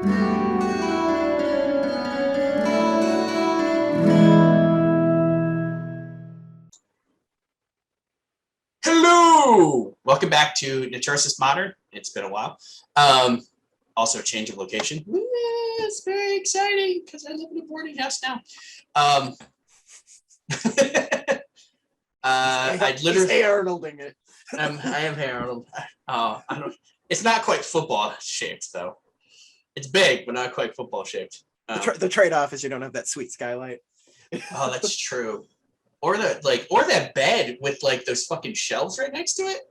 Hello! Welcome back to Netrosis Modern. It's been a while. Also a change of location. It's very exciting because I live in a boarding house now. I literally He's Arnolding it. I am Harold. I don't. It's not quite football shaped though. It's big, but not quite football shaped. The trade-off is you don't have that sweet skylight. Oh, that's true. Or that bed with like those fucking shelves right next to it.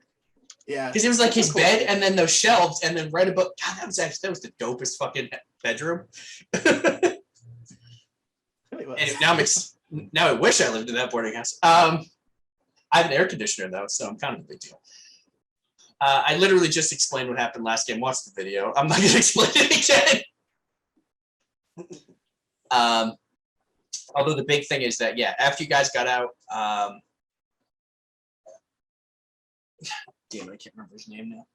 Yeah. Because it was like his bed and then those shelves and then right above. God, that was the dopest fucking bedroom. It really was. And now I wish I lived in that boarding house. I have an air conditioner though, so I'm kind of a big deal. I literally just explained what happened last game. Watch the video. I'm not going to explain it again. Although the big thing is that, yeah, after you guys got out, damn, I can't remember his name now.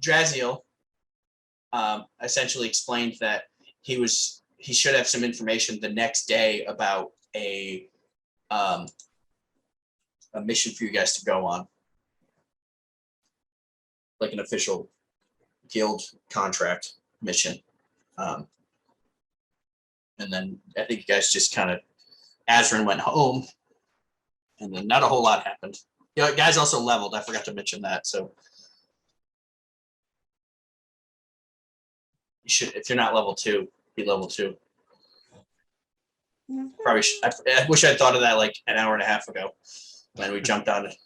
Draziel essentially explained that he should have some information the next day about a mission for you guys to go on, like an official guild contract mission. And then I think you guys just kind of, Azrin went home, and then not a whole lot happened. You know, guys also leveled. I forgot to mention that. So you should, if you're not level 2, be level 2. Probably should, I wish I'd thought of that like an hour and a half ago when we jumped on it.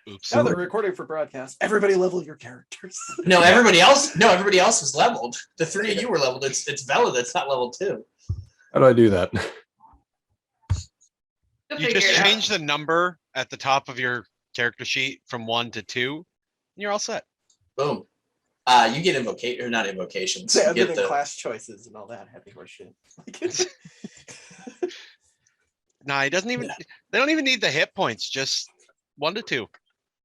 Oops. Now they're recording for broadcast. Everybody level your characters. No, everybody else was leveled. The 3 of you were leveled. It's Vela that's not level 2. How do I do that? You just change the number at the top of your character sheet from 1 to 2, and you're all set. Boom. You get invocation or not invocations. Yeah, you get the class choices and all that heavy horse shit. Nah, he doesn't even. They don't even need the hit points. Just 1 to 2.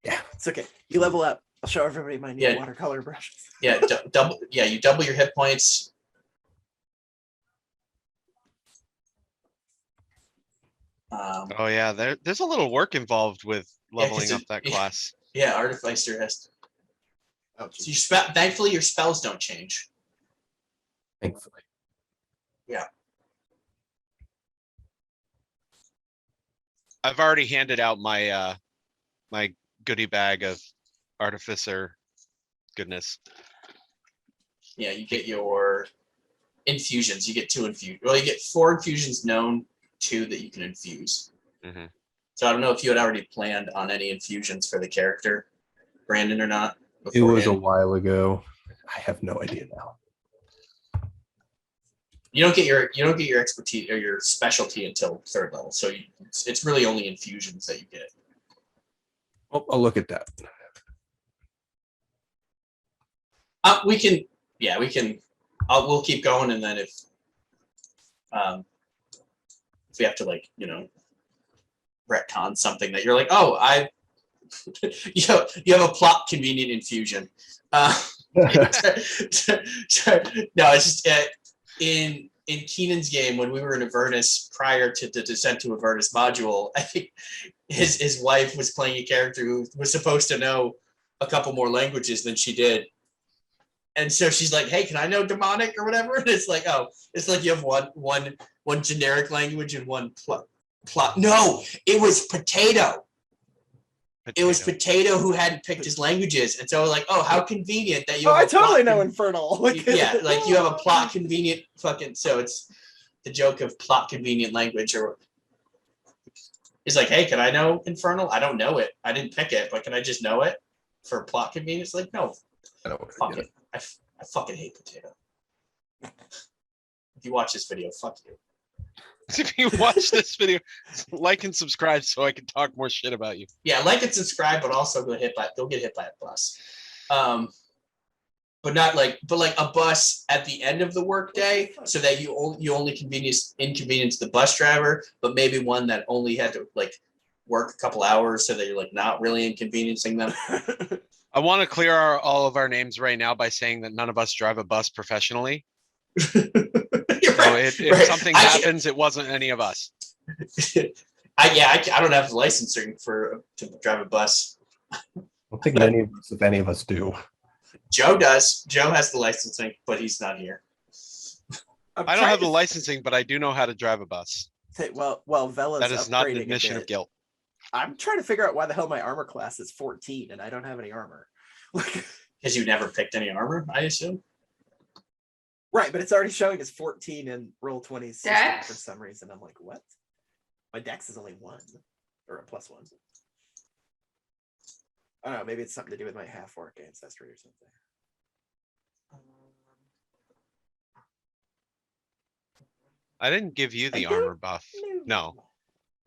Yeah, it's okay. You level up. I'll show everybody my new watercolor brushes. Yeah, double. Yeah, you double your hit points. Oh yeah, there's a little work involved with leveling up that class. Yeah, Artificer has to. Oh, so thankfully your spells don't change. Thankfully. Yeah. I've already handed out my my goodie bag of Artificer goodness. Yeah, you get your infusions. You get 2 infusions. Well, you get 4 infusions known, 2 that you can infuse. Mm-hmm. So I don't know if you had already planned on any infusions for the character, Brandon, or not. It was a while ago. I have no idea now. You don't get your expertise or your specialty until 3rd level. So it's really only infusions that you get. I'll look at that. We can. We'll keep going, and then if we have to, like, you know, retcon something that you're like, oh, you have a plot convenient infusion. No, it's just in Keenan's game when we were in Avernus prior to the Descent to Avernus module. I think his wife was playing a character who was supposed to know a couple more languages than she did. And so she's like, "Hey, can I know demonic or whatever?" And it's like, "Oh, it's like you have one generic language and one plot." No, it was Potato. It was Potato who hadn't picked his languages, and so like, "Oh, how convenient that you." Oh, I totally know Infernal. Yeah, like you have a plot convenient fucking. So it's the joke of plot convenient language, or he's like, "Hey, can I know Infernal? I don't know it. I didn't pick it, but can I just know it for plot convenience?" Like, no, I don't fuck it. I fucking hate Potato. If you watch this video, fuck you. If you watch this video, like and subscribe so I can talk more shit about you. Yeah, like and subscribe, but also go get hit by a bus. But a bus at the end of the workday, so that you only inconvenience the bus driver, but maybe one that only had to, like, work a couple hours so that you're like not really inconveniencing them. I want to clear all of our names right now by saying that none of us drive a bus professionally. You're So right, if right. something I- happens, it wasn't any of us. I don't have the licensing to drive a bus. I don't think many of us, if any of us, do. Joe does. Joe has the licensing, but he's not here. I don't have the licensing, but I do know how to drive a bus. Well, Vela's That is not an upgrading a admission of bit. guilt. I'm trying to figure out why the hell my armor class is 14 and I don't have any armor. Like, Because you never picked any armor, I assume. right, but it's already showing as 14 in roll 20 system Dex? for some reason. I'm like, what? My dex is only 1 or a +1. I don't know, maybe it's something to do with my half-orc ancestry or something. I didn't give you the I don't armor buff. No,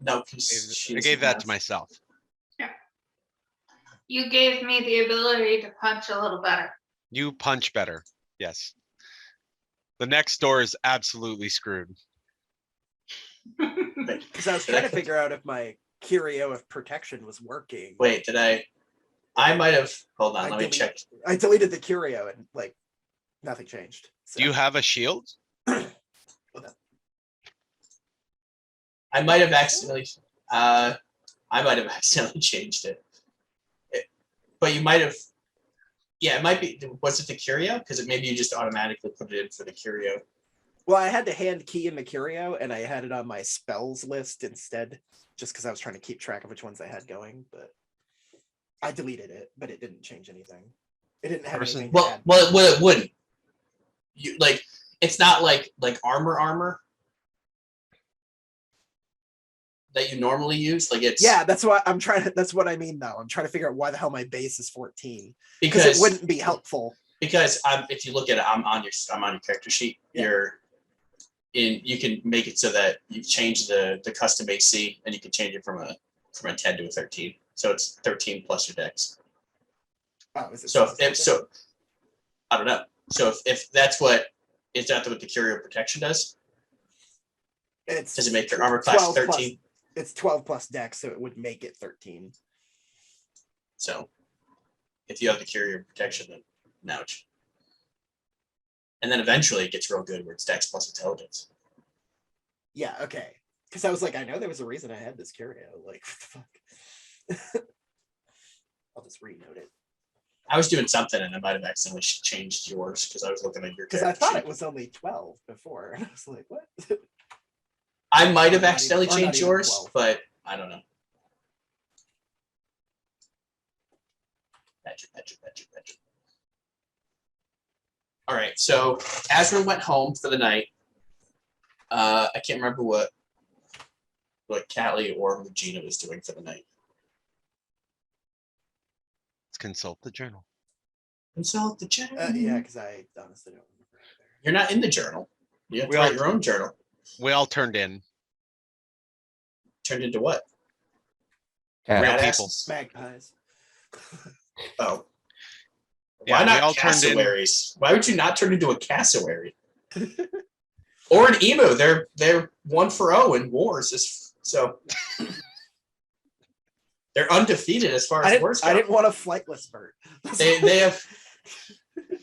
No, because I gave that to myself. You gave me the ability to punch a little better. You punch better. Yes. The next door is absolutely screwed. Because I was trying to figure out if my Curio of protection was working. Wait, did I might have. Hold on, I let me delete- check. I deleted the Curio and like nothing changed. So, Do you have a shield? I might have accidentally. I might have accidentally changed it. But you might have. Yeah, it might be. Was it the Curio? Because maybe you just automatically put it in for the Curio. well, I had to hand key in the Curio and I had it on my spells list instead, just because I was trying to keep track of which ones I had going. But I deleted it, but it didn't change anything. It didn't have anything. To add. Well, it wouldn't. You like. It's not like armor that you normally use. Like it's Yeah, that's what I'm trying to. That's what I mean, though. I'm trying to figure out why the hell my base is 14 because it wouldn't be helpful. Because if you look at it, I'm on your character sheet. Yeah. You can make it so that you change the custom AC and you can change it from a 10 to a 13. So it's 13 plus your dex. Oh, is it So I don't know. So if that's what is that what the Curio protection does? Does it make your armor class 13? It's 12 plus dex, so it would make it 13. So if you have the Curio protection, then ouch. And then eventually it gets real good where it's dex plus intelligence. Yeah, okay. Because I was like, I know there was a reason I had this Curio. Like, what the fuck? I'll just renote it. I was doing something and I might have accidentally changed yours because I was looking at your Because character I thought sheet. it was only 12 before. And I was like, what? I might have Or not accidentally even- or not changed even yours, 12. but I don't know. Badger. All right, so Azra went home for the night. I can't remember what Callie or Regina was doing for the night. Let's consult the journal. Consult the journal. Yeah, because I honestly don't remember either. You're not in the journal. You have We to all- write your own journal. We all turned in. Turned into what? Cat. Real Rat people. asses? Magpies. Oh. Yeah, Why we not all turned in. cassowaries? Why would you not turn into a cassowary? Or an emu? They're 1-0 in wars. So they're undefeated as far as wars go. I didn't want a flightless bird. They have.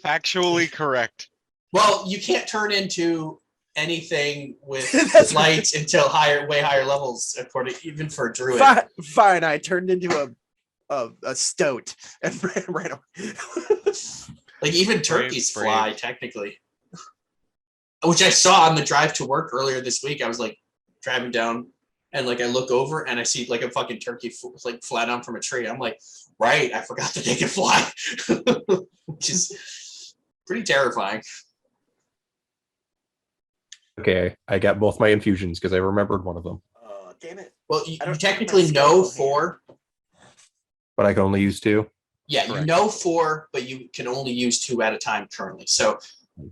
Factually correct. Well, you can't turn into anything with That's lights until way higher levels, according even for a druid. Fine, I turned into a stoat and ran away. Like even Brave, turkeys brave. fly technically, which I saw on the drive to work earlier this week. I was like driving down, and like I look over and I see like a fucking turkey like fly down from a tree. I'm like, right, I forgot that they can fly, which is pretty terrifying. Okay, I got both my infusions because I remembered one of them, Oh, damn it. Well, I you don't technically have my know schedule 4. but I can only use 2. Yeah, you Correct. know 4, but you can only use 2 at a time currently. So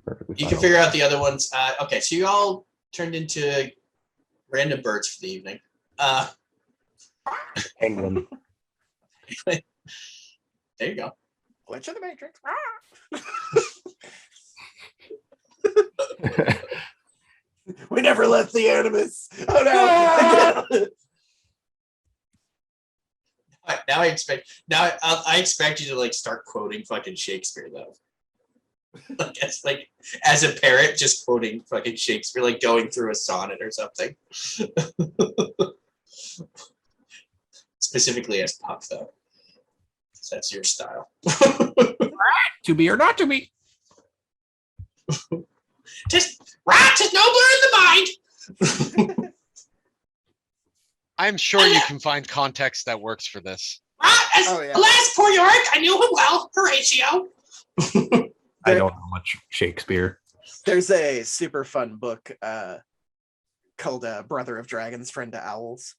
Perfectly you fine. can figure out the other ones. Okay, so you all turned into random birds for the evening. Penguin. There you go. Glitch of the Matrix. We never left the Animus. Oh no. Now I expect you to like start quoting fucking Shakespeare though. I guess like as a parent, just quoting fucking Shakespeare, like going through a sonnet or something. Specifically as Puck though. That's your style. To be or not to be. Just rats is nobler in the mind. I'm sure you can find context that works for this. Oh, yeah. Alas, poor Yorick, I knew him well, Horatio. I don't know much Shakespeare. There's a super fun book called Brother of Dragons, Friend to Owls,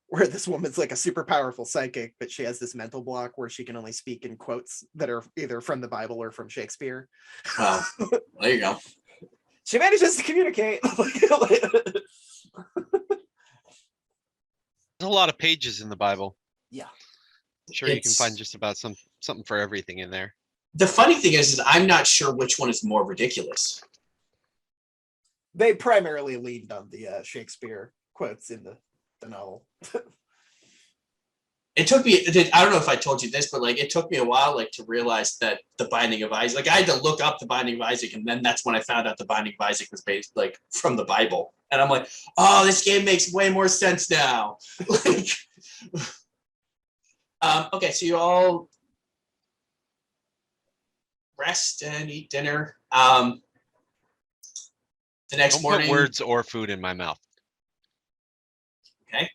where this woman's like a super powerful psychic, but she has this mental block where she can only speak in quotes that are either from the Bible or from Shakespeare. Well, there you go. She manages to communicate. There's a lot of pages in the Bible. Yeah. Sure, you can find just about something for everything in there. The funny thing is I'm not sure which one is more ridiculous. They primarily leaned on the Shakespeare quotes in the novel. It took me, I don't know if I told you this, but like it took me a while like to realize that the Binding of Isaac, like I had to look up the Binding of Isaac, and then that's when I found out the Binding of Isaac was based like from the Bible. And I'm like, oh, this game makes way more sense now. Like, okay, so you all rest and eat dinner. The next Don't morning, put words or food in my mouth. okay.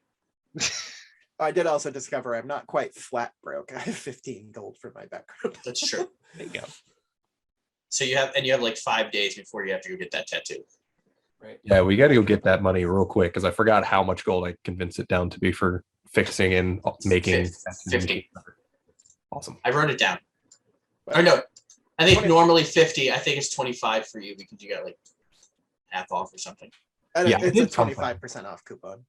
I did also discover I'm not quite flat broke. I have 15 gold for my background. That's true. There you go. So you have like 5 days before you have to go get that tattoo. Right. Yeah, we got to go get that money real quick because I forgot how much gold I convinced it down to be for fixing and making. 50. Awesome. I wrote it down. Or no, I think 20. normally 50. I think it's 25 for you because you got like half off or something. Yeah, it's a it's something. 25% off coupon.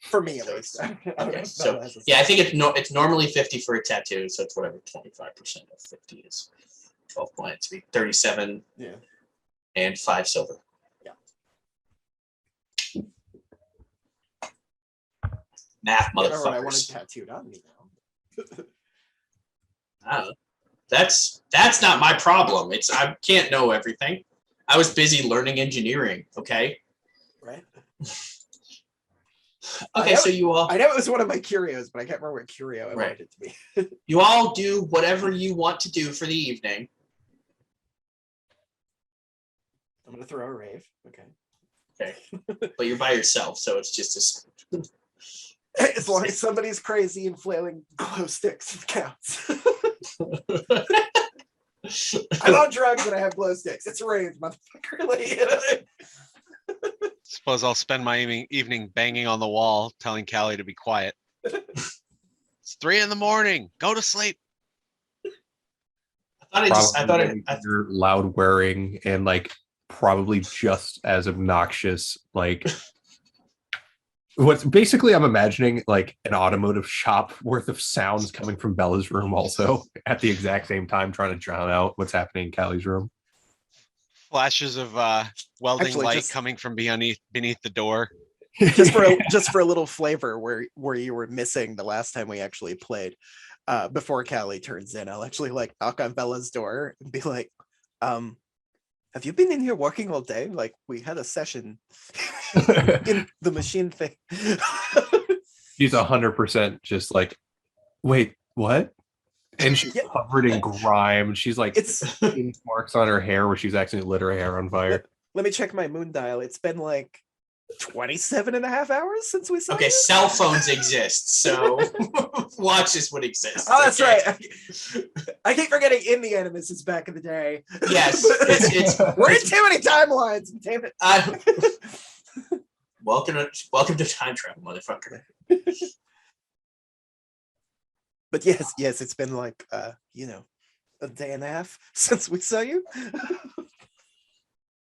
For me, at least. Okay, so yeah, I think it's normally 50 for a tattoo, so it's whatever 25% of 50 is. 12 points, be 37. Yeah. And 5 silver. Yeah. Math, What I wanted motherfuckers. tattooed on me now. That's not my problem. I can't know everything. I was busy learning engineering. Okay. Right. Okay, so you all I know it was one of my curios, but I can't remember what curio I Right. wanted it to be. you all do whatever you want to do for the evening. I'm gonna throw a rave. Okay. Okay, but you're by yourself, so it's just As long as somebody's crazy and flailing glow sticks, it counts. I'm on drugs and I have glow sticks. It's a rave, motherfucker. Like, Suppose I'll spend my evening banging on the wall, telling Callie to be quiet. It's 3 a.m. Go to sleep. I thought you're loud wearing and like probably just as obnoxious. Like what's basically I'm imagining like an automotive shop worth of sounds coming from Bella's room also at the exact same time, trying to drown out what's happening in Callie's room. Flashes of welding Actually, light just- coming from beneath the door. just for a little flavor where you were missing the last time we actually played. Before Callie turns in, I'll actually like knock on Bella's door and be like, have you been in here working all day? Like we had a session in the machine thing. She's 100% just like, wait, what? And she's Yeah. covered in grime. She's like, It's marks on her hair where she's accidentally lit her hair on fire. let me check my moon dial. It's been like 27 and a half hours since we saw okay, you. cell phones exist, so watches would exist. Oh, that's okay? right. I keep forgetting in the Animus is back in the day. Yes, it's We're in too many timelines. Damn it. welcome to time travel, motherfucker. But yes, it's been like a day and a half since we saw you.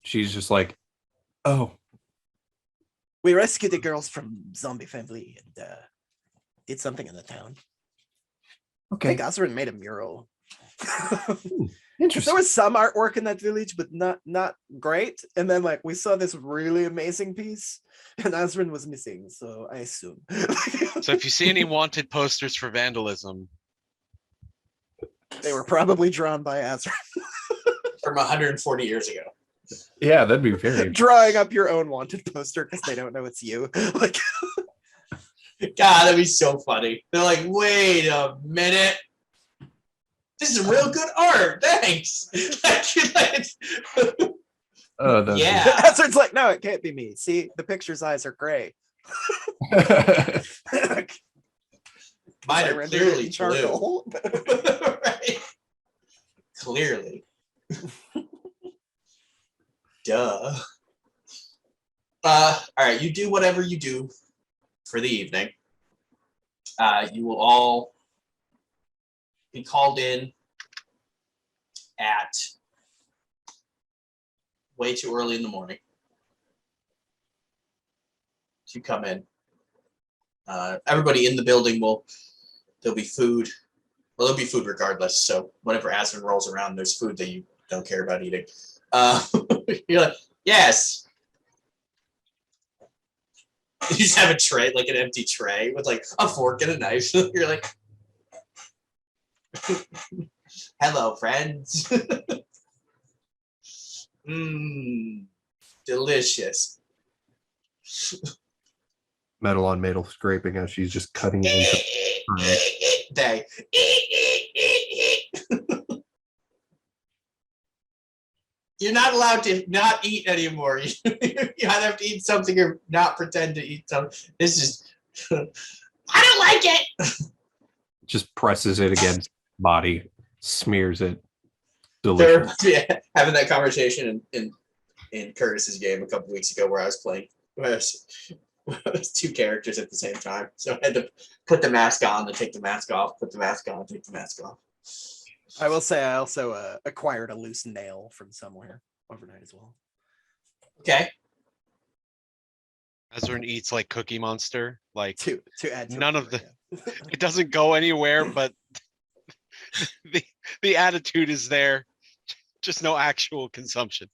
She's just like, oh, We rescued the girls from zombie family and did something in the town. I okay. think Osrin made a mural. There Interesting. was some artwork in that village, but not great. And then like we saw this really amazing piece, and Azrin was missing, so I assume. So if you see any wanted posters for vandalism, They were probably drawn by Azrin. From 140 years ago. Yeah, that'd be very. Drawing up your own wanted poster because they don't know it's you. Like, God, that'd be so funny. They're like, wait a minute. This is real good art. Thanks. Oh, that'd be- Yeah. Azrin's like, no, it can't be me. See, the picture's eyes are gray. Mine I are rendered it clearly in charcoal. blue. Right? Clearly. Duh. All right, you do whatever you do for the evening. You will all be called in at way too early in the morning to come in. Everybody in the building there'll be food. Well, there'll be food regardless. So whenever Aspen rolls around, there's food that you don't care about eating. You're like, yes. You just have a tray, like an empty tray with like a fork and a knife. You're like, hello, friends. Mmm, delicious. metal on metal scraping as she's just cutting it into. Day. You're not allowed to not eat anymore. You either have to eat something or not pretend to eat something. This is. I don't like it. Just presses it against body, smears it. They're Delicious. having that conversation in Curtis's game a couple weeks ago where I was playing. Where it was two characters at the same time, so I had to put the mask on, then take the mask off, put the mask on, take the mask off. I will say I also acquired a loose nail from somewhere overnight as well. Okay. Ezrin eats like Cookie Monster. Like To add to none it, of the yeah. it doesn't go anywhere, but the attitude is there. Just no actual consumption.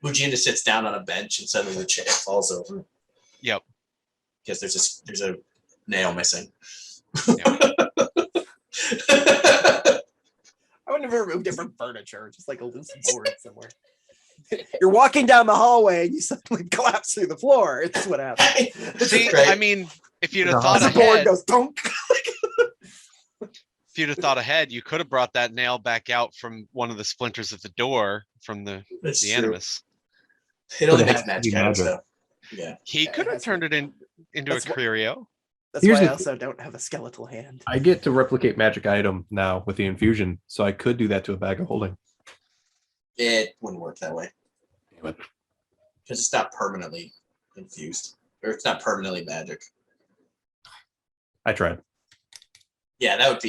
Mujina sits down on a bench and suddenly the chair falls over Yep. because there's a nail missing. I would never remove different furniture, just like a loose board somewhere. You're walking down the hallway and you suddenly collapse through the floor. It's what happens. See, Right. I mean, if you'd have No. thought The board ahead, goes donk. if you'd have thought ahead, you could have brought that nail back out from one of the splinters of the door from the That's true. animus. It only But it makes has to magic be items magic. though. Yeah. He Yeah, could it have has turned to- it into a That's what- curio. That's Here's why I the- also don't have a skeletal hand. I get to replicate magic item now with the infusion, so I could do that to a bag of holding. It wouldn't work that way Damn it. because it's not permanently infused or it's not permanently magic. I tried. Yeah, that would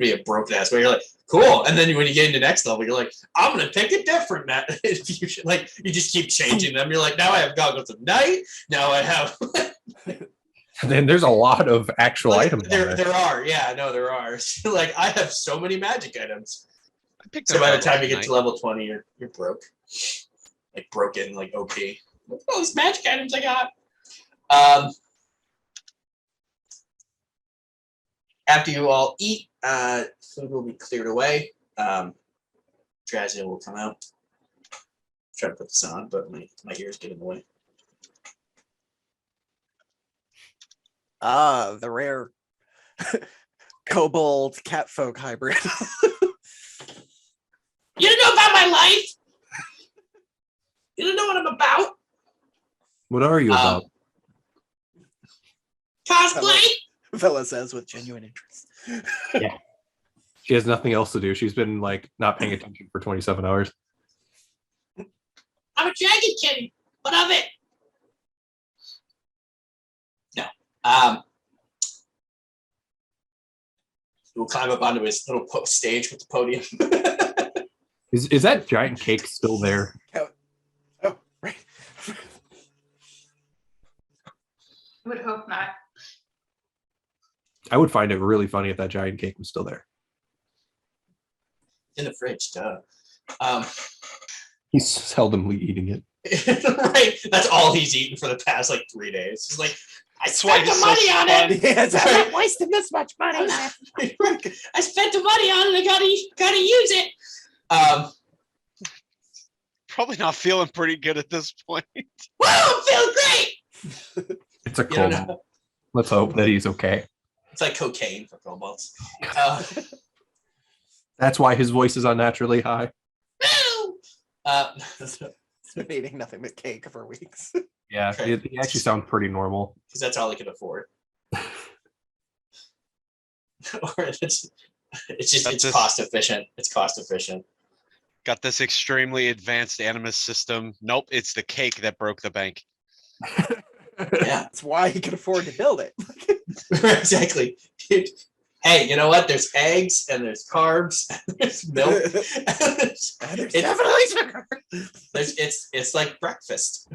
be a broken ass way. You're like, cool. And then when you get into next level, you're like, I'm gonna pick a different infusion. Like you just keep changing them. You're like, now I have goggles of night. Now I have Then there's a lot of actual like, items. on there are, yeah, no, there are. Like I have so many magic items. I picked So up by the that time last you get night. to level 20, you're broke. Like broken, like OP. Look at all these magic items I got. After you all eat, food will be cleared away. Drazia will come out. Try to put this on, but my ears get in the way. Ah, the rare kobold catfolk hybrid. You don't know about my life. You don't know what I'm about. What are you about? Cosplay. Villa says with genuine interest. She has nothing else to do. She's been like not paying attention for 27 hours. I'm a dragon kitty. What of it? No. We'll climb up onto his little stage with the podium. Is that giant cake still there? Oh, right. Would hope not. I would find it really funny if that giant cake was still there. In the fridge, duh. He's seldomly eating it. Right, that's all he's eaten for the past like 3 days. He's like, I That's why spent the he's so money on it. Yes, I'm not wasting this much money. I spent the money on it. I gotta use it. Probably not feeling pretty good at this point. Woo, I'm feeling great. It's a You don't coma. know. Let's hope that he's okay. It's like cocaine for kobolds. That's why his voice is unnaturally high. Woo! He's been eating nothing but cake for weeks. Yeah, Okay. he actually sounds pretty normal. Because that's all he can afford. Or it's That's cost efficient. It's cost efficient. Got this extremely advanced animus system. Nope, it's the cake that broke the bank. Yeah, That's why he could afford to build it. exactly. Hey, you know what? There's eggs and there's carbs and there's milk. And there's It's- definitely sugar. it's like breakfast.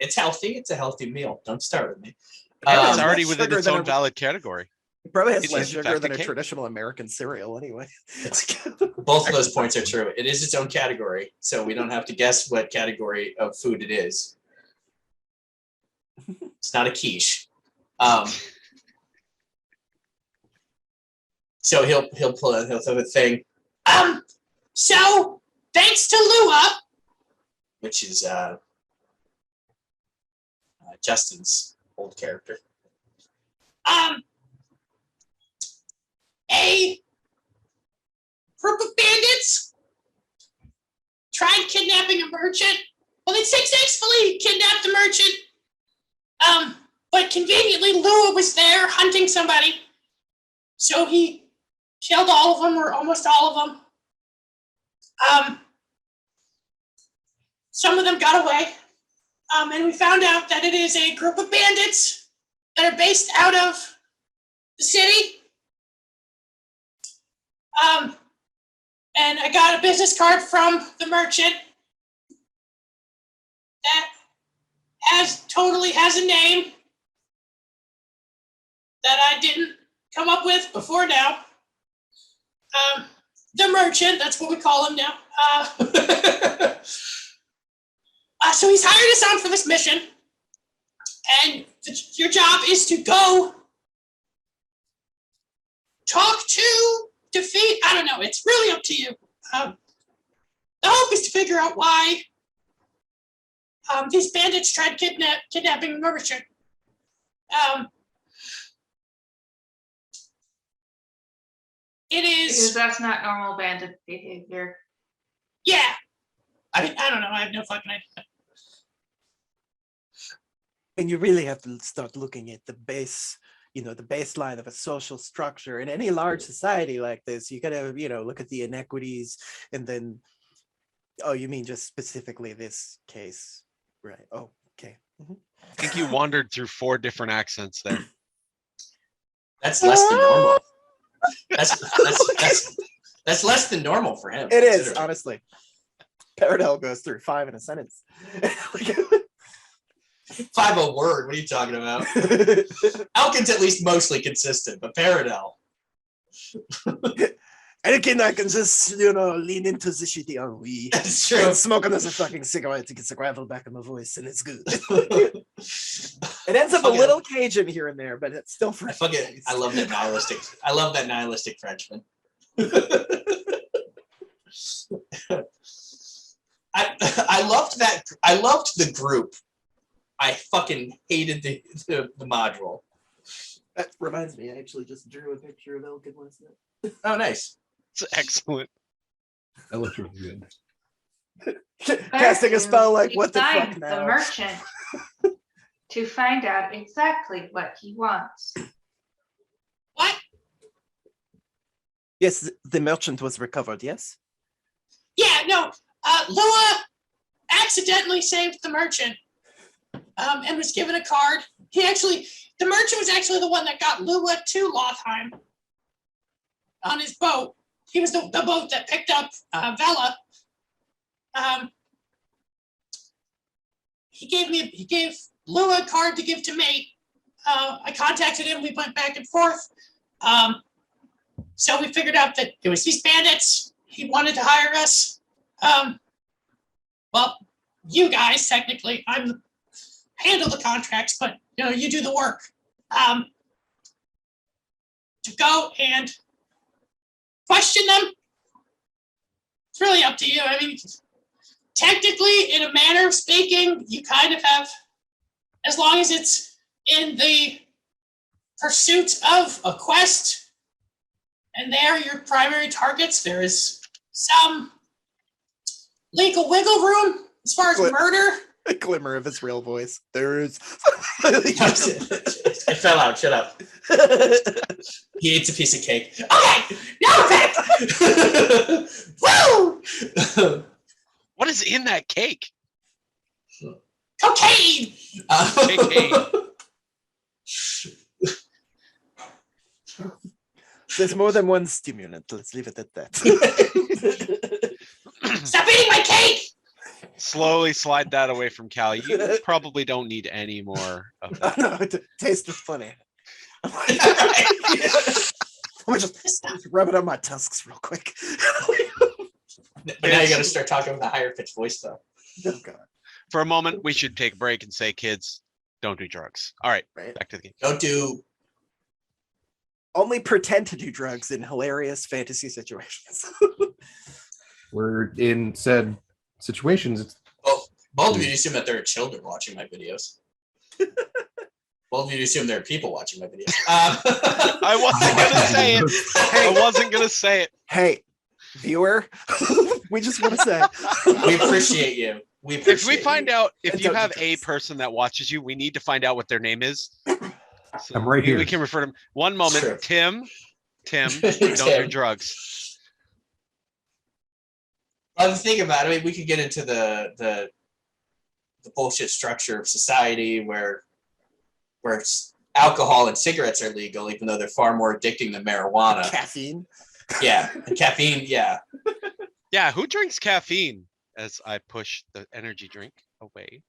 It's healthy. It's a healthy meal. Don't start with me. Yeah, It's less already within sugar its than own a- valid category. It probably has It's less in fact sugar a than a cake. traditional American cereal anyway. Both of those points are true. It is its own category, so we don't have to guess what category of food it is. It's not a quiche. So he'll throw the thing. So thanks to Lua, which is Justin's old character. A group of bandits tried kidnapping a merchant. Well, they successfully kidnapped the merchant. But conveniently, Lua was there hunting somebody. So he killed all of them, or almost all of them. Some of them got away. And we found out that it is a group of bandits that are based out of the city. And I got a business card from the merchant that totally has a name that I didn't come up with before now. The merchant, that's what we call him now. So he's hired us on for this mission, and your job is to go talk to, defeat, I don't know, it's really up to you. The hope is to figure out why these bandits tried kidnapping the merchant. It Because is, that's not normal bandit behavior. yeah. I don't know, I have no fucking idea. And you really have to start looking at the base, the baseline of a social structure in any large society like this. You gotta, look at the inequities, and then, oh, you mean just specifically this case, right? Oh, okay. Mhm. I think you wandered through 4 different accents there. That's less than normal. That's less than normal for him. It is, considering. honestly. Paradell goes through 5 in a sentence. 5 a word. What are you talking about? Elkin's at least mostly consistent, but Paradell. Elkin, I can just, lean into the shitty on we. That's true. And smoke another fucking cigarette to get the gravel back in my voice, and it's good. It ends up a Fucking- little Cajun here and there, but it's still for I love that nihilistic. I love that nihilistic Frenchman. I loved that. I loved the group. I fucking hated the module. That reminds me, I actually just drew a picture of Elkin last night. Oh, nice. It's excellent. That looks really good. Casting a spell like, He what the fuck finds now? The merchant to find out exactly what he wants. What? Yes, the merchant was recovered, yes? Yeah, no. Lua accidentally saved the merchant, and was given a card. The merchant was actually the one that got Lua to Lothheim on his boat. He was the boat that picked up Vela. He gave Lua a card to give to me. I contacted him. We went back and forth. So we figured out that it was these bandits. He wanted to hire us. Well, you guys, technically, I handle the contracts, but you do the work. To go and question them. It's really up to you. I mean, technically, in a manner of speaking, you kind of have, as long as it's in the pursuit of a quest, and they're your primary targets, there is some legal wiggle room as far as murder. A glimmer of his real voice. There is. It fell out. Shut up. He eats a piece of cake. Okay, now back. Woo! What is in that cake? Cocaine. Cocaine. There's more than one stimulant. Let's leave it at that. Stop eating my cake. Slowly slide that away from Callie. You probably don't need any more of that. No, it tasted funny. Let me just rub it on my tusks real quick. But now you got to start talking with a higher pitched voice, though. Oh, God. For a moment, we should take a break and say, kids, don't do drugs. All right, Right. back to the game. Don't do. Only pretend to do drugs in hilarious fantasy situations. We're in said situations. It's Well, both of you assume that there are children watching my videos. Both of you assume there are people watching my videos. I wasn't gonna say it. I wasn't gonna say it. Hey, viewer, we just want to say We appreciate you. We appreciate If we find out if And you don't do have a drugs. person that watches you, we need to find out what their name is. So I'm right we- here. We can refer to them. One moment, Sure. Tim, don't do Tim. drugs. Well, the thing about it, I mean, we could get into the bullshit structure of society where alcohol and cigarettes are legal, even though they're far more addicting than marijuana. caffeine. Yeah, and caffeine. Yeah, Yeah, who drinks caffeine? As I push the energy drink away.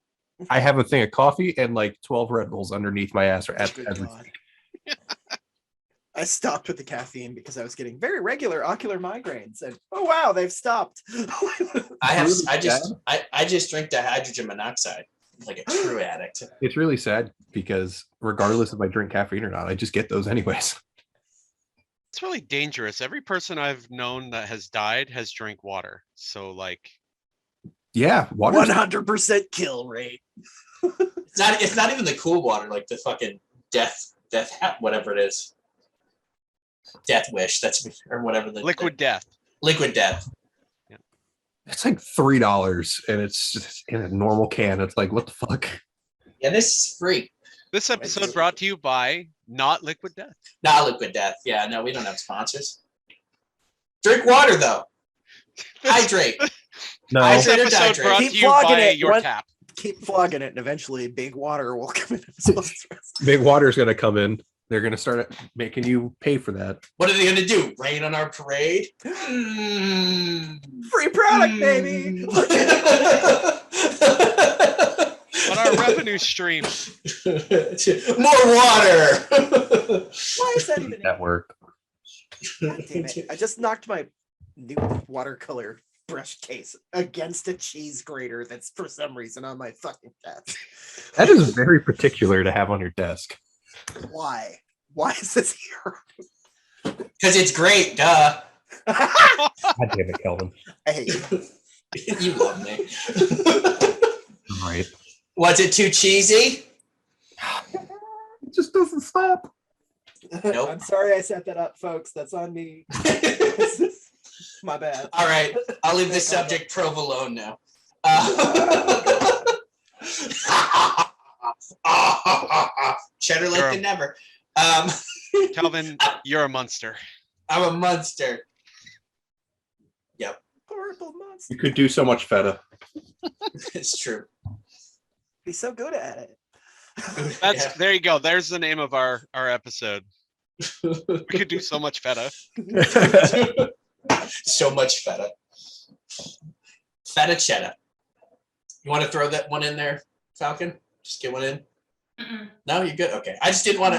I have a thing of coffee and like 12 Red Bulls underneath my ass as Good we God. I stopped with the caffeine because I was getting very regular ocular migraines, and oh wow, they've stopped. I just drink dihydrogen monoxide like a true addict. It's really sad because regardless if I drink caffeine or not, I just get those anyways. It's really dangerous. Every person I've known that has died has drank water. So like, Yeah, water. 100% kill rate. It's not even the cool water, like the fucking death whatever it is. Death wish, that's or whatever the liquid death. liquid death. It's like $3 and it's just in a normal can. It's like, what the fuck? Yeah, this is free. This episode brought to you by Not Liquid Death. Not liquid death. Yeah, no, we don't have sponsors. Drink water though. Hydrate. No, I This said- episode Hydrate. brought Keep to you flogging by it. your What- tap. Keep flogging it, and eventually big water will come in and sponsor us. Big Water's gonna come in. They're gonna start making you pay for that. What are they gonna do? Rain on our parade? Mm. Free product, baby. But our revenue stream. More water. Why is that even? Network. God damn it! I just knocked my new watercolor brush case against a cheese grater that's for some reason on my fucking desk. That is very particular to have on your desk. Why? Why is this here? Because it's great, duh. God damn it, Kelvin. I hate you. You love me. All right. Was it too cheesy? It just doesn't stop. Nope. I'm sorry I set that up, folks. That's on me. My bad. All right, I'll leave this subject provolone now. Cheddar like the never. Calvin, you're a monster. I'm a monster. Horrible monster. You could do so much feta. It's true. He's so good at it. That's Yeah. There you go. There's the name of our episode. We could do so much feta. So much feta. Feta cheddar. You want to throw that one in there, Falcon? Just get one in. Mm-mm. No, you're good. Okay. I just didn't want.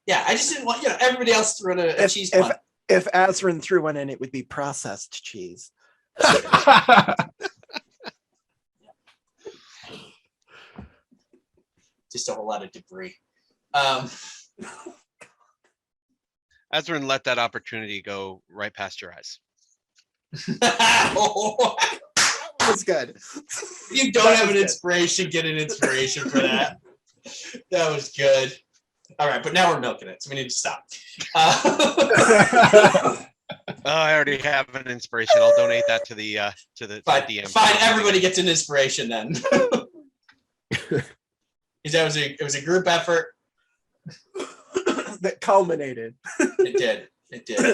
Yeah, I just didn't want everybody else throwing a cheese pun. If Azrin threw one in, it would be processed cheese. Just a whole lot of debris. Ezrin let that opportunity go right past your eyes. That was good. You don't have an inspiration, get an inspiration for that. That was good. All right, but now we're milking it, so we need to stop. I already have an inspiration. I'll donate that to the DM. Fine, everybody gets an inspiration then. Because it was a group effort. That culminated. It did.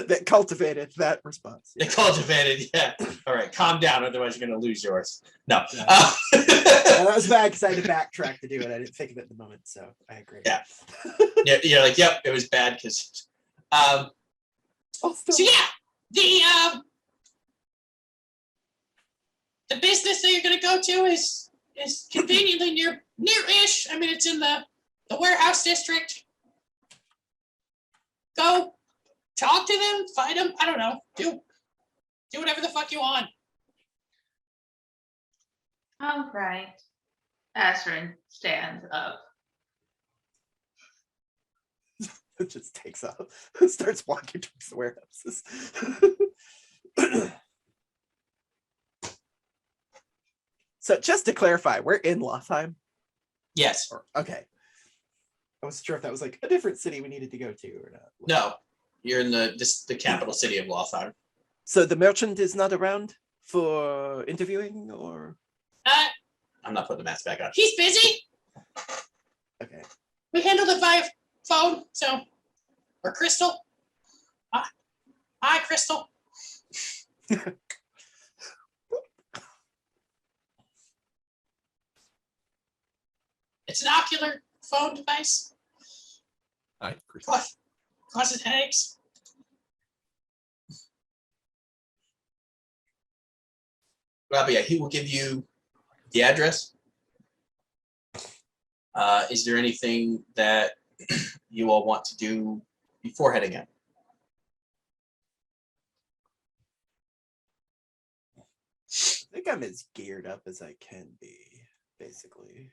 That cultivated that response. It cultivated, yeah. All right, calm down, otherwise you're gonna lose yours. No. Yeah. That was bad because I had to backtrack to do it. I didn't think of it at the moment, so I agree. Yeah. Yeah, you're like, yep, it was bad because Oh, So yeah, the business that you're gonna go to is conveniently near-ish. I mean, it's in the warehouse district. Go talk to them, find them. I don't know. Do whatever the fuck you want. All right. Azrin stands up. It just takes off. Starts walking towards the warehouses. So just to clarify, we're in Lothheim. yes. Okay. I wasn't sure if that was like a different city we needed to go to or not. No. You're in the capital city of Lothheim. So the merchant is not around for interviewing, or I'm not putting the mask back on. He's busy. okay. We handled it via phone, so or Crystal. Hi, Crystal. It's an ocular phone device. Causes headaches. Well, yeah, he will give you the address. Is there anything that you all want to do before heading out? I think I'm as geared up as I can be, basically.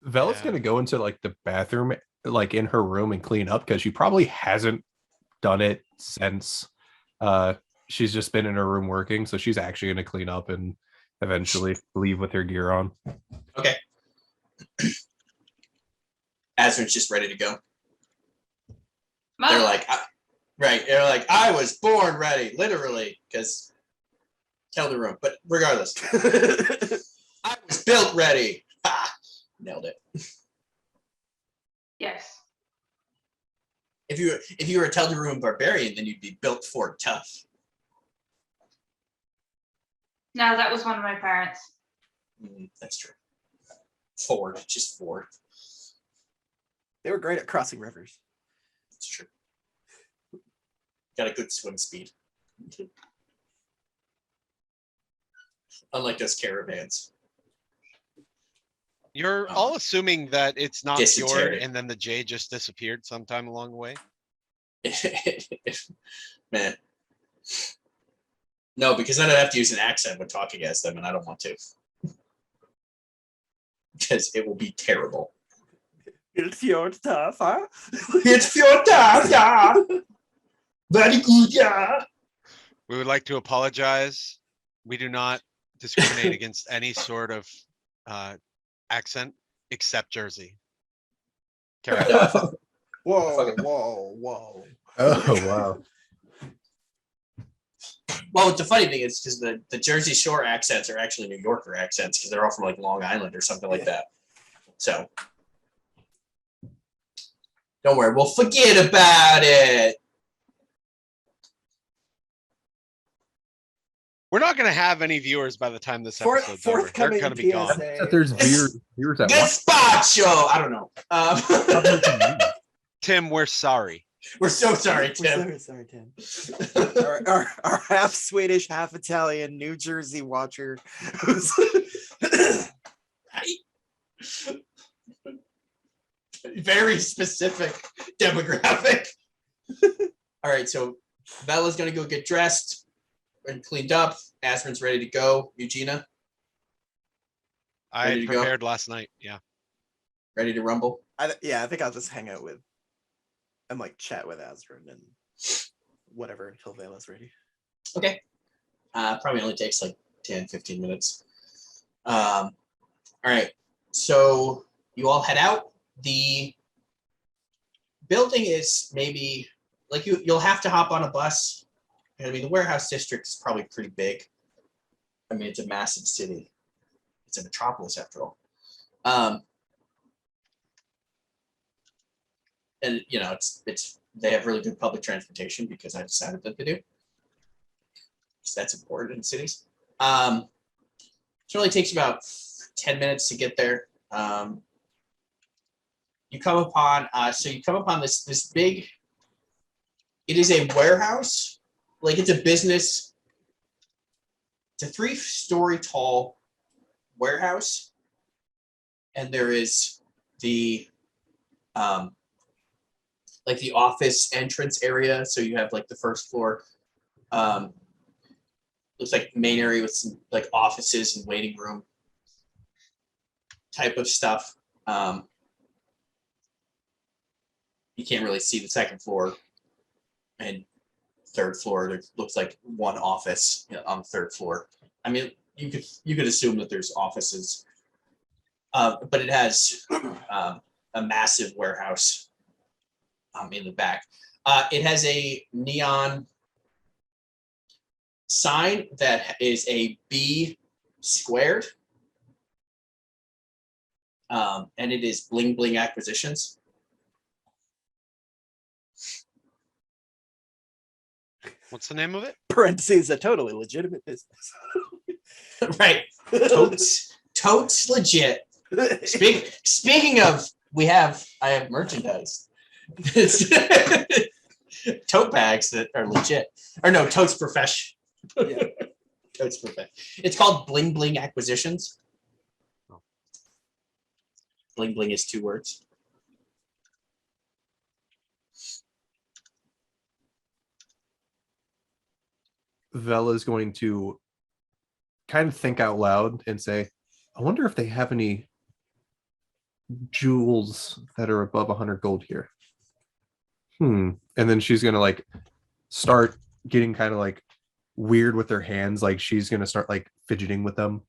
Vela's Yeah. gonna go into like the bathroom, like in her room, and clean up because she probably hasn't done it since she's just been in her room working. So she's actually gonna clean up and eventually leave with her gear on. Okay. Azrin's just ready to go. They're Mom, like, right. They're like, I was born ready, literally, because tell the room. But regardless, I was built ready. Ha! Nailed it. yes. If you were a tell the room barbarian, then you'd be built for tough. No, that was one of my parents. That's true. Ford, just Ford. They were great at crossing rivers. That's true. Got a good swim speed. Unlike those caravans. You're all assuming that it's not Fjord Dysentery. and then the J just disappeared sometime along the way. Man. No, because then I'd have to use an accent when talking as them, and I don't want to. Because it will be terrible. It's your stuff, huh? It's your time, yeah. Very good, yeah. We would like to apologize. We do not discriminate against any sort of accent except Jersey. Carry on. Whoa, whoa. Oh wow. Well, the funny thing is because the Jersey Shore accents are actually New Yorker accents because they're all from like Long Island or something like that. So don't worry, we'll forget about it. We're not going to have any viewers by the time this episode's over. They're Forthcoming going to be gone. PSA. There's viewers at what? Gazpacho! I don't know. Tim, we're sorry. We're so sorry, Tim. We're sorry, Tim. our half Swedish, half Italian New Jersey watcher. Very specific demographic. All right, so Bella's gonna go get dressed and cleaned up. Aspen's ready to go. Eugenia, I Ready had to go? prepared last night. Yeah. ready to rumble? I think I'll just hang out with and like chat with Azrin and whatever until Vela's ready. Okay. Probably only takes like 10, 15 minutes. All right. So you all head out. The building is maybe like you'll have to hop on a bus. I mean, the warehouse district is probably pretty big. I mean, it's a massive city. It's a metropolis after all. And you know, it's they have really good public transportation because I decided that they do. So that's important in cities. It only takes you about 10 minutes to get there. You come upon this big. It is a warehouse, like it's a business. It's a 3-story tall warehouse, and there is the like the office entrance area. So you have like the first floor. Looks like main area with some like offices and waiting room type of stuff. You can't really see the second floor and third floor. There looks like one office on the third floor. I mean, you could assume that there's offices, but it has a massive warehouse in the back. It has a neon sign that is a B squared, and it is Bling Bling Acquisitions. What's the name of it? Parentheses, a totally legitimate business. Right, totes legit. Speaking of, I have merchandise. Tote bags that are legit, or no, totes profession. Yeah. Totes profession. It's called Bling Bling Acquisitions. Bling Bling is 2 words. Vela's going to kind of think out loud and say, I wonder if they have any jewels that are above 100 gold here. And then she's going to like start getting kind of like weird with her hands. Like she's going to start like fidgeting with them.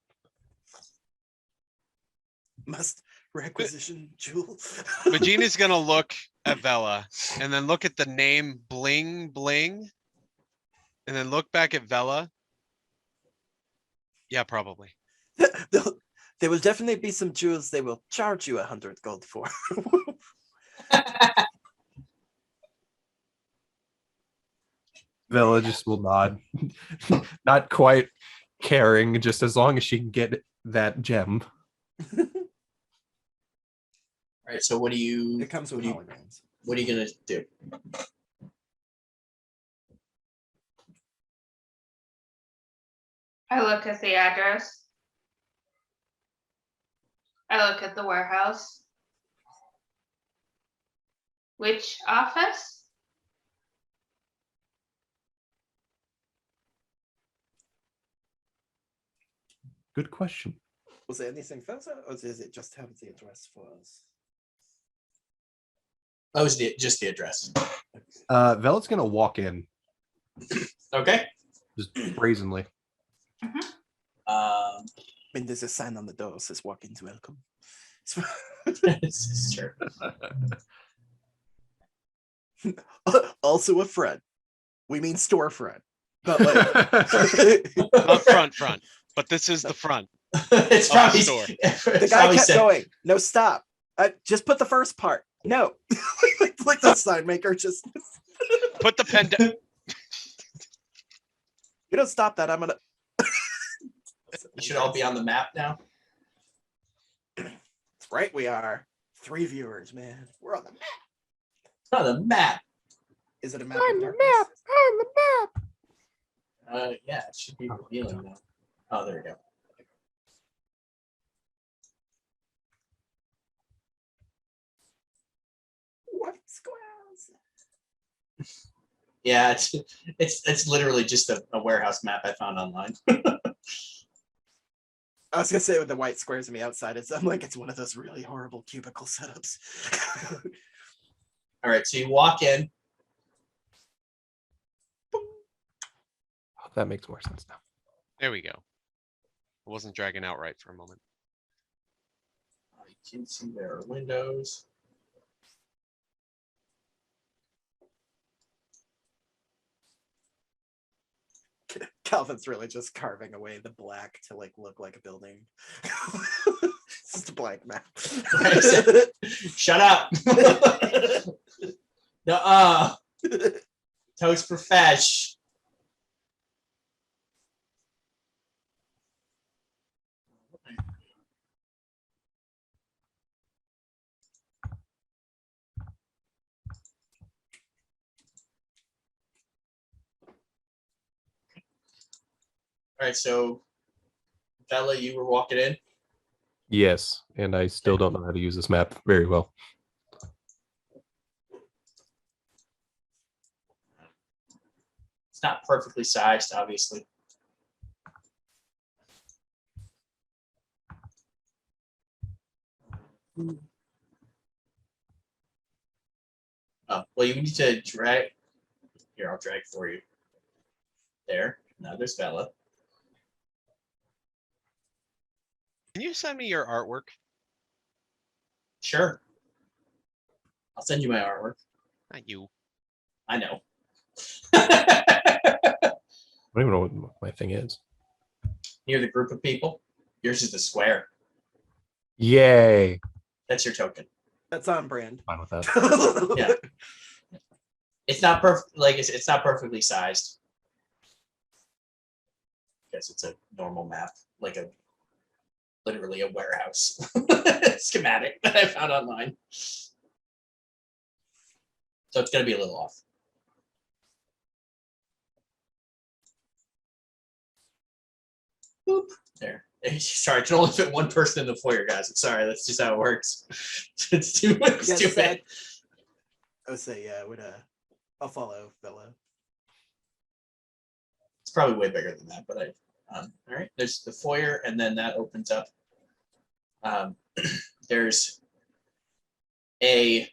Must requisition jewel. Regina's gonna look at Vela and then look at the name Bling Bling. And then look back at Vela. Yeah, probably. There will definitely be some jewels they will charge you 100 gold for. Vela just will nod, not quite caring, just as long as she can get that gem. All right, so what do you It comes with holograms. what are you gonna do? I look at the address. I look at the warehouse. Which office? Good question. Was there anything further, or is it just have the address for us? That was just the address. Vela's gonna walk in Okay. just brazenly. I mean, there's a sign on the door that says "Walk-ins welcome." This is true. Also a friend. We mean storefront, but like Not front, but this is the front. It's Of the probably store. the guy kept going. No, stop. Just put the first part. No, like the sign maker just. Put the pen down. You don't stop that. I'm gonna. You should all be on the map now. That's right. We are 3 viewers, man. We're on the map. On the map. Is it a map? On the map. On the map. Yeah, it should be revealing now. Oh, there we go. squares. Yeah, it's literally just a warehouse map I found online. I was gonna say with the white squares on the outside, I'm like, it's one of those really horrible cubicle setups. All right, so you walk in. Oh, that makes more sense now. There we go. It wasn't dragging out right for a moment. You can see there are windows. Calvin's really just carving away the black to like look like a building. It's just a blank map. Shut up. Toast profesh. All right, so Bella, you were walking in. Yes, and I still don't know how to use this map very well. It's not perfectly sized, obviously. Oh, well, you need to drag. Here, I'll drag for you. There. Now there's Bella. Can you send me your artwork? Sure. I'll send you my artwork. Not you. I know. I don't even know what my thing is. Near the group of people. Yours is the square. Yay! That's your token. That's on brand. Fine with that. Yeah. It's not perfect. Like it's not perfectly sized. Guess it's a normal map, like literally a warehouse schematic that I found online. So it's gonna be a little off. Boop. There. Sorry, I can only fit one person in the foyer, guys. I'm sorry. That's just how it works. It's too Yes, big. I would say, yeah, I'll follow Bella. It's probably way bigger than that, but all right. There's the foyer, and then that opens up. There's a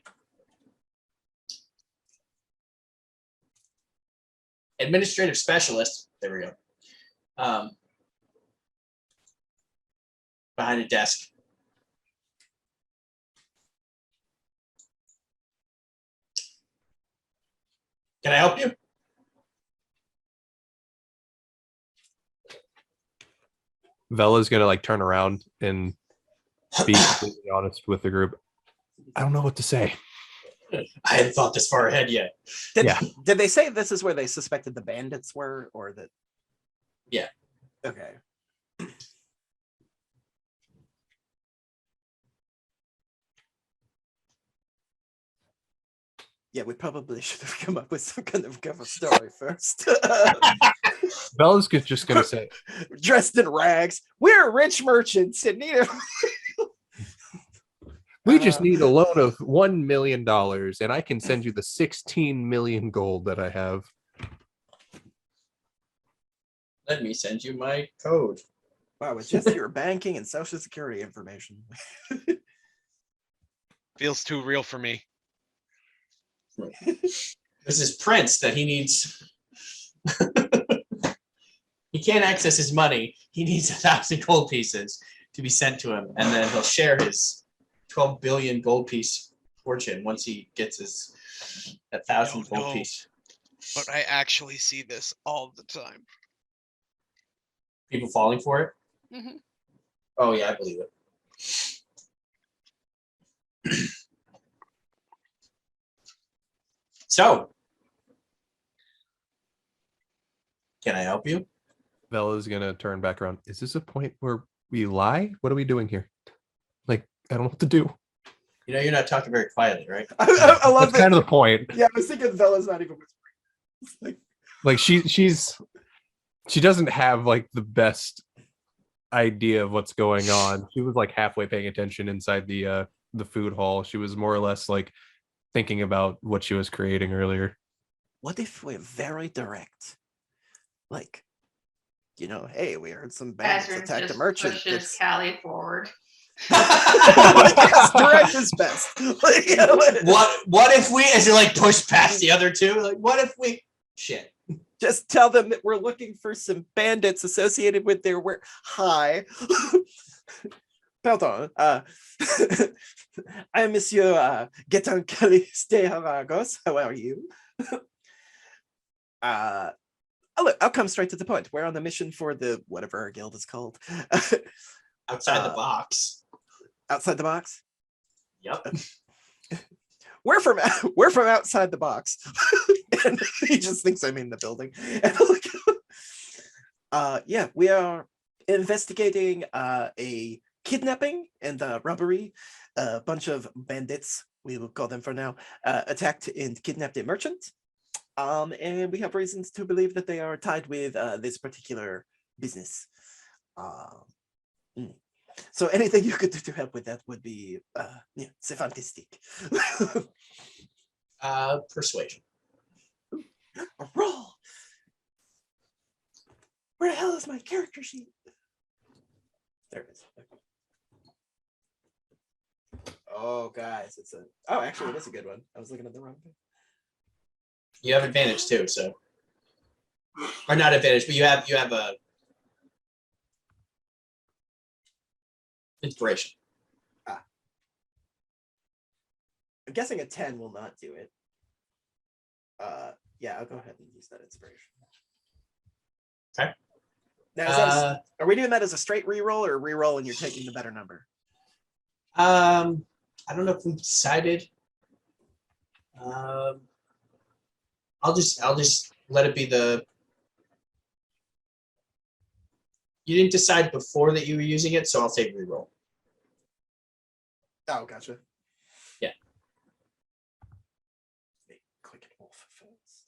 administrative specialist. There we go. Behind a desk. Can I help you? Vella's gonna like turn around and be completely honest with the group. I don't know what to say. I hadn't thought this far ahead yet. Did they say this is where they suspected the bandits were, or that? Yeah. Okay. Yeah, we probably should have come up with some kind of cover story first. Bella's just gonna say, Dressed in rags, we're rich merchants and need a we just need a loan of $1 million, and I can send you the 16 million gold that I have. Let me send you my code. Wow, it's just your banking and social security information. Feels too real for me. This is Prince that he needs. He can't access his money. He needs 1,000 gold pieces to be sent to him, and then he'll share his 12 billion gold piece fortune once he gets his 1,000 don't gold know. piece. But I actually see this all the time. People falling for it? Mhm. Oh yeah, I believe it. So, can I help you? Bella's gonna turn back around. Is this a point where we lie? What are we doing here? Like, I don't know what to do. You know, you're not talking very quietly, right? I love That's kind of the point. Yeah, I was thinking Bella's not even whispering. Like she doesn't have like the best idea of what's going on. She was like halfway paying attention inside the food hall. She was more or less like thinking about what she was creating earlier. What if we're very direct? Like, hey, we heard some bandits Azrin attacked a just merchant. pushes Callie forward. Yes, direct is best. Like, what if we, as you like push past the other two, like what if we shit? just tell them that we're looking for some bandits associated with their work. Hi. Pardon. I am Monsieur Gaetan Caliste Haragos. How are you? Look, I'll come straight to the point. We're on the mission for the whatever our guild is called. Outside the box. Outside the box. Yep. We're from outside the box. And he just thinks I'm in the building. And yeah, we are investigating a kidnapping and robbery. A bunch of bandits, we will call them for now, attacked and kidnapped a merchant. And we have reasons to believe that they are tied with this particular business. So anything you could do to help with that would be c'est fantastique. Persuasion. A roll. Where the hell is my character sheet? There it is. Oh, guys, actually, that's a good one. I was looking at the wrong thing. You have advantage too, so or not advantage, but you have a inspiration. I'm guessing a 10 will not do it. Yeah, I'll go ahead and use that inspiration. Okay. Now, are we doing that as a straight reroll or a reroll and you're taking the better number? I don't know if we've decided. I'll just let it be the. You didn't decide before that you were using it, so I'll take reroll. Oh, gotcha. Yeah. Click it off first.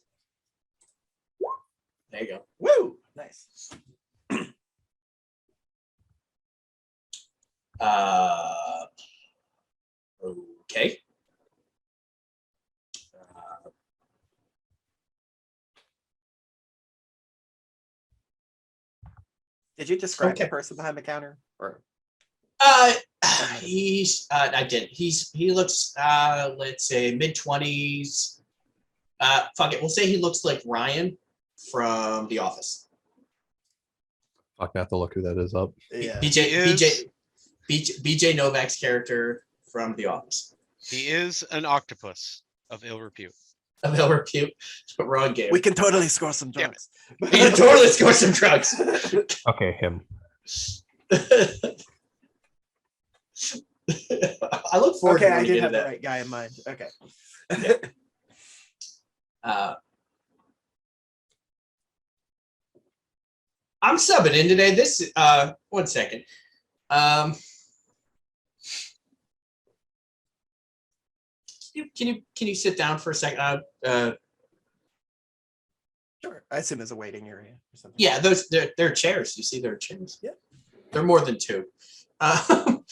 There you go. Woo! Nice. Okay. Did you describe Okay. the person behind the counter? Or He's I did. He looks let's say mid-20s. Fuck it. We'll say he looks like Ryan from The Office. Fuck, I have to look who that is up. yeah. BJ Novak's character from The Office. He is an octopus of ill repute. Of ill repute. Wrong game. We can totally score some Damn drugs. We can totally score some drugs. Okay, him. I look forward Okay, to I when we did get have to the that. right guy in mind. Okay. I'm subbing in today. This 1 second. Can you sit down for a second? Sure. I assume it's a waiting area or something. Yeah, they're chairs. You see, they're chairs. Yeah. They're more than two. That's going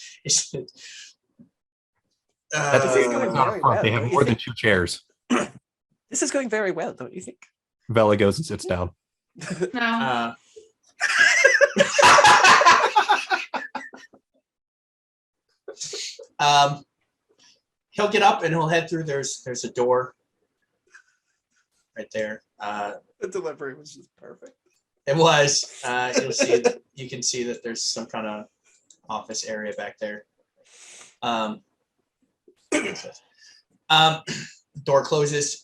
not a very front. well, They don't have you more than think? 2 chairs. This is going very well, don't you think? Vela goes and sits down. No. He'll get up and he'll head through. There's a door right there. The delivery was just perfect. It was. You can see that there's some kind of office area back there. Door closes.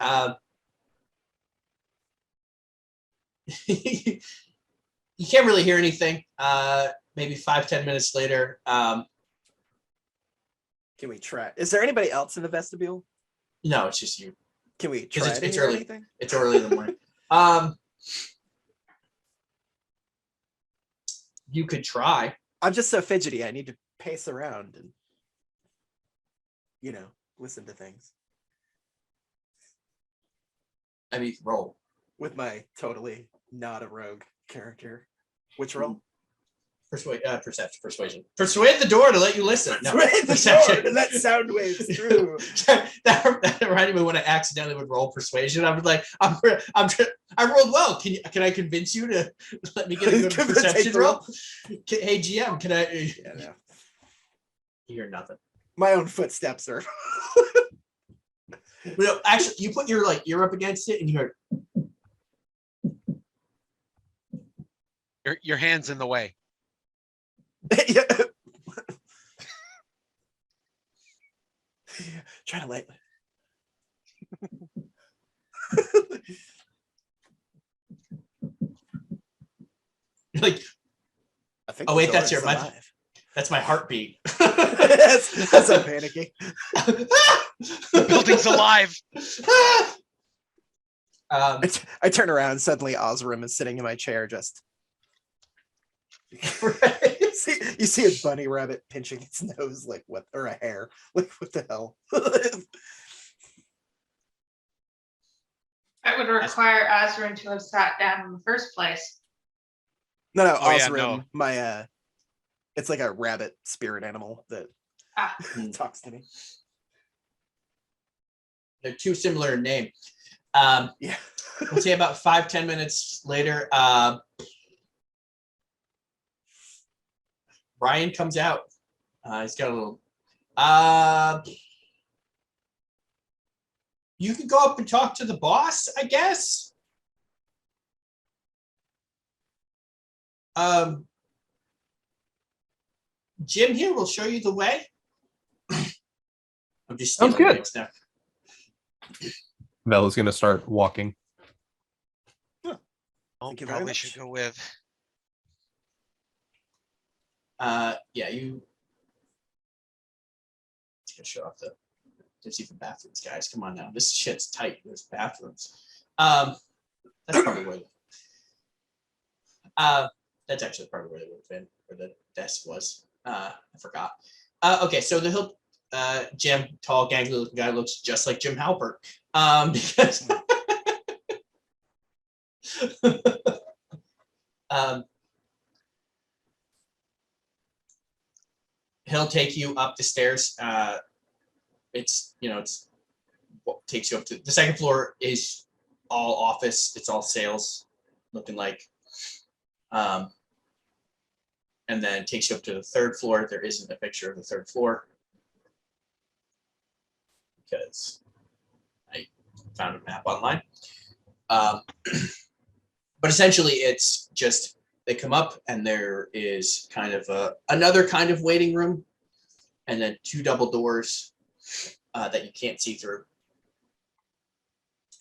You can't really hear anything. Maybe 5-10 minutes later. Can we try? Is there anybody else in the vestibule? No, it's just you. Can we 'Cause try it's to hear early. anything? It's early in the morning. You could try. I'm just so fidgety. I need to pace around and, listen to things I mean, roll. with my totally not a rogue character. Which roll? Persuasion. Persuade the door to let you listen. No, Persuade the perception. door to let sound waves through. that reminded me when I accidentally would roll persuasion. I would like, I rolled well. Can I convince you to let me get a good Take perception the roll? Hey GM, can I? Yeah, no. You hear nothing. My own footsteps are. No, actually, you put your like ear up against it, and you heard. Your hand's in the way. Yeah. Try to light. You're like, I think. oh the wait, door that's is your my, alive. that's my heartbeat. That's so panicking. The building's alive. I turn around. Suddenly, Osram is sitting in my chair. Just Right. you see a bunny rabbit pinching its nose, like what, or a hair, like what the hell? That would require Azrin to have sat down in the first place. No, Oh, yeah, Osram, no. my it's like a rabbit spirit animal that Ah, talks to me. They're too similar in name. Yeah. We'll say about 5-10 minutes later, Brian comes out. He's got a little. You can go up and talk to the boss, I guess. Jim here will show you the way. I'm just Sounds stealing good. Nick's now. Vel is going to start walking. Oh, Thank you very probably much. should go with. Yeah, you. Let's go show off there's even bathrooms, guys. Come on now. This shit's tight. There's bathrooms. That's probably where. That's actually probably where they would have been, where the desk was. I forgot. Okay, so the hill. Jim, tall, gangly looking guy, looks just like Jim Halpert. Because he'll take you up the stairs. It's what takes you up to the second floor is all office. It's all sales, looking like. And then takes you up to the third floor. There isn't a picture of the third floor because I found a map online. But essentially, it's just they come up and there is kind of another kind of waiting room, and then 2 double doors that you can't see through.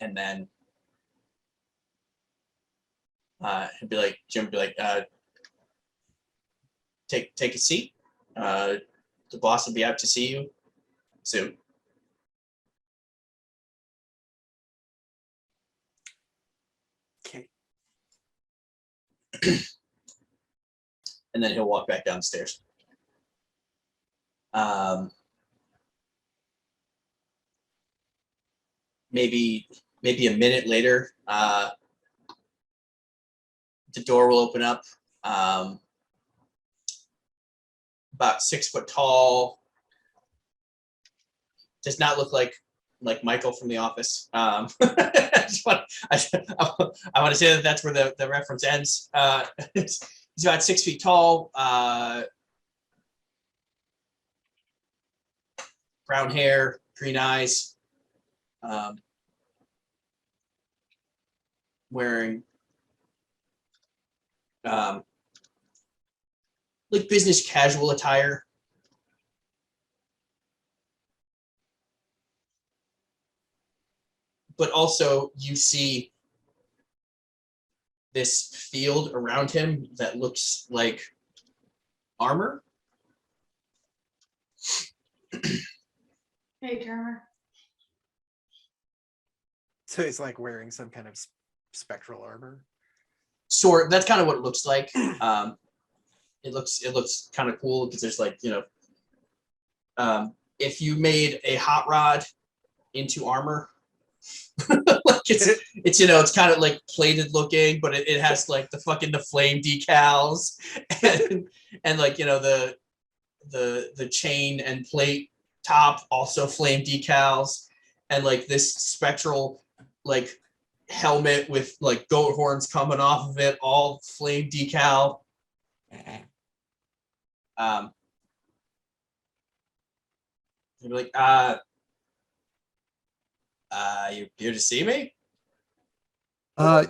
And then he'd be like, Jim would be like, take a seat. The boss will be out to see you soon. Okay. And then he'll walk back downstairs. Maybe a minute later, the door will open up. About 6 foot tall. Does not look like Michael from The Office. I want to say that that's where the reference ends. He's about 6 feet tall. Brown hair, green eyes. Wearing like business casual attire. But also you see this field around him that looks like armor. hey, Turner. So he's like wearing some kind of spectral armor. Sort. That's kind of what it looks like. It looks kind of cool because there's like, if you made a hot rod into armor, like it's kind of like plated looking, but it has like the flame decals and like the chain and plate top also flame decals, and like this spectral like helmet with like goat horns coming off of it, all flame decal. You'd be like, you here to see me?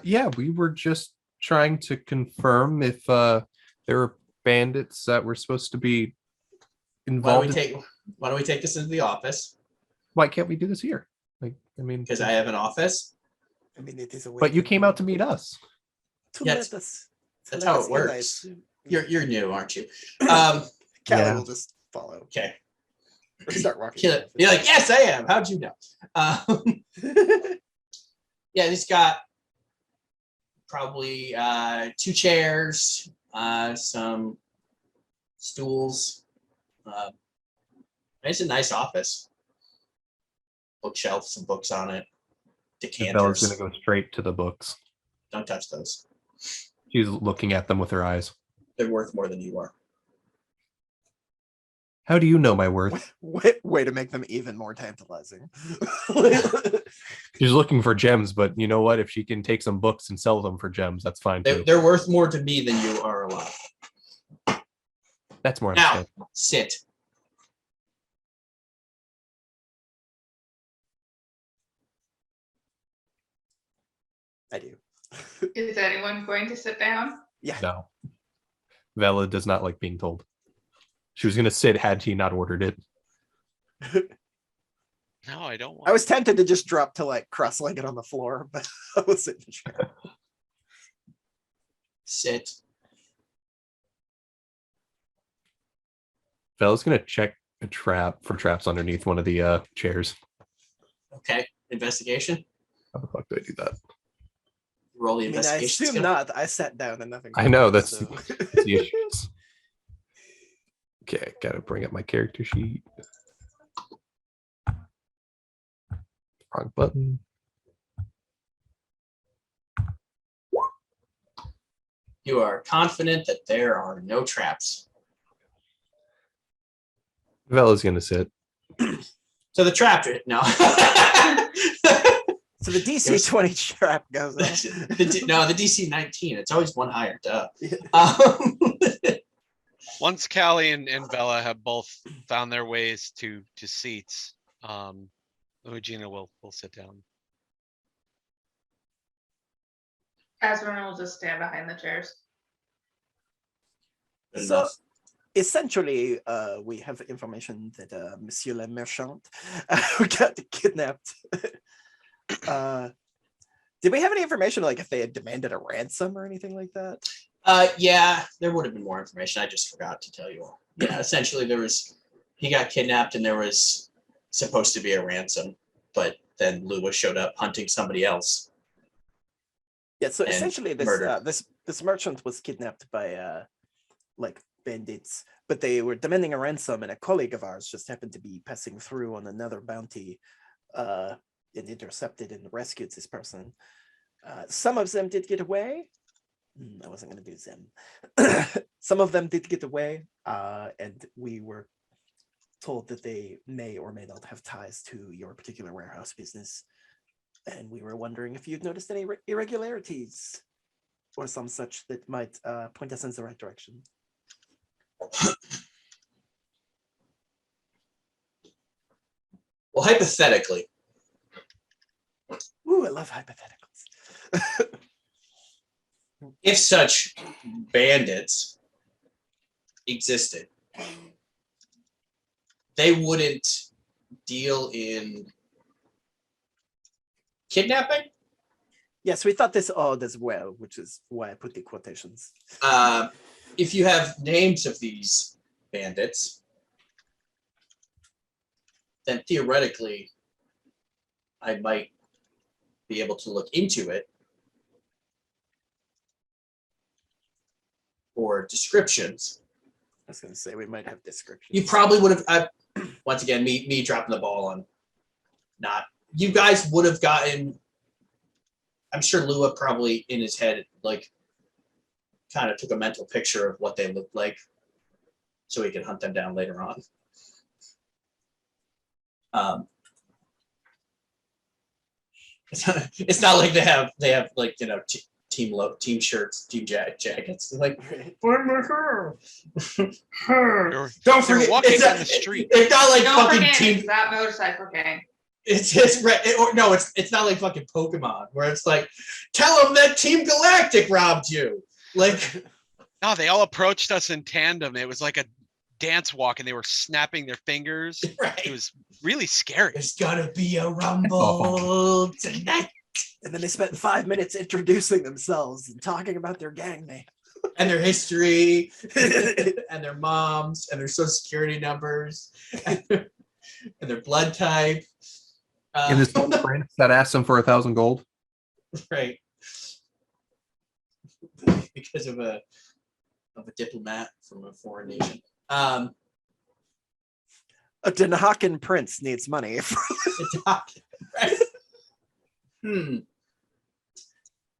Yeah, we were just trying to confirm if there were bandits that were supposed to be involved. Why don't we take this into the office? Why can't we do this here? Like, I mean, Because I have an office. I mean, it is a way. but you came out to meet us. to Yes, let us. that's let how us it in, I works. assume. You're new, aren't you? Callie Yeah. will just follow Okay. or start walking. Kill it. You're like, yes, I am. How'd you know? Yeah, he's got probably 2 chairs, some stools. It's a nice office. Bookshelf, some books on it. Bella's Decanters. gonna go straight to the books. Don't touch those. She's looking at them with her eyes. They're worth more than you are. How do you know my worth? way to make them even more tantalizing. She's looking for gems, but you know what? If she can take some books and sell them for gems, that's fine too. They're worth more to me than you are alive. That's more Now, understandable. sit. I do. Is anyone going to sit down? Yeah. No. Vela does not like being told. She was gonna sit had she not ordered it. No, I don't I want. was tempted to just drop to like cross-legged on the floor, but I was in the chair. Sit. Vela's gonna check a trap for traps underneath one of the chairs. Okay. Investigation. How the fuck do I do that? Roll the I mean, I investigation. assume not. I sat down and nothing. I know, that's so- the issues. Okay, gotta bring up my character sheet. Wrong button. You are confident that there are no traps. Vela's gonna sit. So the trap, no. So the DC 20 trap goes off. No, the DC 19. It's always one higher. Duh. Once Callie and Bella have both found their ways to seats, Regina will sit down. Asmund will just stand behind the chairs. Good So- enough. Essentially, we have information that Monsieur le Merchant got kidnapped. Did we have any information like if they had demanded a ransom or anything like that? Yeah, there would have been more information. I just forgot to tell you all. Yeah, essentially he got kidnapped and there was supposed to be a ransom, but then Lua showed up hunting somebody else. Yeah, so And essentially murdered. this merchant was kidnapped by like bandits, but they were demanding a ransom, and a colleague of ours just happened to be passing through on another bounty and intercepted and rescued this person. Some of them did get away. I wasn't going to do them. Some of them did get away, and we were told that they may or may not have ties to your particular warehouse business. And we were wondering if you'd noticed any irregularities or some such that might point us in the right direction. Well, hypothetically, Ooh, I love hypotheticals. if such bandits existed, they wouldn't deal in kidnapping. Yes, we thought this odd as well, which is why I put the quotations. If you have names of these bandits, then theoretically, I might be able to look into it. Or descriptions. I was going to say we might have descriptions. You probably would have. Once again, me dropping the ball on not. You guys would have gotten. I'm sure Lua probably in his head like kind of took a mental picture of what they looked like, so he could hunt them down later on. It's not like they have like team shirts, team jackets. They're like, find my girl. Don't They're forget, walking it's down not, the street. It's not like Don't fucking forget, team. it's that motorcycle gang. It's not like fucking Pokemon where it's like, tell them that Team Galactic robbed you. Like, No, they all approached us in tandem. It was like a dance walk, and they were snapping their fingers. It right. was really scary. There's gonna be a rumble tonight. And then they spent 5 minutes introducing themselves and talking about their gang name. And their history, and their moms, and their social security numbers, and their blood type. In this one prince that asked him for 1,000 gold. Right. Because of a diplomat from a foreign nation. A Denhaken prince needs money. Right.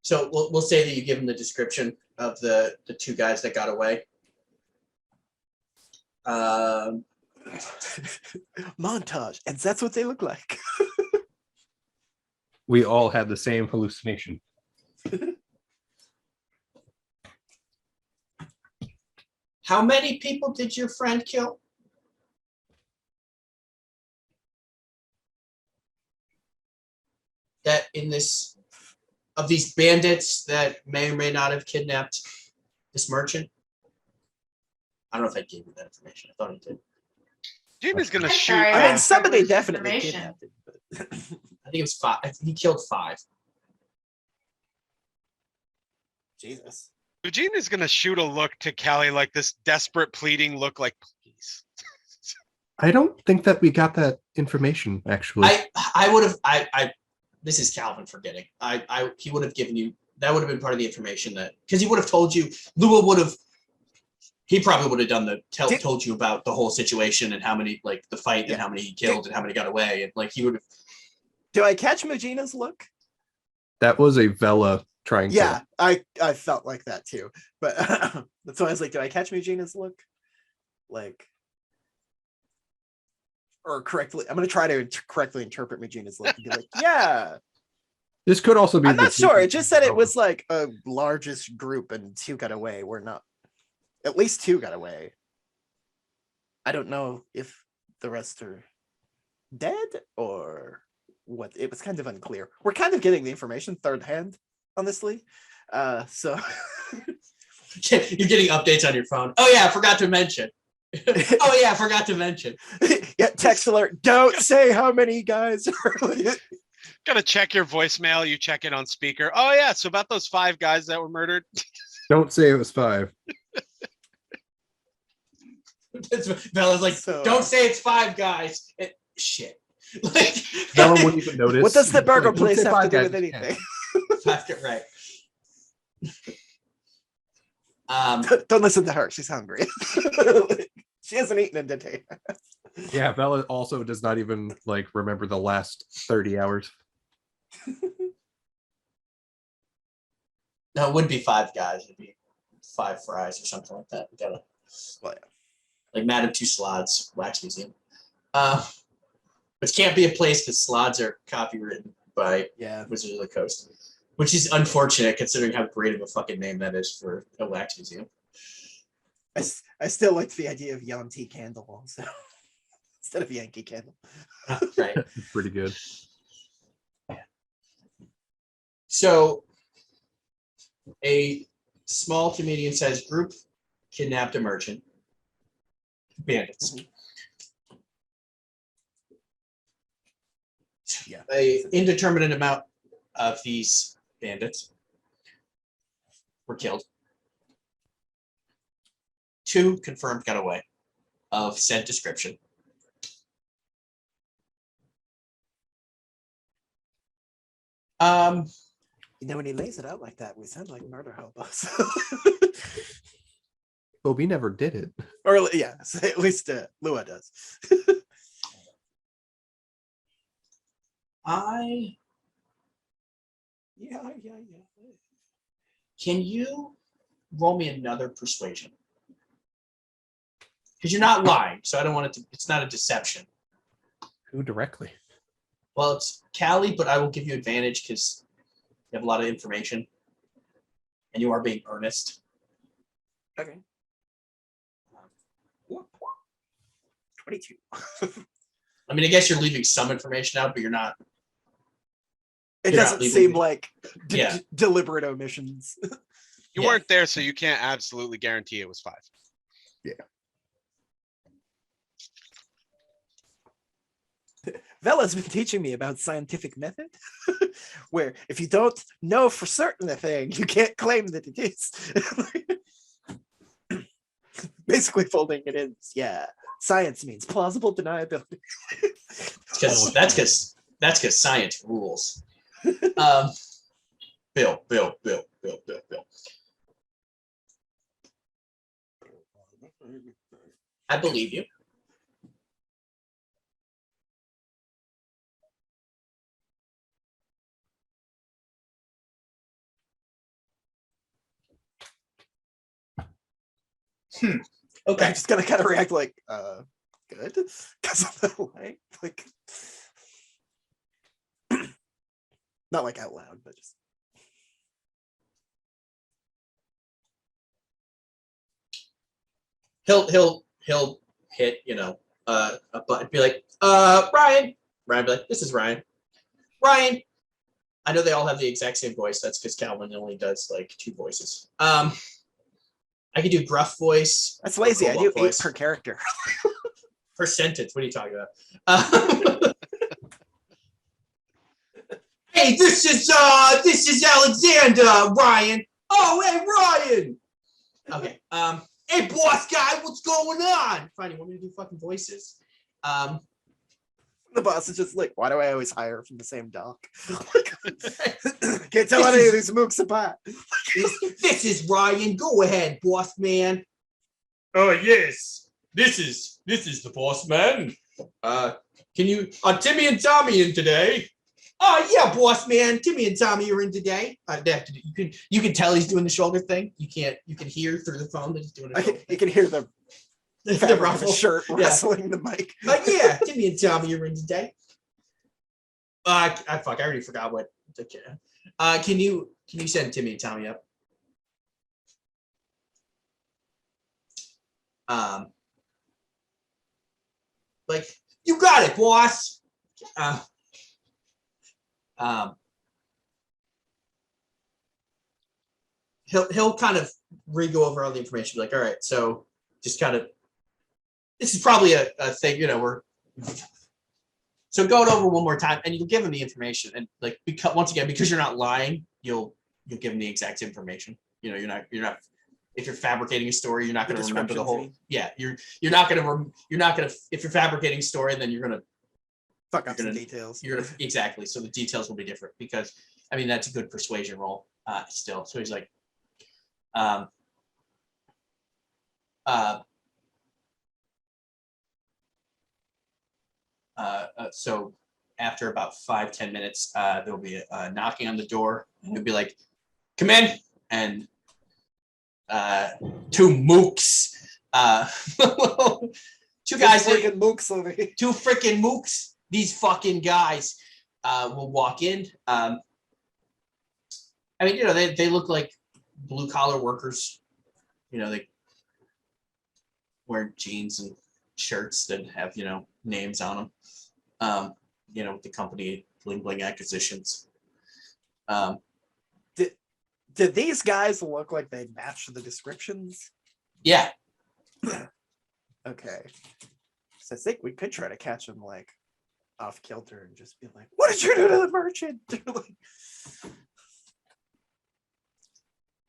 So we'll say that you give him the description of the two guys that got away. Montage, and that's what they look like. We all had the same hallucination. How many people did your friend kill? That in this, of these bandits that may or may not have kidnapped this merchant? I don't know if I gave you that information. I thought I did. Jim is gonna I'm shoot. sorry, I mean, Yeah. somebody Privileged definitely information. kidnapped him. But I think it was 5. He killed 5. Jesus. Eugene is gonna shoot a look to Callie, like this desperate pleading look, like please. I don't think that we got that information, actually. I would have this is Calvin forgetting. He would have given you, that would have been part of the information that, because he would have told you, Lua would have, he probably would have done told you about the whole situation and how many, like the fight and how many he killed and how many got away. And like he would have. Do I catch Mugina's look? That was a Vela trying Yeah, to. I felt like that too. But that's why I was like, do I catch Mugina's look? Like, or correctly, I'm gonna try to correctly interpret Mugina's look and be like, yeah. This could also be. I'm not sure. It just said it Oh. was like a largest group and 2 got away. We're not. At least 2 got away. I don't know if the rest are dead or what. It was kind of unclear. We're kind of getting the information third hand, honestly. So You're getting updates on your phone. Oh yeah, I forgot to mention. Oh yeah, I forgot to mention. yeah, text alert. Don't say how many guys are. Gotta check your voicemail. You check it on speaker. Oh yeah, so about those 5 guys that were murdered. Don't say it was 5. Bella's like, So, don't say it's 5 guys. Shit. Like, No one wouldn't even notice. what does the burger Like, don't place say have 5 to do guys, with you can't. anything? right. Don't listen to her. She's hungry. She hasn't eaten in a day. Yeah, Vela also does not even like remember the last 30 hours. No, it wouldn't be 5 guys. It'd be 5 fries or something like that. We gotta, Well, yeah. like Madame Tussauds Wax Museum. Which can't be a place because slots are copywritten by Yeah. Wizards of the Coast, which is unfortunate considering how great of a fucking name that is for a wax museum. I still liked the idea of Yanti Candle also instead of Yankee Candle. Right. It's pretty good. So, a small to medium-sized group kidnapped a merchant. Bandits. Yeah. A indeterminate amount of these bandits were killed. 2 confirmed got away of said description. You know, when he lays it out like that, we sound like murder hobos. But we never did it. Or yeah, so at least Lua does. Yeah. Can you roll me another persuasion? Because you're not lying, so I don't want it to. It's not a deception. Who directly? Well, it's Callie, but I will give you advantage because you have a lot of information, and you are being earnest. Okay. 22. I mean, I guess you're leaving some information out, but you're not. It You're not doesn't leaving seem me. like Yeah. deliberate omissions. You Yeah. weren't there, so you can't absolutely guarantee it was 5. Vella's been teaching me about scientific method, where if you don't know for certain a thing, you can't claim that it is. Basically, folding it in. Yeah, science means plausible deniability. That's because science rules. Bill. I believe you. I'm Okay. just gonna kind of react like, good, because of the light, like, not like out loud, but just. He'll hit, a button, be like, Ryan. Ryan be like, this is Ryan. Ryan. I know they all have the exact same voice. That's because Calvin only does like 2 voices. I could do gruff voice. That's lazy. I do Cobalt 8 voice. per character. Per sentence. What are you talking about? Hey, this is Alexander, Ryan. Oh, hey, Ryan. Okay. Hey, boss guy, what's going on? Fine, you want me to do fucking voices? The boss is just like, why do I always hire from the same doc? Can't tell any of these mooks apart. This is Ryan. Go ahead, boss man. Oh yes, this is the boss man. Can you? Timmy and Tommy in today? Oh yeah, boss man. Timmy and Tommy are in today. They have to do, you can tell he's doing the shoulder thing. You can hear through the phone that he's doing it. You can hear the fabric of his shirt wrestling the mic. Yeah, Timmy and Tommy are in today. I already forgot what. Can you send Timmy and Tommy up? Like, you got it, boss. He'll kind of re-go over all the information, be like, all right, so just kind of, this is probably a thing, we're so go it over one more time, and you'll give him the information, and like, because you're not lying, you'll give him the exact information. You're not if you're fabricating a story, you're not going to remember the whole. Yeah, you're not going to if you're fabricating a story, then you're going to fuck up the details. Exactly. So the details will be different because I mean that's a good persuasion roll still. So he's like, so after about 5-10 minutes, there'll be a knocking on the door, and he'll be like, "Come in," and 2 mooks, 2 guys, freaking mooks over here. 2 freaking mooks. These fucking guys will walk in. I mean, they look like blue collar workers. They wear jeans and shirts that have names on them. The company Bling Bling Acquisitions. Did these guys look like they matched the descriptions? Yeah. Okay. So I think we could try to catch them like off kilter and just be like, "What did you do to the merchant?"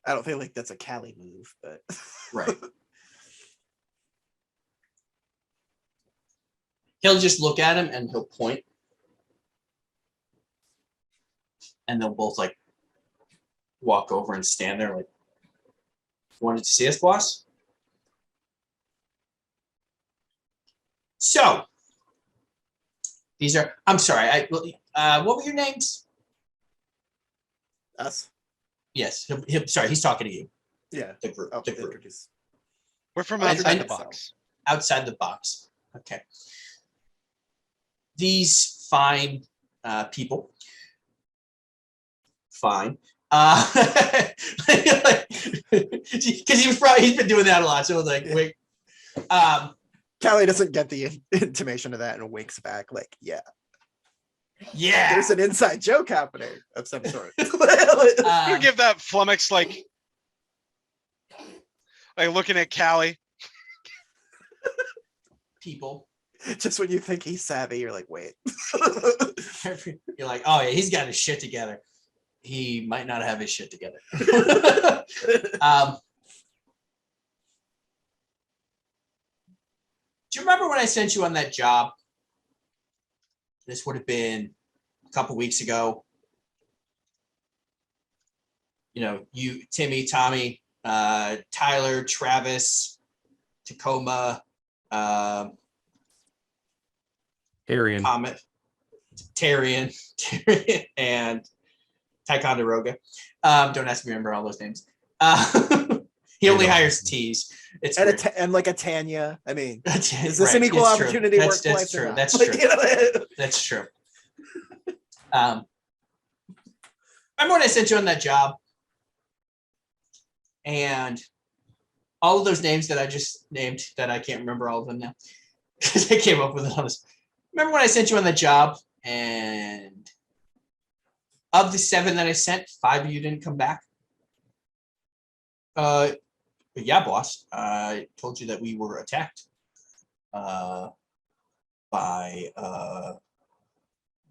I don't feel like that's a Cali move, but Right. He'll just look at him and he'll point, and they'll both like walk over and stand there like, "Wanted to see us, boss?" So these are. I'm sorry. What were your names? us. Yes. Sorry, he's talking to you. Yeah. The group. Oh, The group. introduce. We're from I- outside I- the box. Outside the box. Okay. These fine people. Fine. Because he's been doing that a lot. So I was like, wait. Callie doesn't get the intimation of that and winks back like, yeah, Yeah. there's an inside joke happening of some sort. I'm gonna give that flummox like looking at Callie. People. Just when you think he's savvy, you're like, wait. You're like, oh yeah, he's got his shit together. He might not have his shit together. Do you remember when I sent you on that job? This would have been a couple weeks ago. You know, you, Timmy, Tommy, Tyler, Travis, Tacoma, Arian. Comet, Tyrion, and Ticonderoga. Don't ask me to remember all those names. He only hires T's. It's And, weird. and like a Tanya. I mean, is this Right, an equal it's true. opportunity That's workplace? true. or not? That's Like, true. you know, That's true. Remember when I sent you on that job? And all of those names that I just named that I can't remember all of them now because I came up with it on this. Remember when I sent you on that job and of the 7 that I sent, 5 of you didn't come back? Yeah, boss. I told you that we were attacked by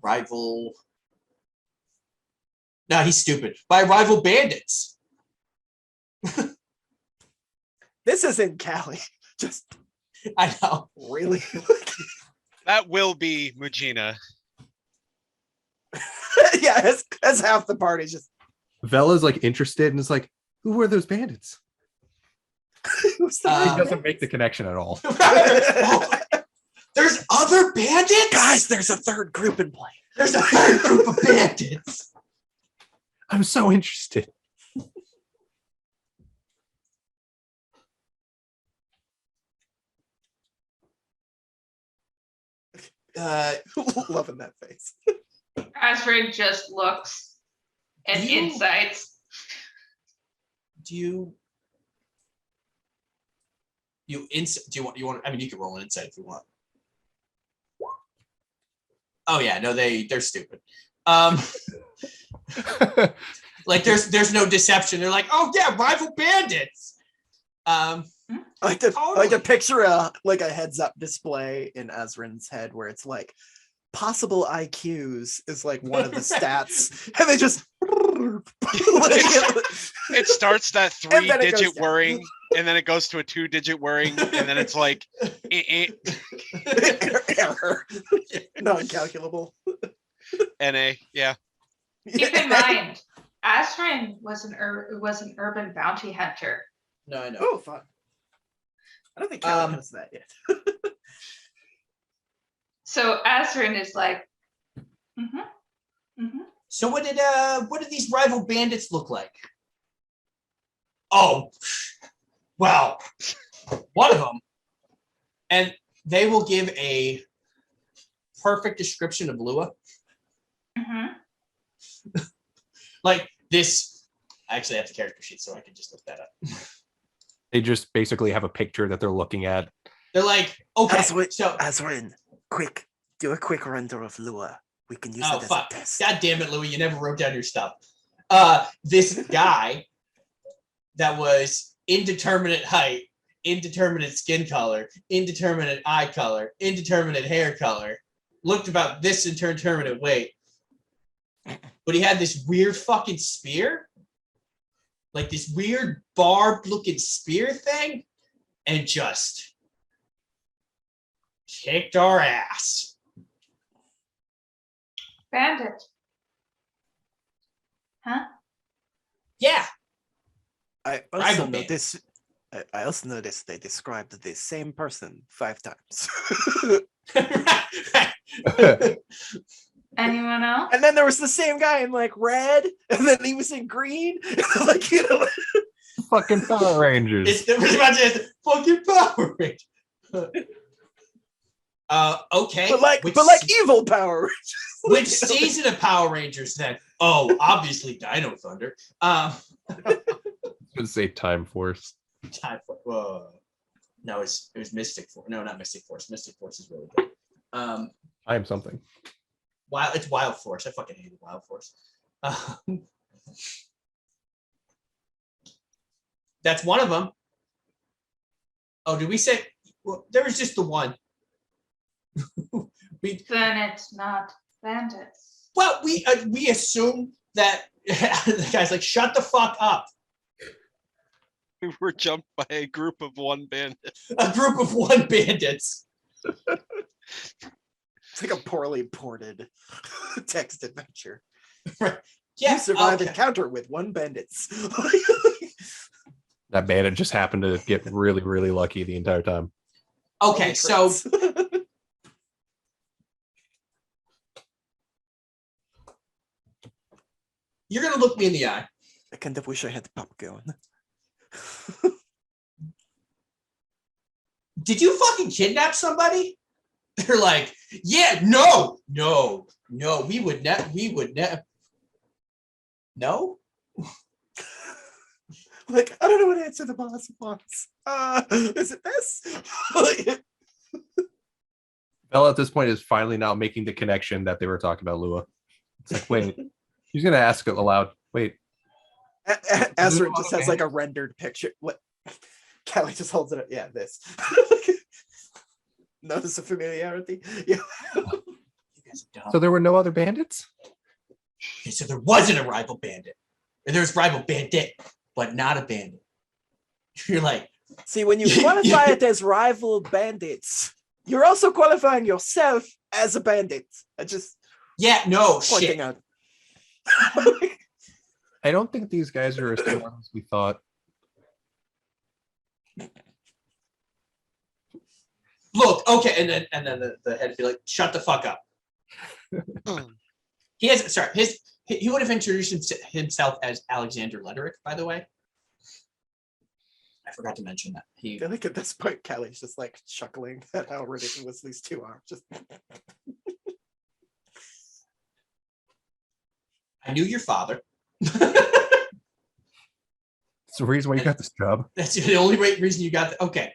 rival. No, he's stupid. By rival bandits. this isn't Callie. Just I know. really. That will be Mugina. Yeah, as half the party just. Vela's like interested and is like, who were those bandits? Who's the He Um, doesn't make the connection at all. There's other bandits? Guys, there's a third group in play. There's a third group of bandits. I'm so interested. Loving that face. Astrid just looks and You- insights. Do you want I mean you can roll an insight if you want. Oh yeah, no, they're stupid. Like there's no deception. They're like, oh yeah, rival bandits. I like to Totally. picture a heads up display in Azrin's head where it's like possible IQs is like one of the stats, and they just It starts that And then it goes 3-digit down. whirring, and then it goes to a 2-digit whirring, and then it's like error, non-calculable. NA. Yeah. Keep in mind, Astrid was an urban bounty hunter. No, I know. Oh, fun. I don't think Callie knows that yet. So Astrid is like, So what did these rival bandits look like? Oh, well, one of them, and they will give a perfect description of Lua. Like this, I actually have the character sheet, so I can just look that up. They just basically have a picture that they're looking at. They're like, okay, Azrin, so Azrin, quick, do a quick render of Lua. We can use oh it as fuck, a test. god damn it, Louis, you never wrote down your stuff. This guy that was indeterminate height, indeterminate skin color, indeterminate eye color, indeterminate hair color, looked about this indeterminate weight, but he had this weird fucking spear, like this weird barbed looking spear thing, and just kicked our ass. bandit. Huh? Yeah. I Rival also band. noticed. I also noticed they described the same person 5 times. Anyone else? And then there was the same guy in like red, and then he was in green. Like, you know, Fucking Power Rangers. It's the fucking Power Rangers. Okay. But like evil Power Rangers. Which season of Power Rangers then? Oh, obviously Dino Thunder. I was gonna say Time Force. Time for no, it was Mystic Force. No, not Mystic Force. Mystic Force is really good. I am something. It's Wild Force. I fucking hated Wild Force. That's one of them. Oh, did we say? Well, there was just the one. Then it's not bandits. Well, we assume that the guy's like, shut the fuck up. We were jumped by a group of one bandit. A group of one bandits. It's like a poorly ported text adventure. Right. Yeah, You survive okay. encounter with one bandits. That bandit just happened to get really, really lucky the entire time. Okay, so you're gonna look me in the eye. I kind of wish I had the pop going. Did you fucking kidnap somebody? They're like, yeah, no, we would never. No? Like, I don't know what answer the boss wants. Is it this? Bella at this point is finally now making the connection that they were talking about Lua. It's like, wait, he's gonna ask it aloud. Wait. Ezra just has like a rendered picture. What? Kelly just holds it up. Yeah, this. Notice the familiarity. Yeah. You guys are dumb. So there were no other bandits? Okay, so there wasn't a rival bandit. There was rival bandit, but not a bandit. You're like, See, when you qualify it as rival bandits, you're also qualifying yourself as a bandit. I just yeah, no pointing shit. out. I don't think these guys are as smart as we thought. Look, okay, and then the head would be like, shut the fuck up. He would have introduced himself as Alexander Lederick, by the way. I forgot to mention that. I feel like at this point, Kelly's just like chuckling at how ridiculous these two are. Just I knew your father. It's the reason why you got this job. That's the only reason you got. Okay,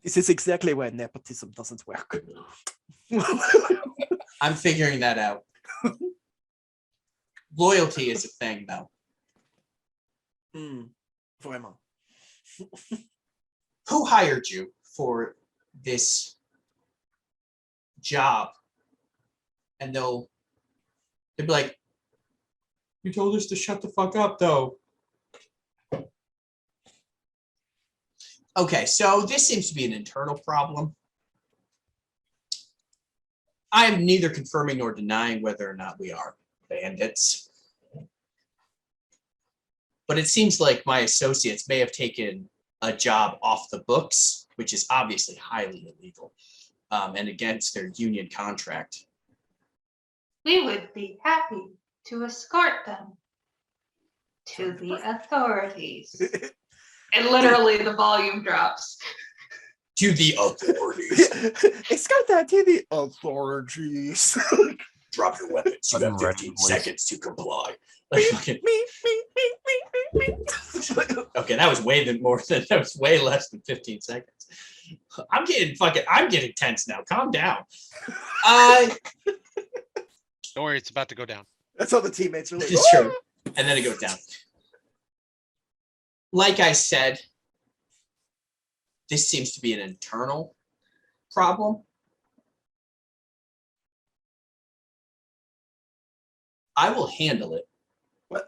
this is exactly why nepotism doesn't work. I'm figuring that out. Loyalty is a thing, though. Vraiment. Who hired you for this job? And they'll be like, you told us to shut the fuck up, though. Okay, so this seems to be an internal problem. I am neither confirming nor denying whether or not we are bandits. But it seems like my associates may have taken a job off the books, which is obviously highly illegal and against their union contract. We would be happy to escort them to the authorities. And literally the volume drops. To the authorities. Escort that to the authorities. Drop your weapons. You have 15 seconds to comply. Like, fucking, okay, that was way less than 15 seconds. I'm getting tense now. Calm down. Don't worry, it's about to go down. That's all the teammates are like. It's true. And then it goes down. Like I said, this seems to be an internal problem. I will handle it.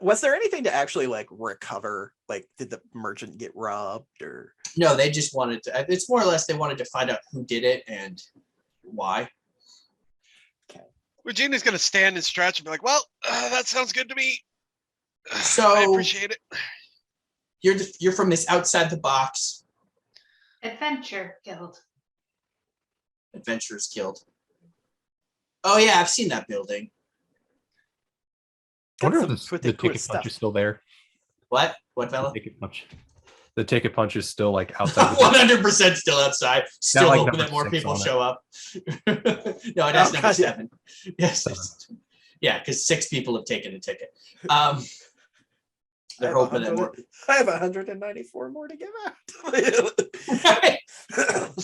Was there anything to actually like recover? Like, did the merchant get robbed or? No, they just wanted to. It's more or less they wanted to find out who did it and why. Regina's gonna stand and stretch and be like, "Well, that sounds good to me. So I appreciate it." You're from this outside the box Adventure Guild. Adventurers Guild. Oh yeah, I've seen that building. I wonder Got if some the pretty cool ticket punch stuff. is still there. What? What, fella? Ticket punch. The ticket punch is still like outside. 100% still outside. Still like, hoping number that more 6 people on it. show up. No, it has Oh, number God, 7. Yes. 7. Yeah, because 6 people have taken a ticket. I They're have hoping that 100 more. I have 194 more to give out.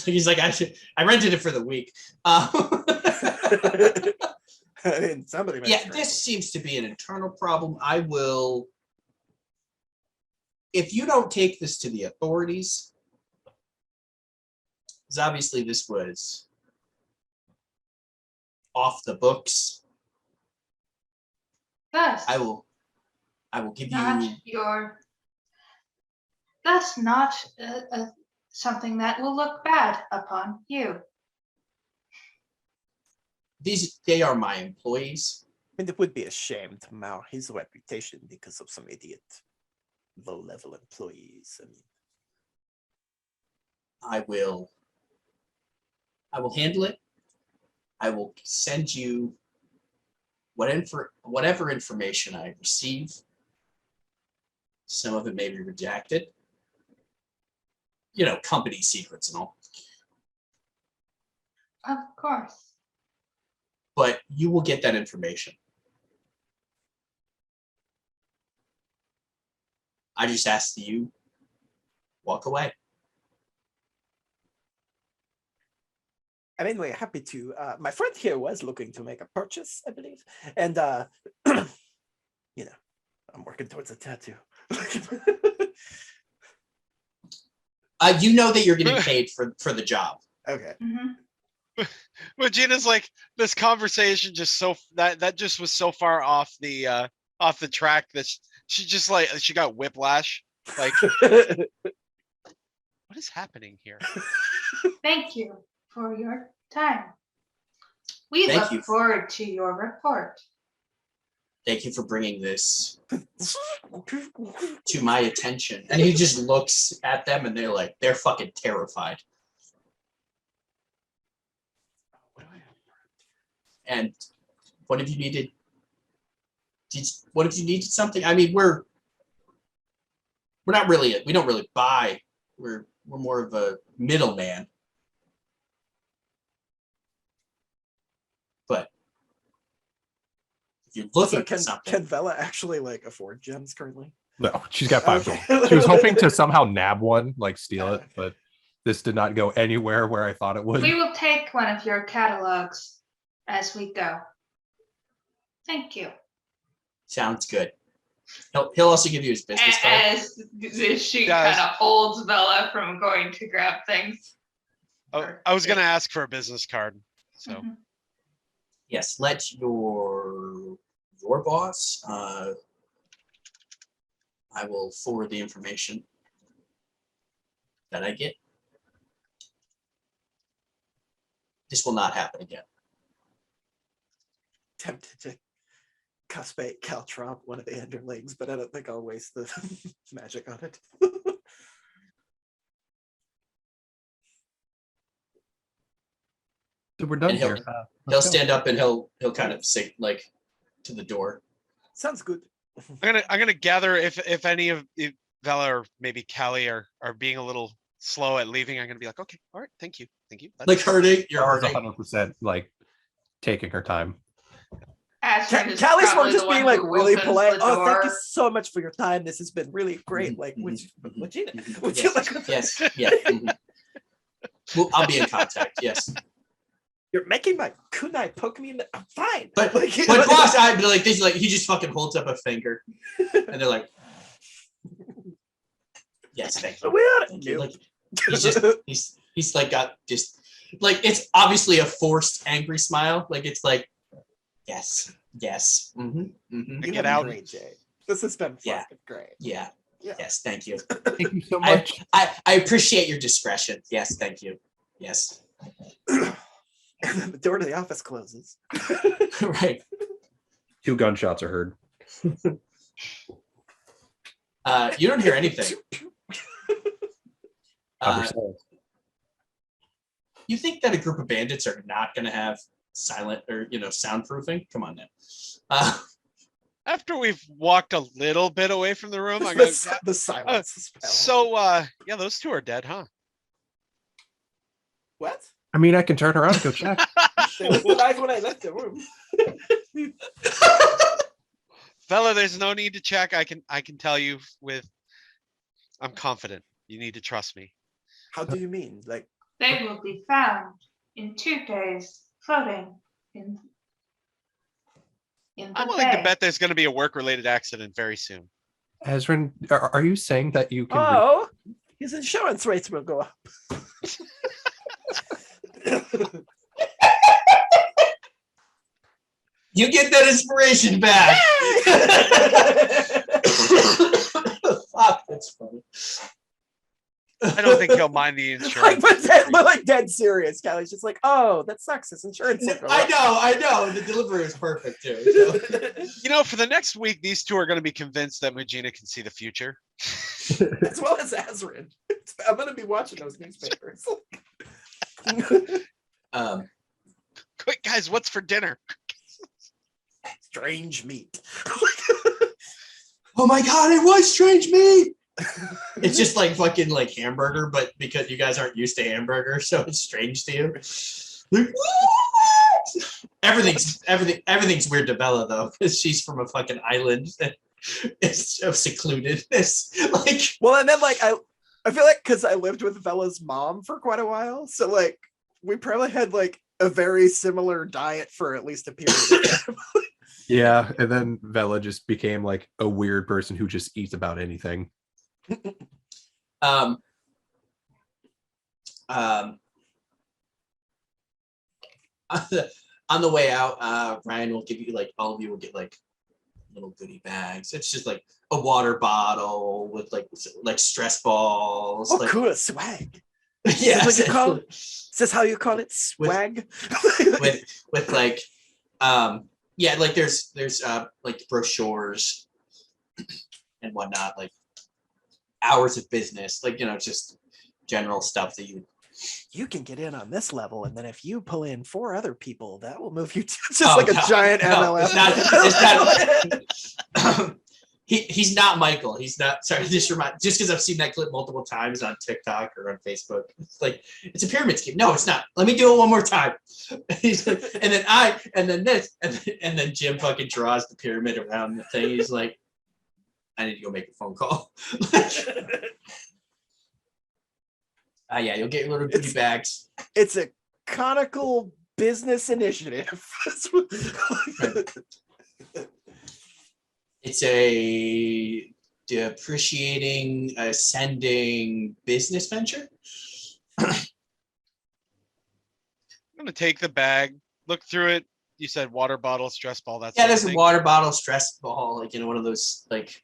He's like, I rented it for the week. I mean, somebody might Yeah, struggle. this seems to be an internal problem. I will. If you don't take this to the authorities, because obviously this was off the books, Thus, I will give you. not your. Thus, not something that will look bad upon you. They are my employees. I mean, it would be a shame to mar his reputation because of some idiot low-level employees. I mean, I will handle it. I will send you whatever information I receive. Some of it may be redacted. You know, company secrets and all. Of course. But you will get that information. I just ask that you walk away. I mean, we're happy to. My friend here was looking to make a purchase, I believe, and you know, I'm working towards a tattoo. You know that you're getting paid for the job. Okay. Mhm. But Gina's like, this conversation just that just was so far off the track that she just like she got whiplash. Like, what is happening here? Thank you for your time. We Thank look you. forward to your report. Thank you for bringing this to my attention. And he just looks at them and they're fucking terrified. And what if you needed something? I mean, we're not really, we don't really buy. We're more of a middleman. But if you're looking So for something. can Vela actually like afford gems currently? No, she's got 5 Okay. gold. She was hoping to somehow nab one, like steal it, Okay. but this did not go anywhere where I thought it would. We will take one of your catalogs as we go. Thank you. Sounds good. He'll also give you his business card. As she Guys. kind of holds Bella from going to grab things. Oh, I was gonna ask for a business card. So Mhm. Yes, let your boss. I will forward the information that I get. This will not happen again. Tempted to cuspate Caltrop, one of the underlings, but I don't think I'll waste the magic on it. So we're done And he'll- here. He'll Let's go. stand up and he'll kind of say like to the door. Sounds good. I'm gonna gather if any of Vela or maybe Callie are being a little slow at leaving. I'm gonna be like, okay, all right, thank you. Like hurting, you're That was hurting. 100% like taking her time. Astrid is Callie's more probably just the one being like who really opens polite. the Oh, thank you door. so much for your time. This has been really great. Mhm, Like, mhm, would mhm, you mhm. would Yes, you like? yes, yeah. Mhm. Well, I'll be in contact. Yes, You're making my kunai poke me in the. I'm fine. but Like, but boss, I'd be like this. Like he just fucking holds up a finger, and they're like, "Yes, thank you." we are Thank you. nope. Like he's just he's like got just like it's obviously a forced angry smile. Like it's like yes, yes, mm-hmm, mm-hmm. You Get have out. been great, Jay. This has been Yeah. fucking great. Yeah, Yeah. yes, thank you. Thank you so I, much. I appreciate your discretion. Yes, thank you. Yes, And then the door to the office closes. right. 2 gunshots are heard. You don't hear anything. You think that a group of bandits are not going to have silent or soundproofing? Come on now. After we've walked a little bit away from the room, I'm the, gonna. si- the silence spell. So, yeah, those two are dead, huh? What? I mean, I can turn around and go check. They lit the knife when I left the room. Fella, there's no need to check. I can tell you I'm confident. You need to trust me. How do you mean? Like, They will be found in 2 days, floating in the I'm willing to bay. bet there's going to be a work-related accident very soon. Ezrin, are you saying that you can? oh, his insurance rates will go up. You get that inspiration back. Fuck, that's funny. I don't think he'll mind the like, insurance. but like dead serious. Callie's just like, oh, that sucks. His insurance. will go up." I know. The delivery is perfect too. So. You know, for the next week, these two are going to be convinced that Magina can see the future. As well as Azrin. I'm gonna be watching those newspapers. Quick, guys, what's for dinner? Strange meat. Oh my god, it was strange meat. It's just like fucking like hamburger, but because you guys aren't used to hamburger, so it's strange to you. Like, what? Everything's weird to Bella though, because she's from a fucking island that is so secluded. It's like Well, and then like I feel like because I lived with Bella's mom for quite a while, so like we probably had like a very similar diet for at least a period of time. Yeah, and then Vela just became like a weird person who just eats about anything. on the way out, Ryan will give you like all of you will get like little goodie bags. It's just like a water bottle with like stress balls. Oh, like, cool swag. yeah, Is that what you call it? Is this how you call it? Swag. with like yeah, like there's like brochures and whatnot, like hours of business, like just general stuff that you can get in on this level, and then if you pull in 4 other people, that will move you to just like a giant no, MLM. it's not he's not Michael. He's not, sorry, just because I've seen that clip multiple times on TikTok or on Facebook. It's like, it's a pyramid scheme. No, it's not. Let me do it one more time. He's like, and then this, and then Jim fucking draws the pyramid around the thing. He's like, I need to go make a phone call. Yeah, you'll get your little goodie bags. It's a conical business initiative. It's a depreciating, ascending business venture. I'm going to take the bag, look through it. You said water bottle, stress ball. That's Yeah, there's a water bottle, stress ball, like one of those like.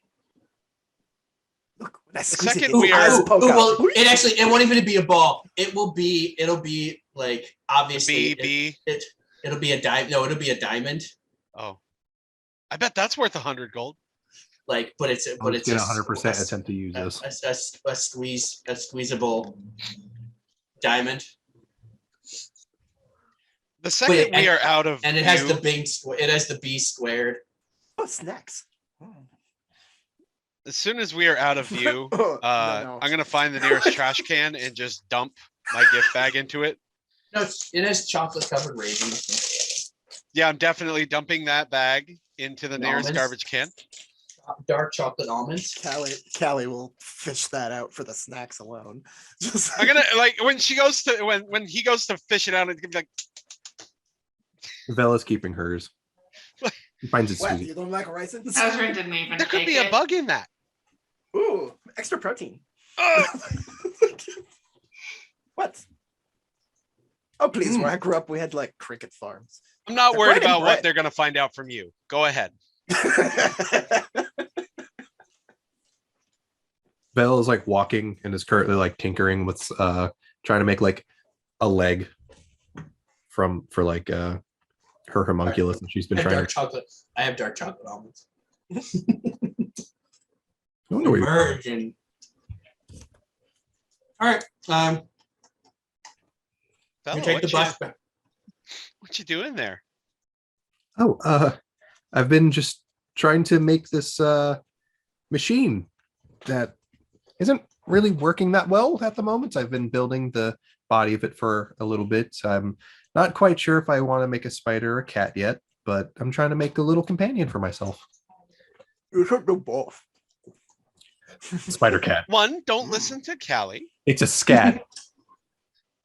Look, second we are- Well, it won't even be a ball. It'll be like obviously it'll be a diamond. No, it'll be a diamond. Oh, I bet that's worth 100 gold. Like, but it's Let's get 100% attempt to use this. a squeezable diamond. The second we are out of and it has the B squared. Oh, snacks. As soon as we are out of view, No. I'm going to find the nearest trash can and just dump my gift bag into it. No, it has chocolate covered raisins. Yeah, I'm definitely dumping that bag into the nearest Almonds. garbage can. Dark chocolate almonds. Callie will fish that out for the snacks alone. Just I'm gonna like when he goes to fish it out, it's gonna be like Vela's keeping hers. He finds it what? sweet. You don't like raisins? Ezra didn't even there could take be a it. bug in that. Ooh, extra protein. What? Oh, please. Where I grew up, we had like cricket farms. I'm not They're worried bread and about what bread. they're gonna find out from you. Go ahead. Belle is like walking and is currently like tinkering with trying to make like a leg for like her homunculus, and she's been trying to. I have dark chocolate almonds. I wonder where you're from. Virgin. All right. Bella, You take the black. what you doing there? Oh, I've been just trying to make this machine that isn't really working that well at the moment. I've been building the body of it for a little bit. I'm not quite sure if I want to make a spider or a cat yet, but I'm trying to make a little companion for myself. You should do both. Spider cat. One, don't listen to Callie. It's a scat.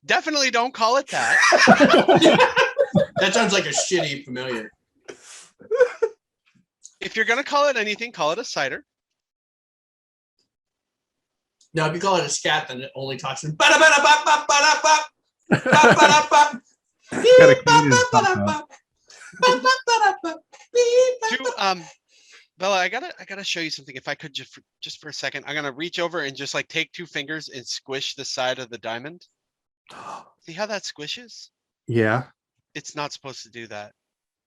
Definitely don't call it that. That sounds like a shitty familiar. If you're gonna call it anything, call it a cider. No, if you call it a scat, then it only talks in ba-da-ba-da-ba-ba-ba-da-ba. Ba-ba-da-ba. Gotta clean his tongue out. Bella, I gotta show you something. If I could just for a second, I'm gonna reach over and just like take 2 fingers and squish the side of the diamond. See how that squishes? Yeah. It's not supposed to do that.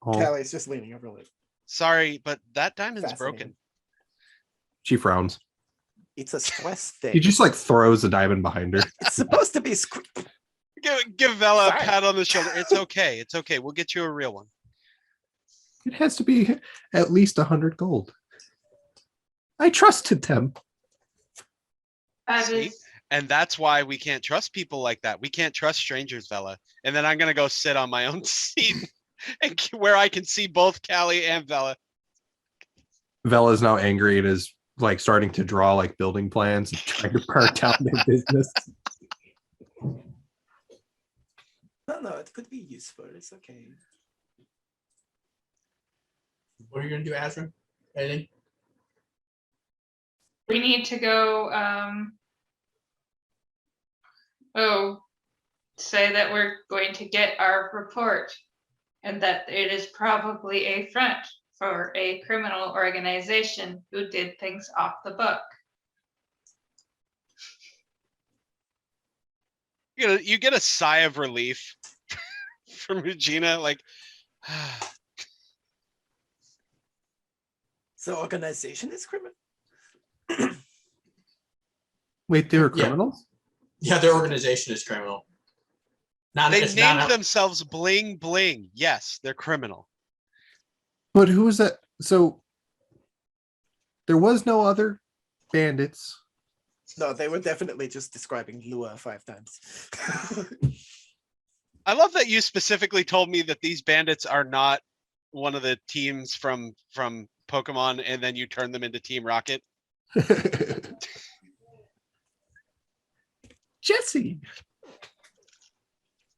Oh, Callie's just leaning over it. Sorry, but that diamond's Fascinating. broken. she frowns. It's a stress thing. He just like throws a diamond behind her. It's supposed to be Give Bella Sorry. a pat on the shoulder. It's okay. It's okay. We'll get you a real one. It has to be at least 100 gold. I trusted them. That See? is, And that's why we can't trust people like that. We can't trust strangers, Bella. And then I'm gonna go sit on my own seat and where I can see both Callie and Bella. Vela is now angry and is like starting to draw like building plans and trying to burn down their business. No, it could be useful. It's okay. What are you gonna do, Azra? Anything? we need to go, say that we're going to get our report and that it is probably a front for a criminal organization who did things off the book. You get a sigh of relief from Regina, like So organization is criminal. Wait, they were Yeah. criminals? Yeah, their organization is criminal. Not they it's named not themselves Bling Bling. Yes, they're criminal. But who was that? So there was no other bandits. No, they were definitely just describing Lua 5 times. I love that you specifically told me that these bandits are not one of the teams from Pokemon, and then you turn them into Team Rocket. Jesse.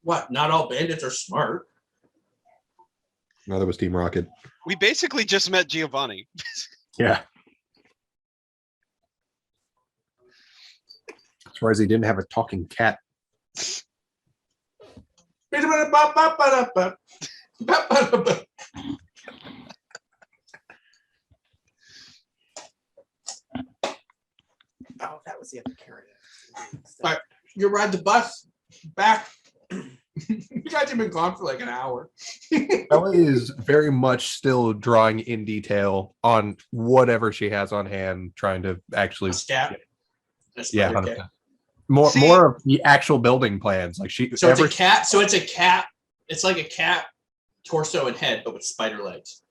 what? Not all bandits are smart. No, that was Team Rocket. We basically just met Giovanni. Yeah. As far as he didn't have a talking cat. Oh, that was the other carrot. All right. You ride the bus back. You guys have been gone for like an hour. Bella is very much still drawing in detail on whatever she has on hand, trying to actually A scat. A yeah, spider 100%. cat. See- more of the actual building plans. Like she So it's a cat. So it's a cat. It's like a cat torso and head, but with spider legs.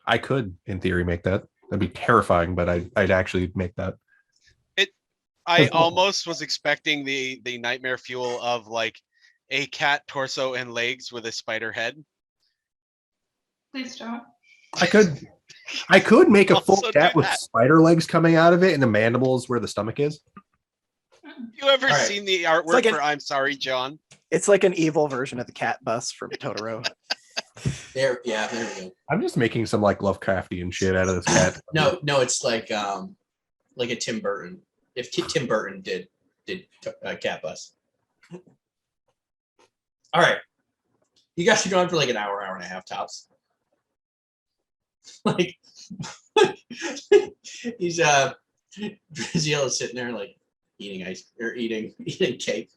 I could, in theory, make that. That'd be terrifying, but I'd actually make that. I That's cool. almost was expecting the nightmare fuel of like a cat torso and legs with a spider head. Please don't. I could make a full Also cat do with that. spider legs coming out of it, and the mandibles where the stomach is. You ever All right. seen the artwork like an- for I'm Sorry, John? It's like an evil version of the cat bus from Totoro. There we go. I'm just making some like Lovecraftian shit out of this cat. No, it's like a Tim Burton. If Tim Burton did Cat Bus. All right, you guys are going for like an hour and a half tops. Like he's Brazil is sitting there like eating ice or eating cake.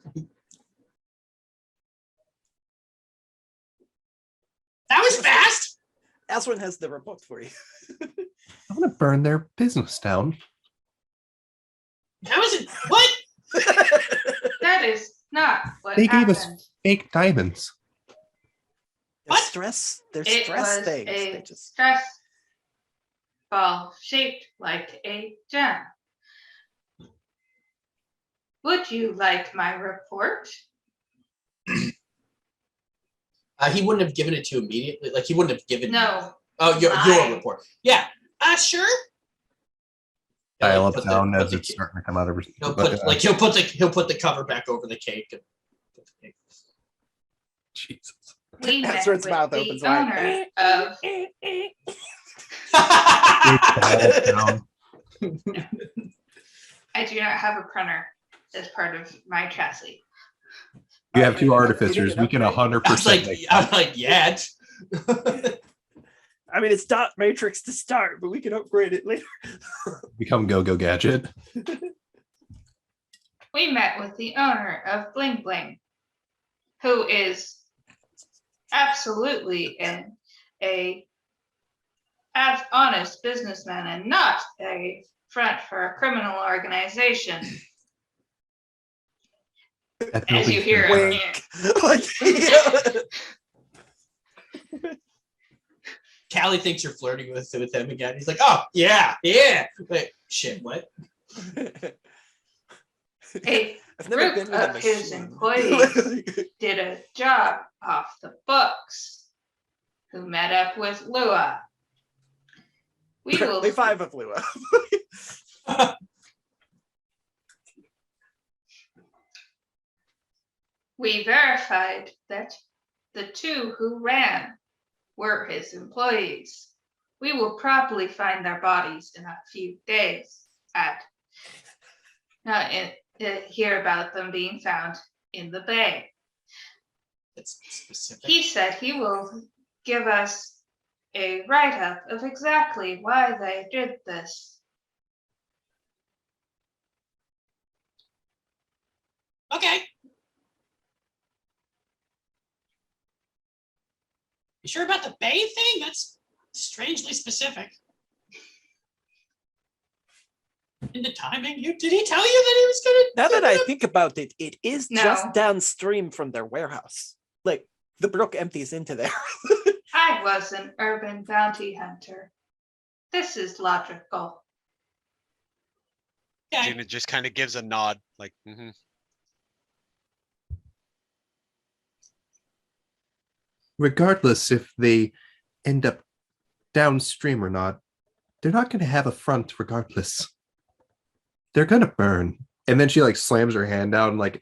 That was fast. Aswin has the report for you. I'm gonna burn their business down. That was what? That is not what They gave happened. us fake diamonds. They're What? stress. They're It stress was things. a They just stress ball shaped like a gem. Would you like my report? He wouldn't have given it to you immediately. Like he wouldn't have given. No. Oh, your Mine. report. Yeah. Sure. Dial up put sound put as it's starting to come out of. He'll put the cover back over the cake. And put the cake. Jesus. We met Ezra's with mouth the opens wide. owner of. Dial sound. I do not have a printer as part of my chassis. You have You two need an artificers. We can upgrade? 100%. I'm like, yet. I mean, it's dot matrix to start, but we can upgrade it later. Become Go-Go Gadget. We met with the owner of Bling Bling, who is absolutely a honest businessman and not a front for a criminal organization. As you hear it. Wink. Like, yeah. Callie thinks you're flirting with him again. He's like, oh yeah. Wait, shit, what? A I've never group been with a of his machine. employees did a job off the books, who met up with Lua. We will Only 5 of Lua. We verified that the 2 who ran were his employees. We will probably find their bodies in a few days. Hear about them being found in the bay. That's specific. He said he will give us a write-up of exactly why they did this. Okay. You sure about the bay thing? That's strangely specific. And the timing? Did he tell you that he was gonna? Now that I think about it, it is No. just downstream from their warehouse. Like, the brook empties into there. I was an urban bounty hunter. This is logical. Okay. Gina just kind of gives a nod, like, mm-hmm. Regardless if they end up downstream or not, they're not going to have a front regardless. They're going to burn. And then she like slams her hand down, like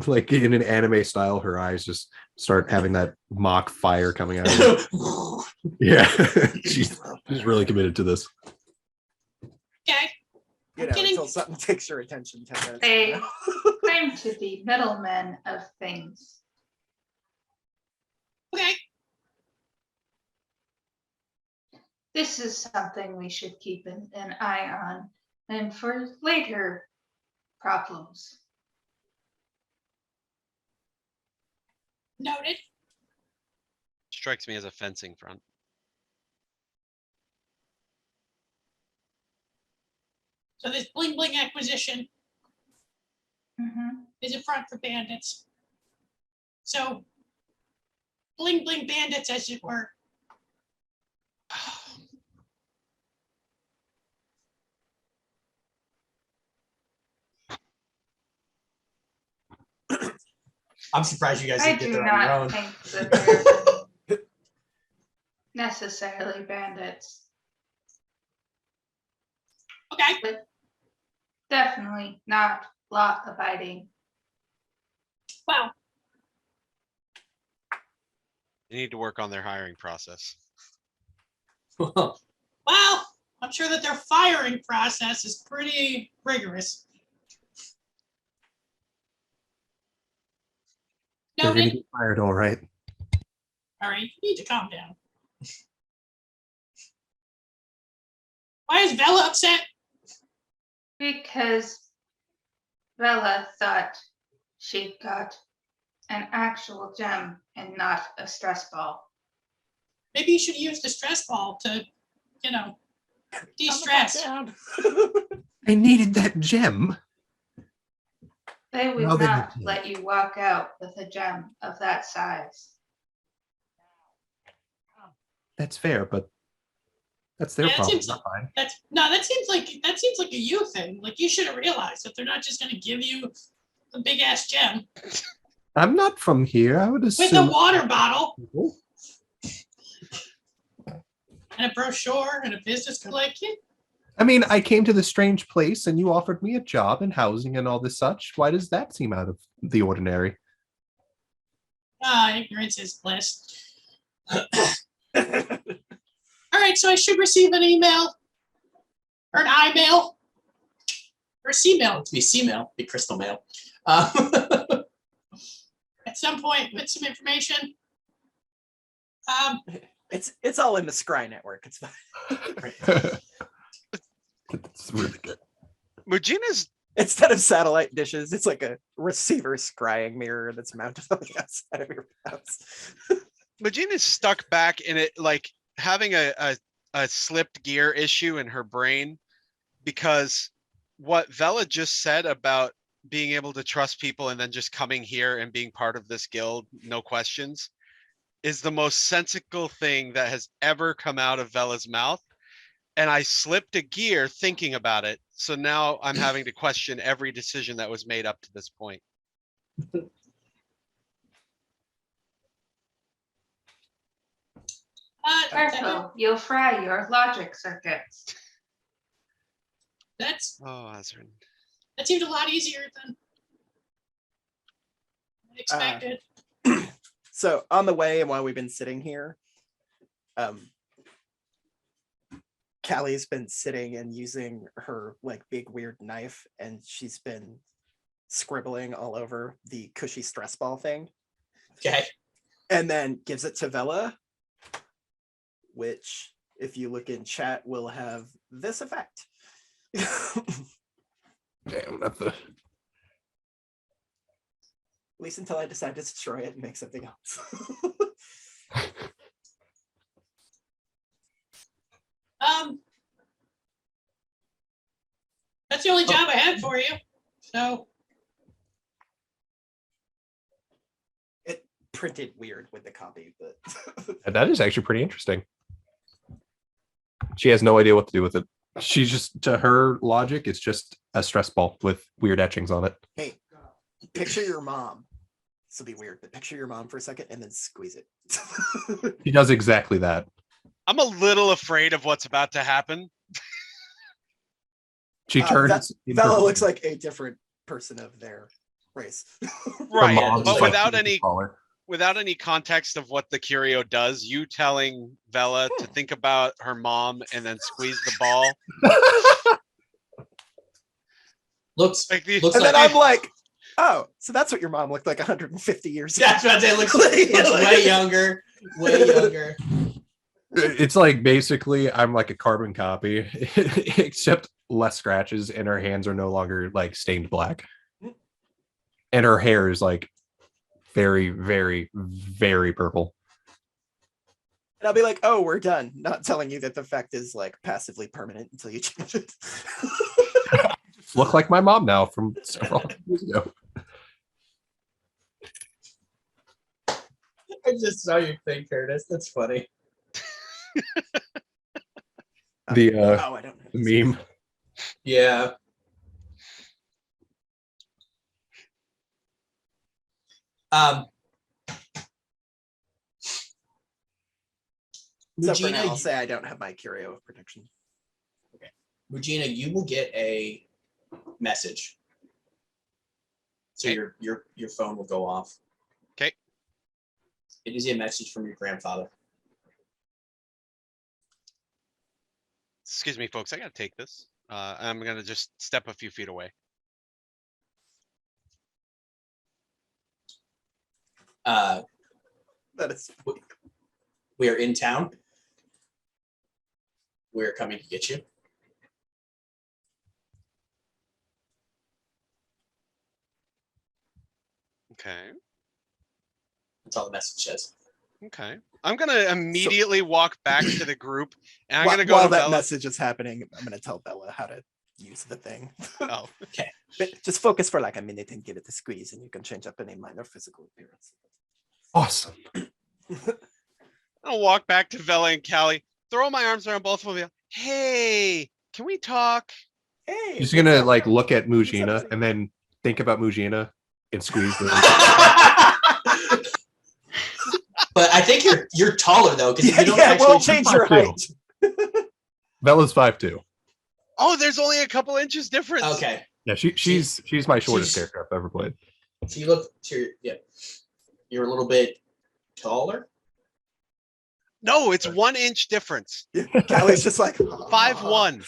like in an anime style, her eyes just start having that mock fire coming out of her. Yeah. she's really committed to this. Okay. You know, Getting- until something takes your attention 10 minutes. They from claim to be middlemen of things. Okay. This is something we should keep an eye on, and for later problems. Noted. Strikes me as a fencing front. So this bling bling acquisition Mhm. is a front for bandits. So bling bling bandits, as it were. I'm surprised you guys I didn't get do there on your not own. think that they're necessarily bandits. Okay. But definitely not law abiding. Wow. They need to work on their hiring process. Well, I'm sure that their firing process is pretty rigorous. They're going to Noted. get fired, all right. All right, you need to calm down. Why is Vela upset? Because Bella thought she got an actual gem and not a stress ball. Maybe you should use the stress ball to, de-stress. down. I needed that gem. They would Well, then not you did. let you walk out with a gem of that size. That's fair, but that's their Yeah, that problem, seems not mine. that seems like a you thing. Like you should have realized that they're not just gonna give you a big ass gem I'm not from here. I would with a assume. water bottle and a brochure and a business card. Like, yeah, I mean, I came to this strange place and you offered me a job and housing and all this such. Why does that seem out of the ordinary? ignorance is bliss. All right, so I should receive an email or an iMail or a C-mail. It'd be C-mail, be crystal mail. At some point with some information. It's all in the Scry network. It's fine. It's really good. Mujina's Instead of satellite dishes, it's like a receiver scrying mirror that's mounted on the outside of your house. Mujina's stuck back in it, like having a slipped gear issue in her brain, because what Vela just said about being able to trust people and then just coming here and being part of this guild, no questions, is the most sensical thing that has ever come out of Vela's mouth. And I slipped a gear thinking about it. So now I'm having to question every decision that was made up to this point. Careful, you'll fry your logic circuits. That's Oh, Azrin. that seemed a lot easier than I expected. So on the way and while we've been sitting here, Callie's been sitting and using her like big weird knife, and she's been scribbling all over the cushy stress ball thing, Okay. and then gives it to Vela, which, if you look in chat, will have this effect. Damn, that's the. At least until I decide to destroy it and make something else. That's the only job I had for you. So It printed weird with the copy, but That is actually pretty interesting. She has no idea what to do with it. She's just, to her logic, it's just a stress ball with weird etchings on it. hey, picture your mom. This will be weird, but picture your mom for a second and then squeeze it. She does exactly that. I'm a little afraid of what's about to happen. She turns. Vela looks like a different person of their race. Right. mom's But like without super any taller. without any context of what the curio does, you telling Vela to think about her mom and then squeeze the ball. Looks Like the, looks And like then I'm like, oh, so that's what your mom looked like 150 years ago. that's what they looks way younger. Way younger. It's like basically I'm like a carbon copy, except less scratches, and her hands are no longer like stained black. And her hair is like very, very, very purple. And I'll be like, oh, we're done. Not telling you that the effect is like passively permanent until you change it. Look like my mom now from several years ago. I just saw your thing, Curtis. That's funny. The Oh, I don't know. the meme. Yeah. So for now, I'll Regina, say I don't have my curio of protection. Regina, you will get a message. So Okay. your phone will go off. Okay. It is a message from your grandfather. excuse me, folks, I gotta take this. I'm gonna just step a few feet away. That is we are in town. We're coming to get you. Okay. That's all the message says. Okay. I'm gonna immediately walk back to the group and I'm while, gonna go while to that Bella. message is happening, I'm gonna tell Bella how to use the thing. Oh, But just focus for like a minute and give it a squeeze, and you can change up any minor physical appearance. Awesome. I'll walk back to Vela and Callie, throw my arms around both of them. And be like, hey, can we talk? Hey, She's what's gonna up? like look at What's up, Mujina Zeke? and then think about Mujina and squeeze her. But I think you're taller though, because you don't Yeah, actually. well, change your 5'2". height. Bella's 5'2". Oh, there's only a couple inches difference. Okay, Yeah, she's my shortest she's- character I've ever played. so you look to you're a little bit taller. No, it's 1 inch difference. Callie's just like 5'1".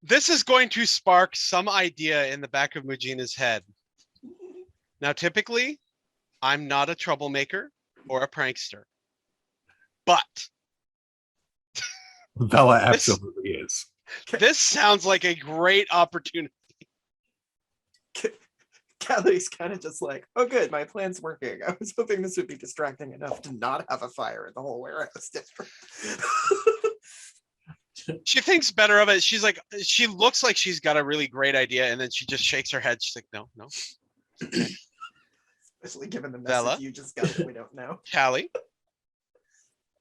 This is going to spark some idea in the back of Mujina's head. Now, typically, I'm not a troublemaker or a prankster, but Bella absolutely is. this sounds like a great opportunity. Callie's kind of just like, oh, good, my plan's working. I was hoping this would be distracting enough to not have a fire in the whole warehouse district. She thinks better of it. She's like, she looks like she's got a really great idea, and then she just shakes her head. She's like, no. Especially given the message Bella? you just got that we don't know. Callie,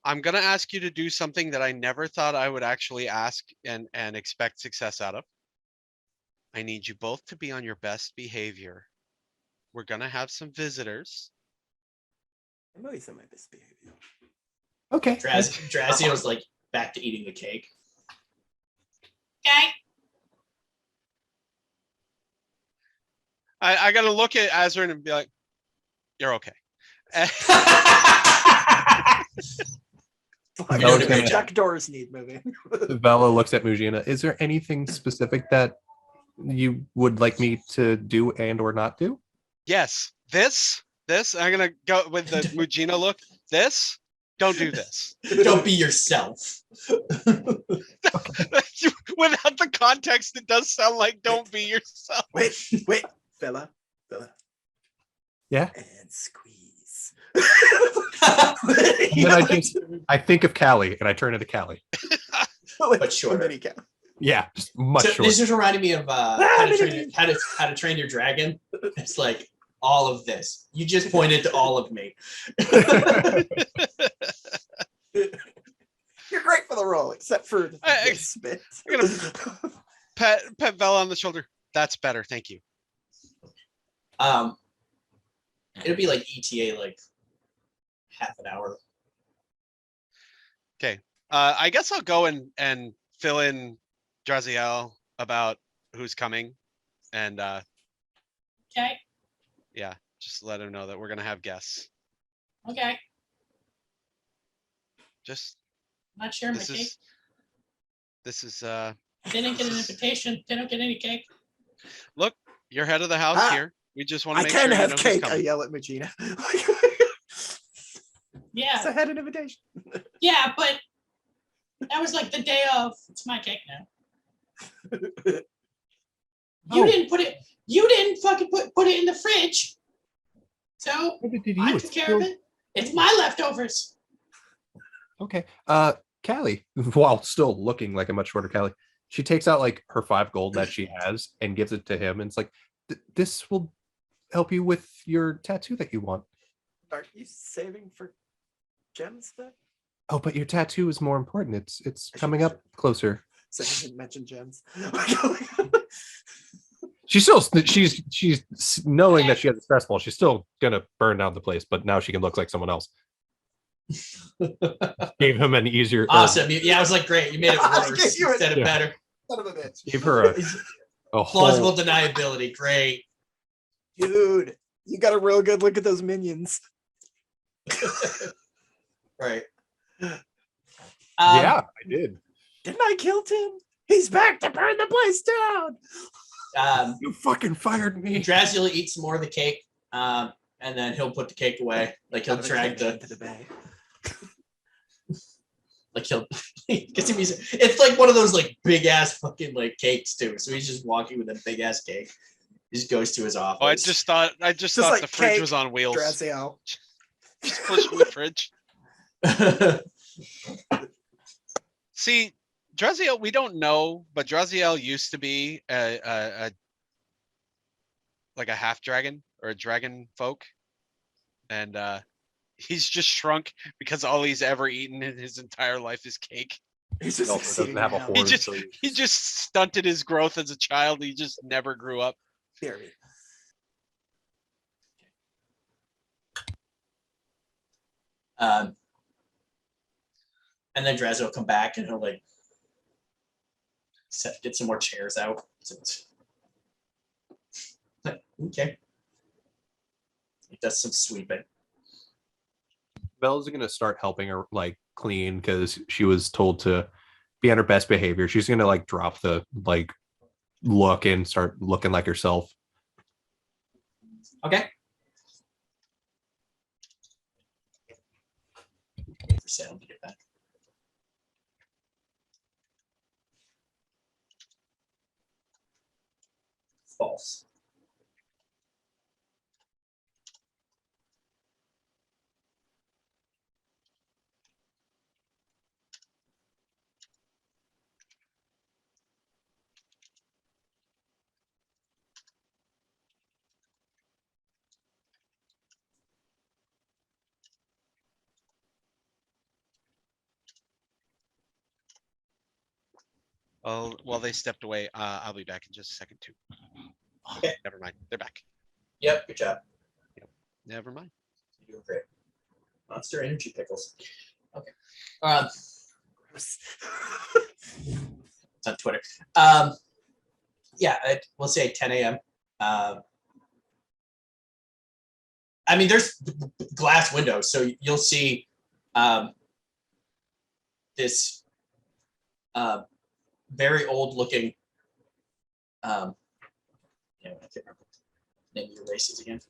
I'm gonna ask you to do something that I never thought I would actually ask and expect success out of. I need you both to be on your best behavior. We're gonna have some visitors. I'm always on my best behavior. Okay. Drazio's like back to eating the cake. Okay. I gotta look at Azrin and be like, you're okay. Fuck, Bella's gonna- Jack doors need moving. Bella looks at Mujina. Is there anything specific that you would like me to do and or not do? Yes, this, I'm gonna go with the Mujina look. This, don't do this. Don't be yourself. Without the context, it does sound like don't be yourself. Wait, Bella. Yeah? And squeeze. And then I think of Callie and I turn into Callie. But shorter. Yeah, just much So shorter. this is reminding me of how to train your dragon. It's like all of this. You just pointed to all of me. You're great for the role, except for the I- spit. I'm Pet Bella on the shoulder. That's better, thank you. It'll be like ETA, like half an hour. I guess I'll go and fill in Draziel about who's coming, and Okay. yeah, just let him know that we're gonna have guests. Okay. Just Not sure my this cake. is Didn't get an invitation. Didn't get any cake. look, you're head of the house Ah, here. We just want to I make can sure you have know who's cake. I coming. yell at Magina. Yeah. I had an invitation. Yeah, but that was like the day of. It's my cake now. You Oh. didn't put it. You didn't fucking put it in the fridge. So What did I you? took care of it. It's my leftovers. Okay. Callie, while still looking like a much shorter Callie, she takes out like her 5 gold that she has and gives it to him, and it's like, this will help you with your tattoo that you want. Are you saving for gems then? Oh, but your tattoo is more important. It's I should- coming up closer. So I didn't mention gems. She's knowing that she has a stress ball. She's still gonna burn down the place, but now she can look like someone else. Gave him an easier. Awesome. Yeah, I was like, great. You made it I worse gave you a- instead of Yeah. better. Son of a bitch. Gave her a Plausible whole. deniability. Great. Dude, you got a real good look at those minions. Right. Yeah, I did. Didn't I kill Tim? He's back to burn the place down. You fucking fired me. Draziel will eat some more of the cake, and then he'll put the cake away. Like he'll Out of a drag cannon the, into the bay. like he'll. It's like one of those like big ass fucking like cakes too. So he's just walking with a big ass cake. He just goes to his office. Oh, I just thought like the fridge cake, was on wheels. Draziel. Just pushing the fridge. See, Draziel, we don't know, but Draziel used to be a like a half dragon or a dragon folk, and he's just shrunk because all he's ever eaten in his entire life is cake. He's He just also doesn't succeeding have a now. horn. He just so he just stunted his growth as a child. He just never grew up. Theory. And then Draz will come back and he'll like get some more chairs out. Okay. He does some sweeping. Belle's gonna start helping her like clean because she was told to be on her best behavior. She's gonna like drop the like look and start looking like herself. Okay. Wait for Salem to get back. False. Oh, while they stepped away, I'll be back in just a second too. Okay. Never mind. They're back. Yep, good job. Never mind. You're doing great. Monster Energy Pickles. Okay. It's on Twitter. Yeah, we'll say 10 a.m. I mean, there's glass windows, so you'll see this very old-looking. I can't remember the name of your races again.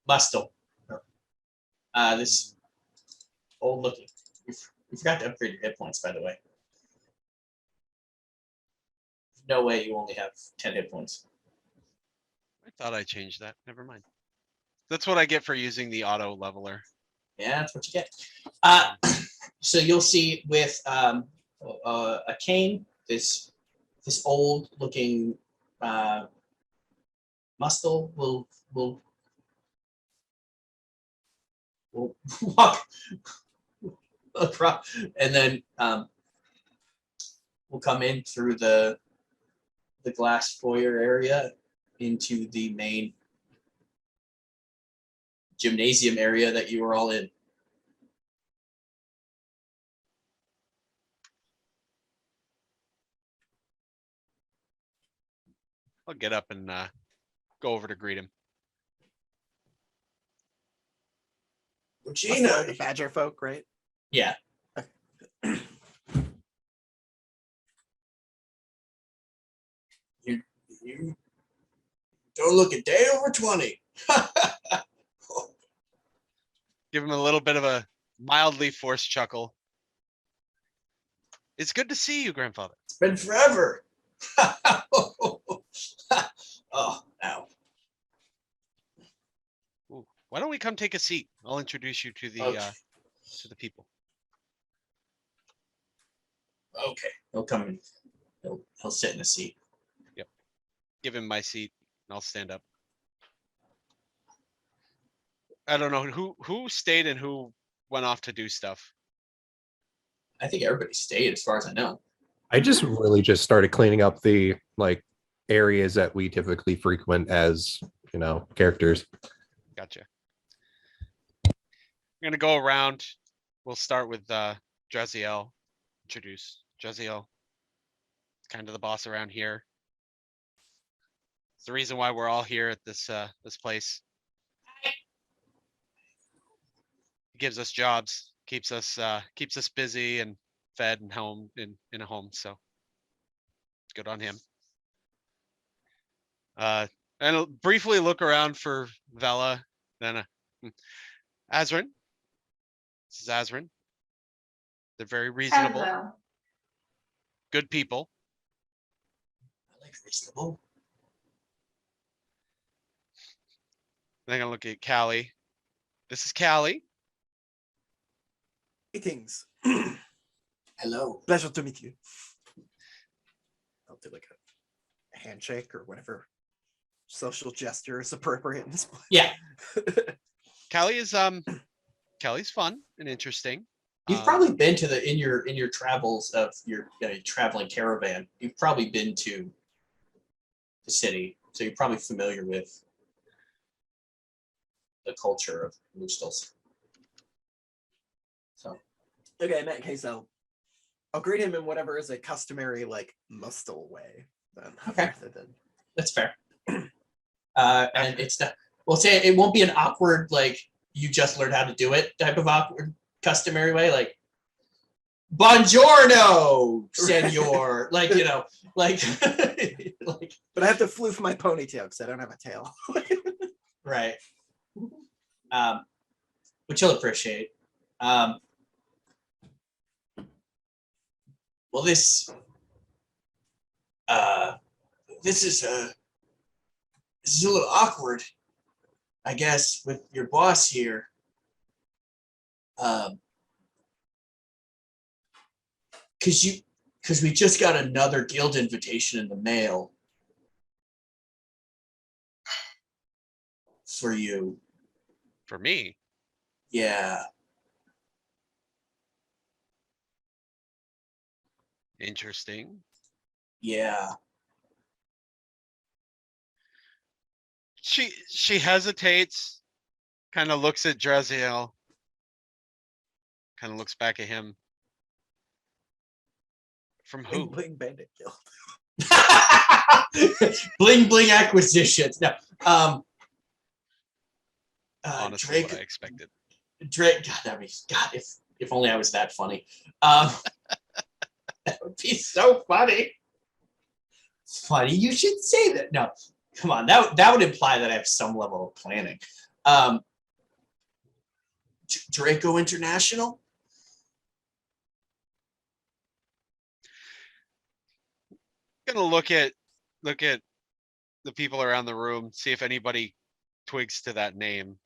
Mustel. This old looking. We forgot to upgrade your hit points, by the way. No way you only have 10 hit points. I thought I changed that. Never mind. That's what I get for using the auto leveler. Yeah, that's what you get. So you'll see with a cane, this old looking Mustel will walk across, and then we'll come in through the glass foyer area into the main gymnasium area that you were all in. I'll get up and go over to greet him. Gina, the Badger folk, right? Yeah. You don't look a day over 20. Give him a little bit of a mildly forced chuckle. It's good to see you, grandfather. It's been forever. Oh, now. Ooh, why don't we come take a seat? I'll introduce you to the Okay. people. Okay. He'll come in. He'll sit in a seat. Give him my seat and I'll stand up. I don't know who stayed and who went off to do stuff. I think everybody stayed as far as I know. I just really just started cleaning up the like areas that we typically frequent as, characters. Gotcha. I'm gonna go around. We'll start with Draziel. Introduce Draziel. Kind of the boss around here. It's the reason why we're all here at this place. He gives us jobs, keeps us busy and fed and home in a home. So good on him. And I'll briefly look around for Vela, then Azrin. This is Azrin. They're very reasonable, Hello. good people. I like reasonable. Then I'm gonna look at Callie. This is Callie. Greetings. Hello. Pleasure to meet you. do like a handshake or whatever social gesture is appropriate in this place. Yeah. Kelly's fun and interesting. You've probably been to in your travels of your traveling caravan. You've probably been to the city, so you're probably familiar with the culture of Moostles. So Okay, in that case, I'll greet him in whatever is a customary like Mustel way. Then Okay. rather than that's fair. And it's not. Well, say it won't be an awkward like you just learned how to do it type of awkward customary way, like buongiorno, senor. Like like like. But I have to floof my ponytail because I don't have a tail. Right. Which you'll appreciate. Well, this is a little awkward, I guess, with your boss here. Because we just got another guild invitation in the mail for you. For me. Yeah. Interesting. Yeah. She hesitates, kind of looks at Draziel, kind of looks back at him. From Bling who? Bling Bandit Guild. Bling bling acquisitions. No. Honestly, Drake, what I expected. Drake. God, if only I was that funny. That would be so funny. It's funny you should say that. No, come on. That would imply that I have some level of planning. Draco International. Gonna look at the people around the room, see if anybody twigs to that name.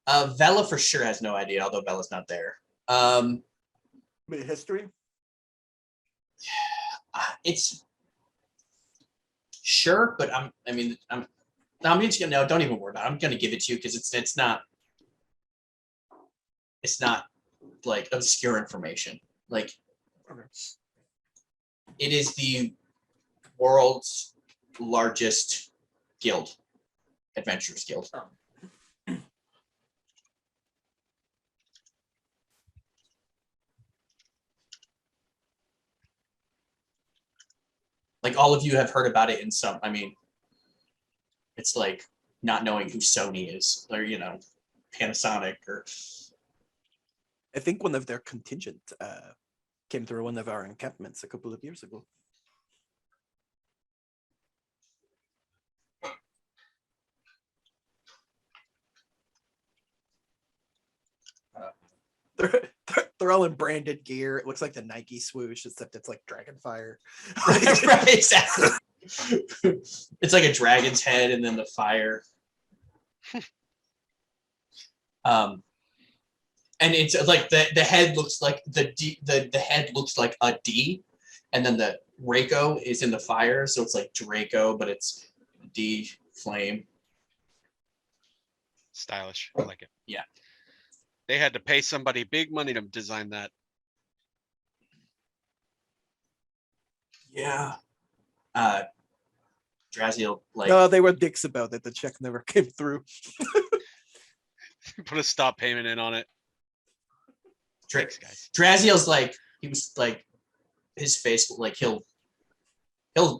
Vela for sure has no idea, although Bella's not there. Bit of history. It's sure, but I'm just gonna no. Don't even worry about it. I'm gonna give it to you because it's not like obscure information. Like Okay. it is the world's largest guild, adventurers guild. Oh. Like all of you have heard about it in some. I mean, it's like not knowing who Sony is, or Panasonic, or I think one of their contingent came through one of our encampments a couple of years ago. They're all in branded gear. It looks like the Nike swoosh, except it's like Dragonfire. right, exactly. It's like a dragon's head and then the fire. And it's like the head looks like the head looks like a D, and then the Draco is in the fire, so it's like Draco, but it's D flame. Stylish. I like it. Yeah. They had to pay somebody big money to design that. Yeah. Draziel, like No, they were dicks about it. The check never came through. Put a stop payment in on it. Dra- Thanks, guys. Draziel's like he was like his face like he'll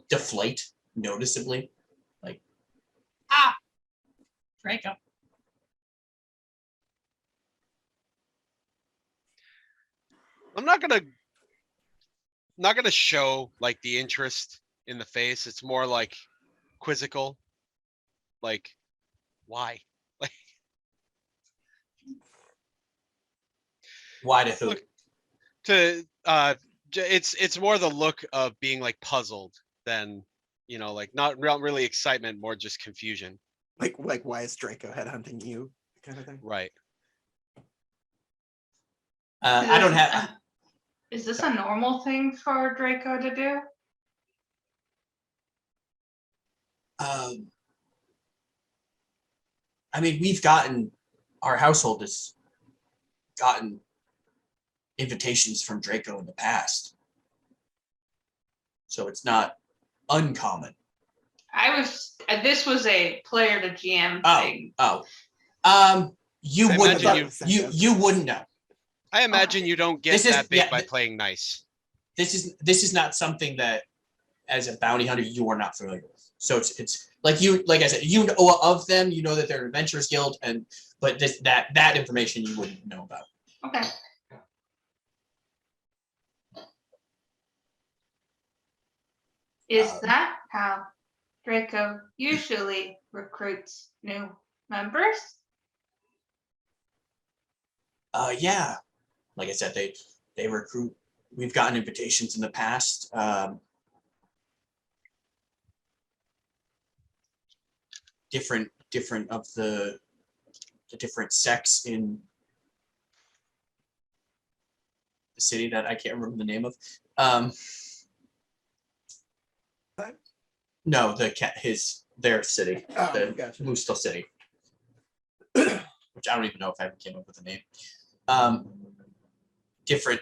deflate noticeably. Draco. I'm not gonna show like the interest in the face. It's more like quizzical. Like, why? Like, Why to who? Look, it's more the look of being like puzzled than like not really excitement, more just confusion. Like why is Draco headhunting you? Kind of thing. Right. I don't have. Is this a normal thing for Draco to do? I mean, our household has gotten invitations from Draco in the past. So it's not uncommon. This was a player to GM thing. You I wouldn't imagine know. You wouldn't know. I imagine you don't get This is- that big yeah, by playing nice. This is not something that, as a bounty hunter, you are not familiar with. So it's like I said, you know of them. You know that they're an adventurers guild, but that information you wouldn't know about. Okay. Is that how Draco usually recruits new members? Yeah, like I said, they recruit. We've gotten invitations in the past. Different of the different sects in the city that I can't remember the name of. No, their city, the Gotcha. Moostal city, which I don't even know if I ever came up with a name. Different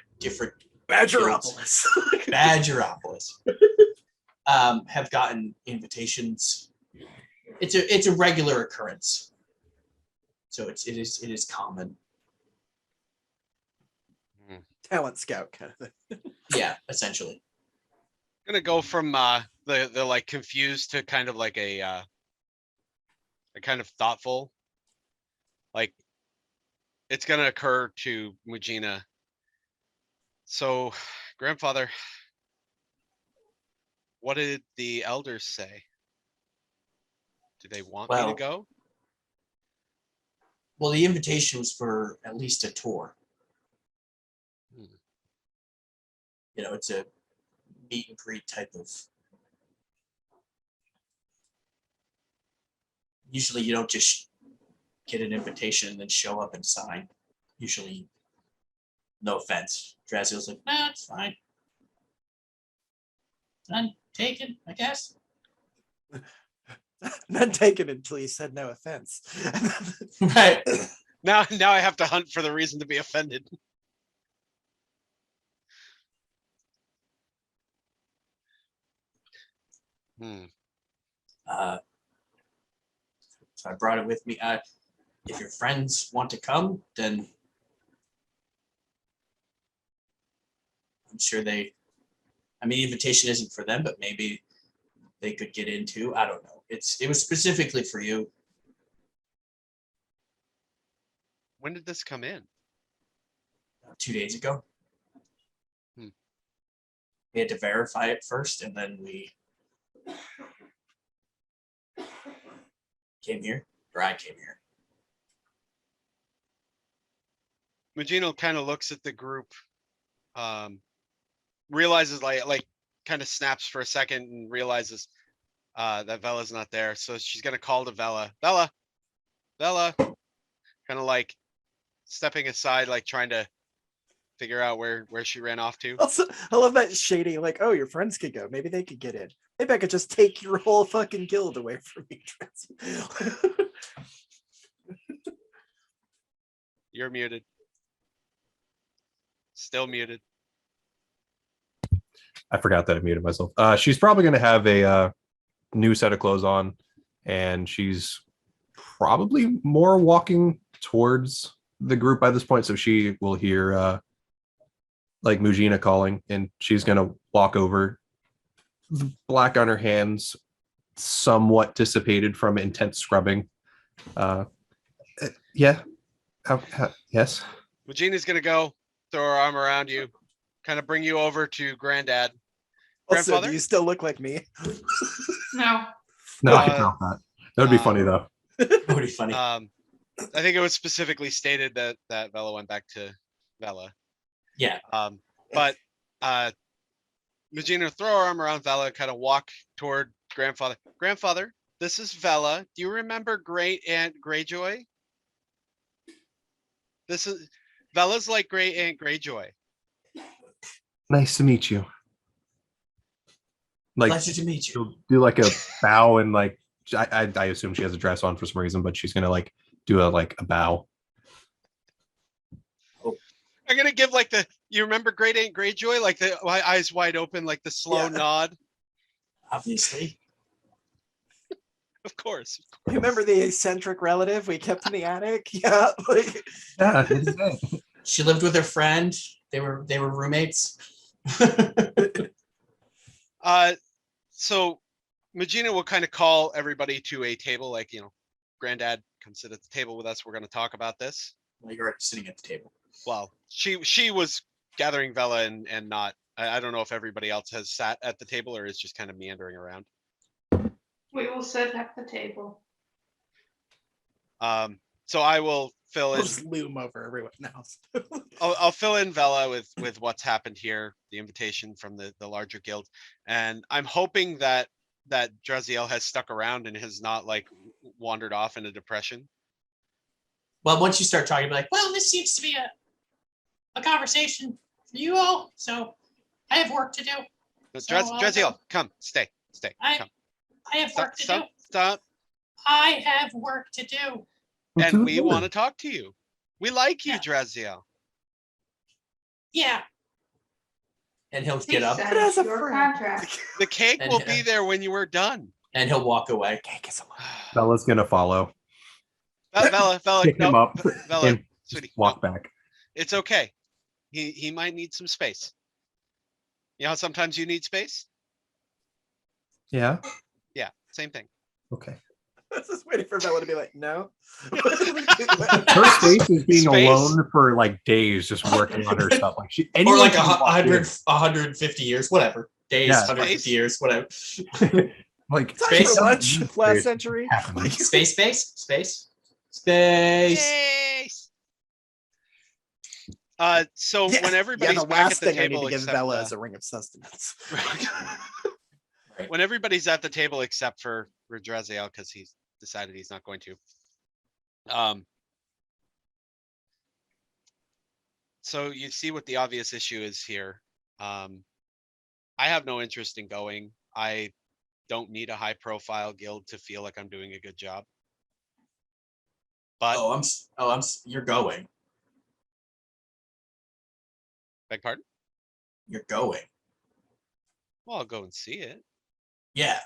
Badgeropolis. Badgeropolis have gotten invitations. It's a regular occurrence, so it is common. Talent scout kind of thing. Yeah, essentially. Gonna go from the like confused to kind of like a kind of thoughtful. Like it's gonna occur to Mujina. So, grandfather, what did the elders say? Do they want me to Well- go? Well, the invitation was for at least a tour. You know, it's a meet and greet type of. Usually, you don't just get an invitation and then show up and sign. Usually, no offense, Draziel's like, nah, it's fine. None taken, I guess. None taken until you said no offense. Right. Now I have to hunt for the reason to be offended. So I brought it with me. If your friends want to come, then I'm sure the invitation isn't for them, but maybe they could get into. I don't know. It was specifically for you. When did this come in? 2 days ago. Hmm. We had to verify it first, and then we came here, or I came here. Magino kind of looks at the group, realizes like kind of snaps for a second and realizes that Vela's not there. So she's gonna call to Vela. Vela, kind of like stepping aside, like trying to figure out where she ran off to. Also, I love that shady, like, oh, your friends could go. Maybe they could get in. Maybe I could just take your whole fucking guild away from me. You're muted. Still muted. I forgot that I muted myself. She's probably going to have a new set of clothes on, and she's probably more walking towards the group by this point. So she will hear like Mujina calling, and she's going to walk over, black on her hands, somewhat dissipated from intense scrubbing. Yeah. Yes. Magina's gonna go throw her arm around you, kind of bring you over to Granddad. Also, Grandfather? do you still look like me? No. No, I can count that. That would be funny though. That would be funny. I think it was specifically stated that Vela went back to Vela. Yeah. But Magina throw her arm around Vela, kind of walk toward Grandfather. Grandfather, this is Vela. Do you remember Great Aunt Greyjoy? This is Vela's like Great Aunt Greyjoy. Nice to meet you. Like Pleasure to meet you. she'll do like a bow and like I assume she has a dress on for some reason, but she's gonna like do a bow. I'm gonna give like you remember Great Aunt Greyjoy, like the eyes wide open, like the slow nod. Obviously. Of course. You remember the eccentric relative we kept in the attic? Yeah. Like, Yeah, this is it. She lived with her friend. They were roommates. So Magina will kind of call everybody to a table, like, Granddad, come sit at the table with us. We're going to talk about this. Well, you're already sitting at the table. Well, she was gathering Vela and not. I don't know if everybody else has sat at the table or is just kind of meandering around. We will sit at the table. So I will fill we'll in. just loom over everyone else. I'll fill in Vela with what's happened here, the invitation from the larger guild, and I'm hoping that Draziel has stuck around and has not like wandered off in a depression. Well, once you start talking, be like, Well, this seems to be a conversation for you all, so I have work to do. But So I'll Draziel, go. come, stay. Come. I have work to do. Stop. I have work to do. And we want to talk to you. We like you, Yeah. Draziel. Yeah, and he'll He get up said as a your friend. contract. The cake And- will be there when you are done. and he'll walk away. Cake is alive. Bella's gonna follow, Vela, pick him no, up, Vela, and sweetie, walk no, back. it's okay. He might need some space. You know how sometimes you need space? Yeah. Yeah, same thing. Okay. I was just waiting for Bella to be like, no. Her space is being Space? alone for like days, just working on her stuff. Like Or anyone like can walk in. 150 years, whatever. Days, Yeah. 150 Space. years, whatever. Like Time Space for lunch doesn't last mean century. happening. Like, Space. Space. So yeah, when everybody's the back last at the thing I need table to give except Bella is a ring of sustenance. Right. when everybody's at the table except for Draziel, because he's decided he's not going to. So you see what the obvious issue is here. I have no interest in going. I don't need a high profile guild to feel like I'm doing a good job. But You're going. beg pardon? You're going. Well, I'll go and see it. Yeah.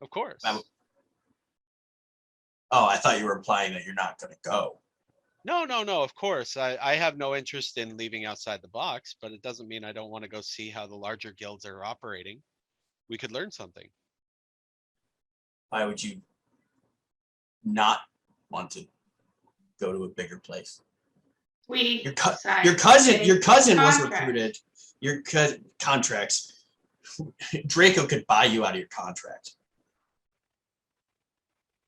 Of course. I thought you were implying that you're not going to go. No, of course. I have no interest in leaving outside the box, but it doesn't mean I don't want to go see how the larger guilds are operating. We could learn something. Why would you not want to go to a bigger place? We Your signed cousin a was contract. recruited. Your contracts. Draco could buy you out of your contract.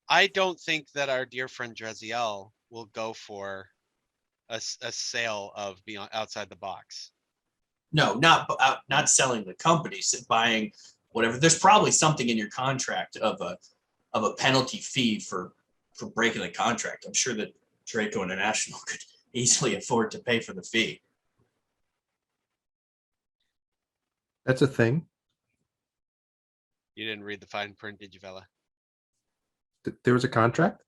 I don't think that our dear friend Draziel will go for a sale of beyond outside the box. No, not selling the company, buying whatever. There's probably something in your contract of a penalty fee for breaking the contract. I'm sure that Draco International could easily afford to pay for the fee. That's a thing. You didn't read the fine print, did you, Vela? There was a contract.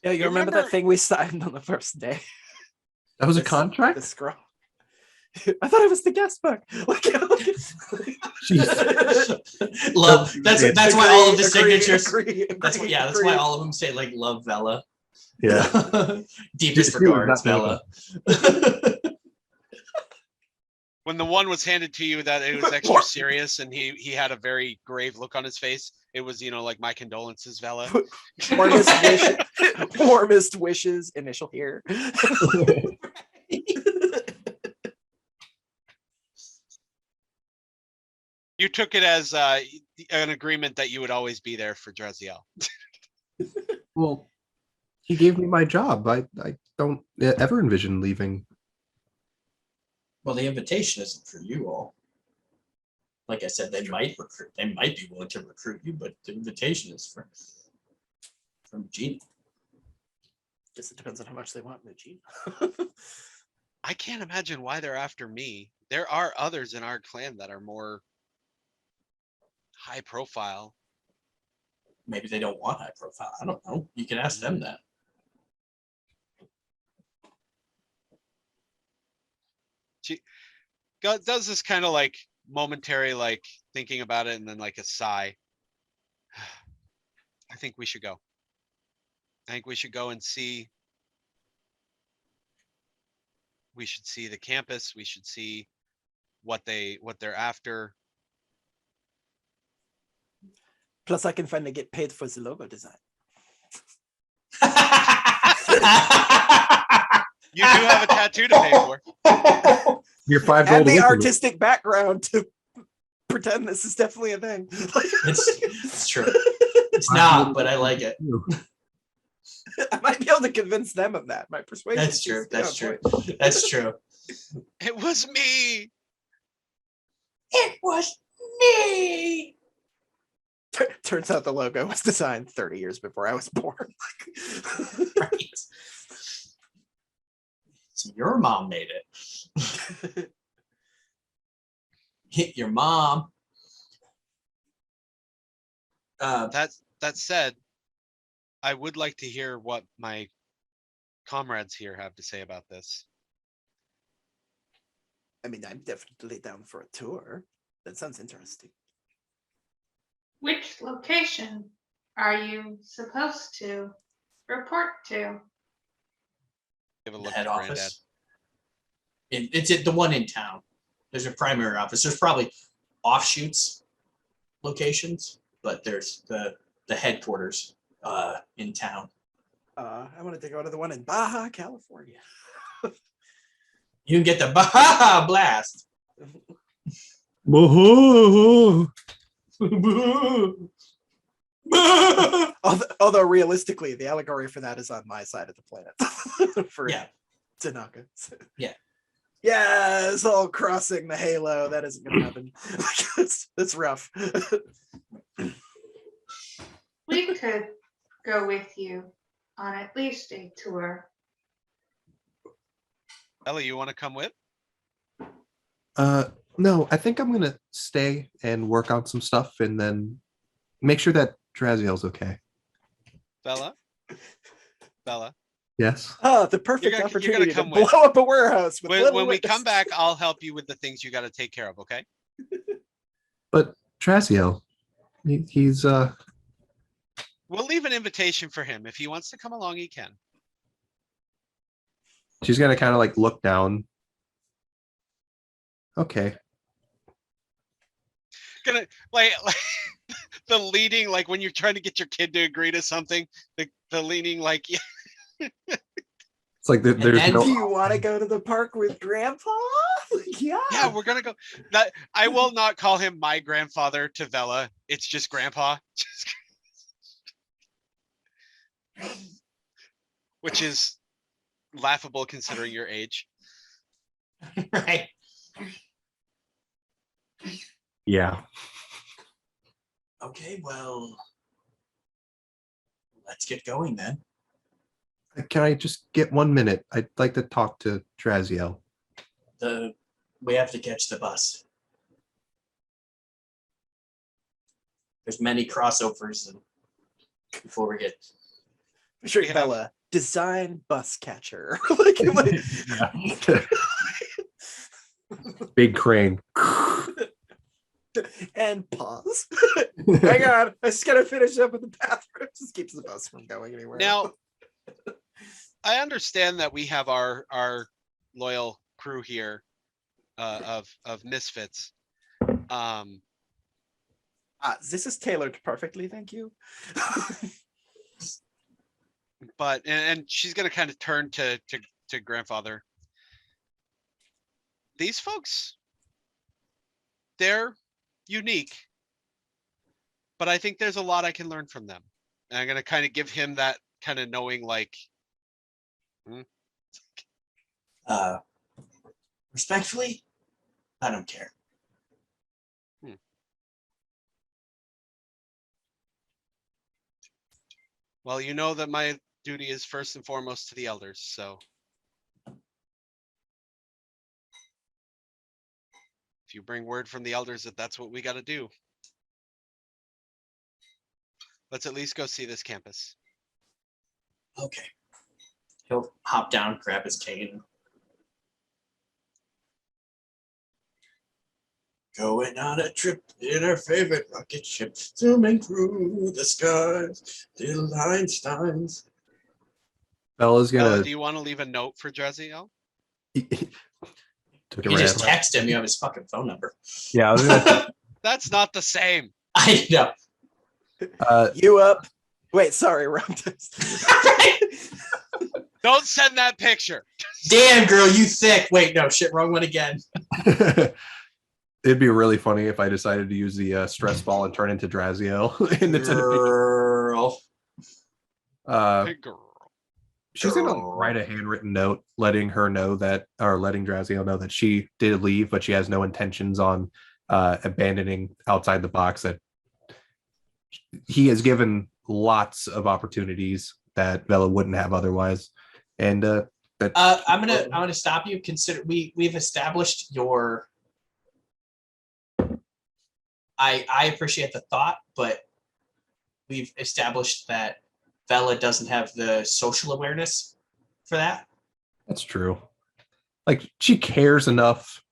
Yeah, you remember that thing we signed on the first day? That was a This- contract. The scroll. I thought it was the guest book. Love. That's why all of the Agree, signatures. agree, That's why. Yeah, that's agree. why all of them say like "Love Vela." Yeah. Deepest She was regards, not Vela. When the one was handed to you that it was extra serious and he had a very grave look on his face, it was, like, my condolences, Vela. Warmest wishes, initial here. You took it as an agreement that you would always be there for Draziel. Well, he gave me my job. I don't ever envision leaving. Well, the invitation isn't for you all. Like I said, they might recruit. They might be willing to recruit you, but the invitation is from Gina. Guess it depends on how much they want, Muji. I can't imagine why they're after me. There are others in our clan that are more high profile. Maybe they don't want high profile. I don't know. You can ask them that. She does this kind of like momentary, like thinking about it, and then like a sigh. I think we should go. I think we should go and see. We should see the campus. We should see what they're after. Plus, I can finally get paid for the logo design. You do have a tattoo to pay for. Your 5 And gold. the Wizard. artistic background to pretend this is definitely a thing. It's true. It's not, but I like it. I might be able to convince them of that. My persuasion. That's true. is That's on true. point. That's true. It was me. It was me. Turns out the logo was designed 30 years before I was born. Right. So your mom made it. Hit your mom. That said, I would like to hear what my comrades here have to say about this. I mean, I'm definitely down for a tour. That sounds interesting. Which location are you supposed to report to? Give a The look head to Granddad. office. It's at the one in town. There's a primary office. There's probably offshoots locations, but there's the headquarters in town. I wanted to go to the one in Baja, California. You can get the Baja Blast. Woohoo! Although realistically, the allegory for that is on my side of the planet. For Yeah. Tanaka. Yeah. Yeah, it's all crossing the halo. That isn't gonna happen. That's rough. We could go with you on at least a tour. Ellie, you want to come with? No, I think I'm gonna stay and work on some stuff and then make sure that Draziel's okay. Bella? Yes. Oh, the perfect you're gonna opportunity to come blow with. up a warehouse. With When we come back, I'll help you with the things you got to take care of, okay? But Draziel, he's We'll leave an invitation for him. If he wants to come along, he can. she's gonna kind of like look down. Okay. Gonna like the leading, like when you're trying to get your kid to agree to something, the leaning like, yeah. It's like there's then- Do no. you want to go to the park with Grandpa? Yeah. Yeah, we're gonna go. That I will not call him my grandfather to Vela. It's just grandpa. Which is laughable considering your age. Right. Yeah. Okay, well, let's get going then. Can I just get 1 minute? I'd like to talk to Draziel. We have to catch the bus. There's many crossovers and before we get Sure, Yeah. Bella, design bus catcher. Big crane. And pause. Hang on, I just gotta finish up with the bathroom. Just keeps the bus from going anywhere. Now, I understand that we have our loyal crew here of misfits. This is tailored perfectly, thank you. But and she's gonna kind of turn to grandfather. These folks, they're unique, but I think there's a lot I can learn from them. And I'm gonna kind of give him that kind of knowing, like, respectfully, I don't care. well, you know that my duty is first and foremost to the elders, so. If you bring word from the elders that that's what we got to do. Let's at least go see this campus. Okay. He'll hop down, grab his cane. Going on a trip in our favorite rocket ship, zooming through the skies, little Einsteins. Bella's Bella, gonna do you want to leave a note for Dreziel? took it You right just out of my- text him. You have his fucking phone number. Yeah, I was gonna That's not the same. I know. You up? Wait, sorry, wrong text. Don't send that picture. Damn, girl, you thick. Wait, no, shit, wrong one again. It'd be really funny if I decided to use the stress ball and turn into Draziel in the Girl. Girl. She's gonna Girl. write a handwritten note letting her know that, or letting Draziel know that she did leave, but she has no intentions on abandoning outside the box. That he has given lots of opportunities that Bella wouldn't have otherwise, and that I'm gonna stop you. Consider we've established your. I appreciate the thought, but we've established that Bella doesn't have the social awareness for that. that's true. Like she cares enough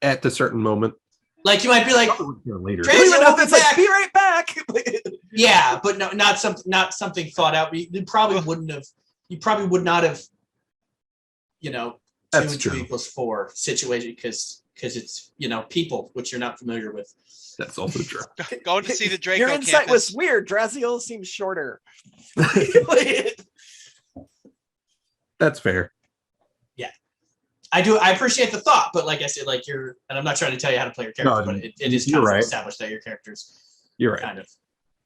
at the certain moment. Like you might be like, Later. Dra- Even we'll if be it's like, back. be right back. yeah, but no, not something thought out. You probably wouldn't have. You probably would not have. You know, 2 That's and 2 true. equals 4 situation because it's people which you're not familiar with. That's also true. Going to see the Draco Your insight was campus. weird. Draziel seems shorter. That's fair. I appreciate the thought, but like I said, like and I'm not trying to tell you how to play your character, No, but it is you're kind of right. established that your character's You're right. kind of.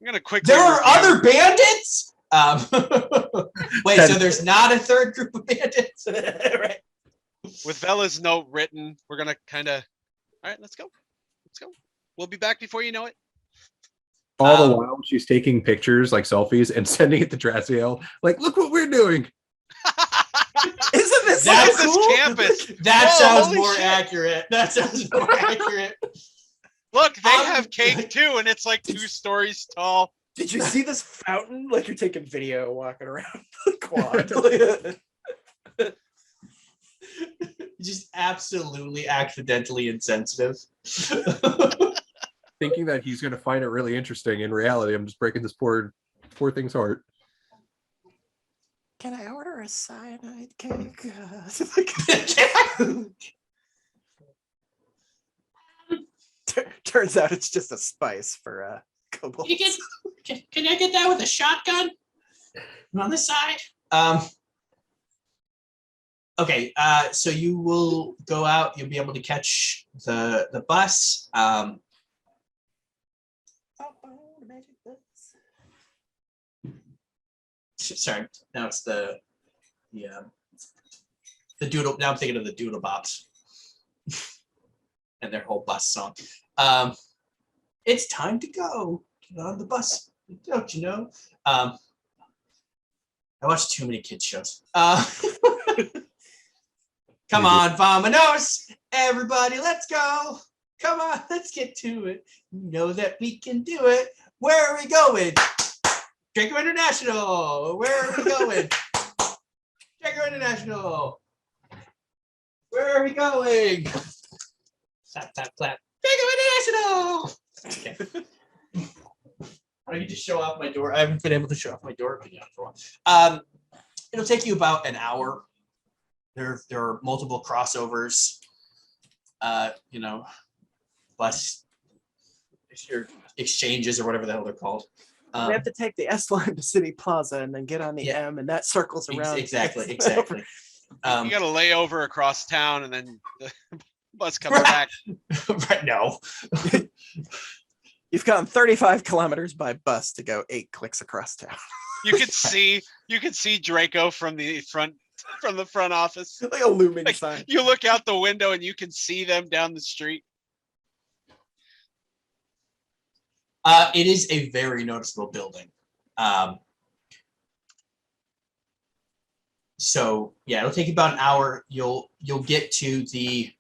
I'm gonna quickly. There are review- other bandits. Wait, That- so there's not a third group of bandits? Right. With Bella's note written. We're gonna kind of. All right, let's go. Let's go. We'll be back before you know it. All the while, she's taking pictures, like selfies, and sending it to Draziel. Like, look what we're doing. Isn't this That's so this cool? campus. That Whoa, sounds holy more shit. accurate. That sounds more accurate. Look, they I'm- have cake too, and it's like 2 stories tall. Did you see this fountain? Like you're taking video walking around the quad. Just absolutely accidentally insensitive. Thinking that he's going to find it really interesting. In reality, I'm just breaking this poor thing's heart. Can I order a cyanide cake? Turns out it's just a spice for kobolds. You can I get that with a shotgun on the side? Okay, so you will go out. You'll be able to catch the bus. Sorry, now it's the doodle. Now I'm thinking of the Doodle Bops and their whole bus song. It's time to go. Get on the bus. Don't you know? I watch too many kids shows. Come on, Vamonos, everybody, let's go. Come on, let's get to it. You know that we can do it. Where are we going? Draco International. Where are we going? Draco International. Where are we going? Clap, clap, clap. Draco International. Okay. I can just show off my door. I haven't been able to show off my door for a while. It'll take you about an hour. There are multiple crossovers. Bus exchanges or whatever the hell they're called. We have to take the S line to City Plaza and then get on the Yeah. M, and that circles around. Exactly. You gotta lay over across town, and then the bus comes back. Right, no. You've gone 35 kilometers by bus to go 8 clicks across town. You could see Draco from the front office. Like a looming Like, sign. you look out the window and you can see them down the street. It is a very noticeable building. So yeah, it'll take you about an hour. You'll get to the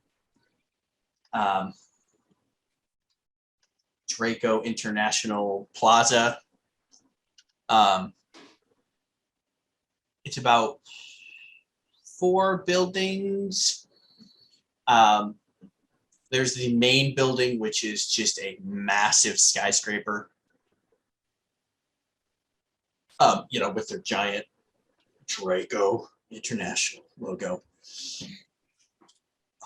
Draco International Plaza. It's about 4 buildings. There's the main building, which is just a massive skyscraper. With their giant Draco International logo.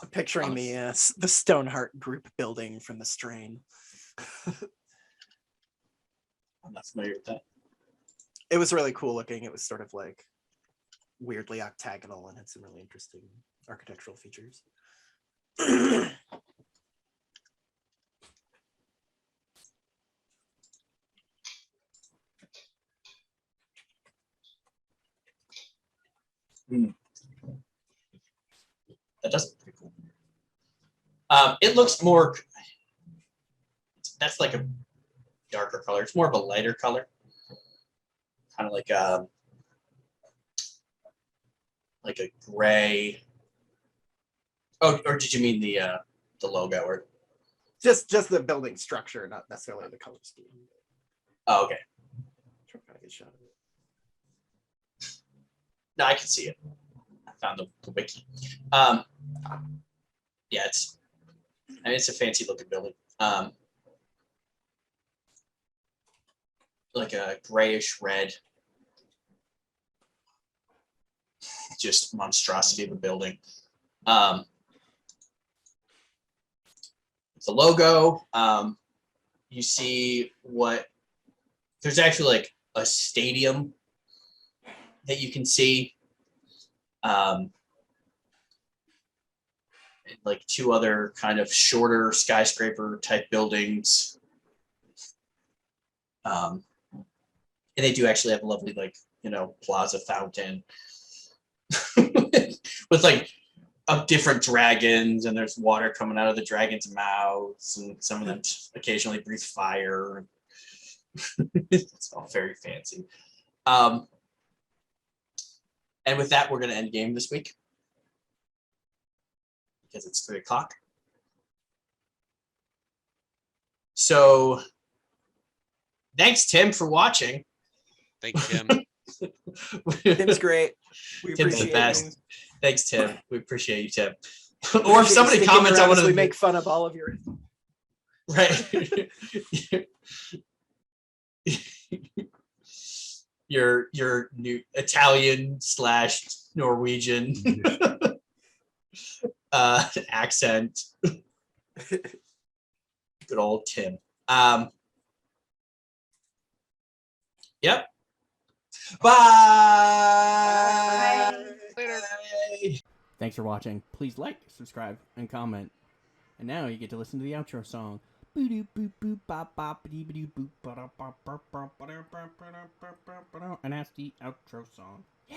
I'm picturing the Stoneheart group building from the Strain. I'm not familiar with that. It was really cool looking. It was sort of like weirdly octagonal and had some really interesting architectural features. That does look pretty cool. It looks more. That's like a darker color. It's more of a lighter color, kind of like a gray. Oh, or did you mean the logo or? Just the building structure, not necessarily the color scheme. Oh, okay. Try to find a good shot of it. No, I can see it. I found the wiki. Yeah, it's a fancy looking building. Like a grayish red, just monstrosity of a building. The logo, you see there's actually like a stadium that you can see. And like 2 other kind of shorter skyscraper type buildings. And they do actually have a lovely plaza fountain with like different dragons, and there's water coming out of the dragons' mouths, and some of them occasionally breathe fire. It's all very fancy. And with that, we're going to end game this week because it's 3:00. So thanks, Tim, for watching. Thank you, Tim. Tim's great. We Tim's the appreciate best. you. Thanks, Tim. We appreciate you, Tim. We Or if appreciate somebody you sticking comments around on one as of we the make fun of all of your. right, your new Italian / Norwegian accent. Good old Tim. Yep. Bye. Later. Thanks for watching. Please like, subscribe, and comment. And now you get to listen to the outro song. And that's the outro song. Yeah.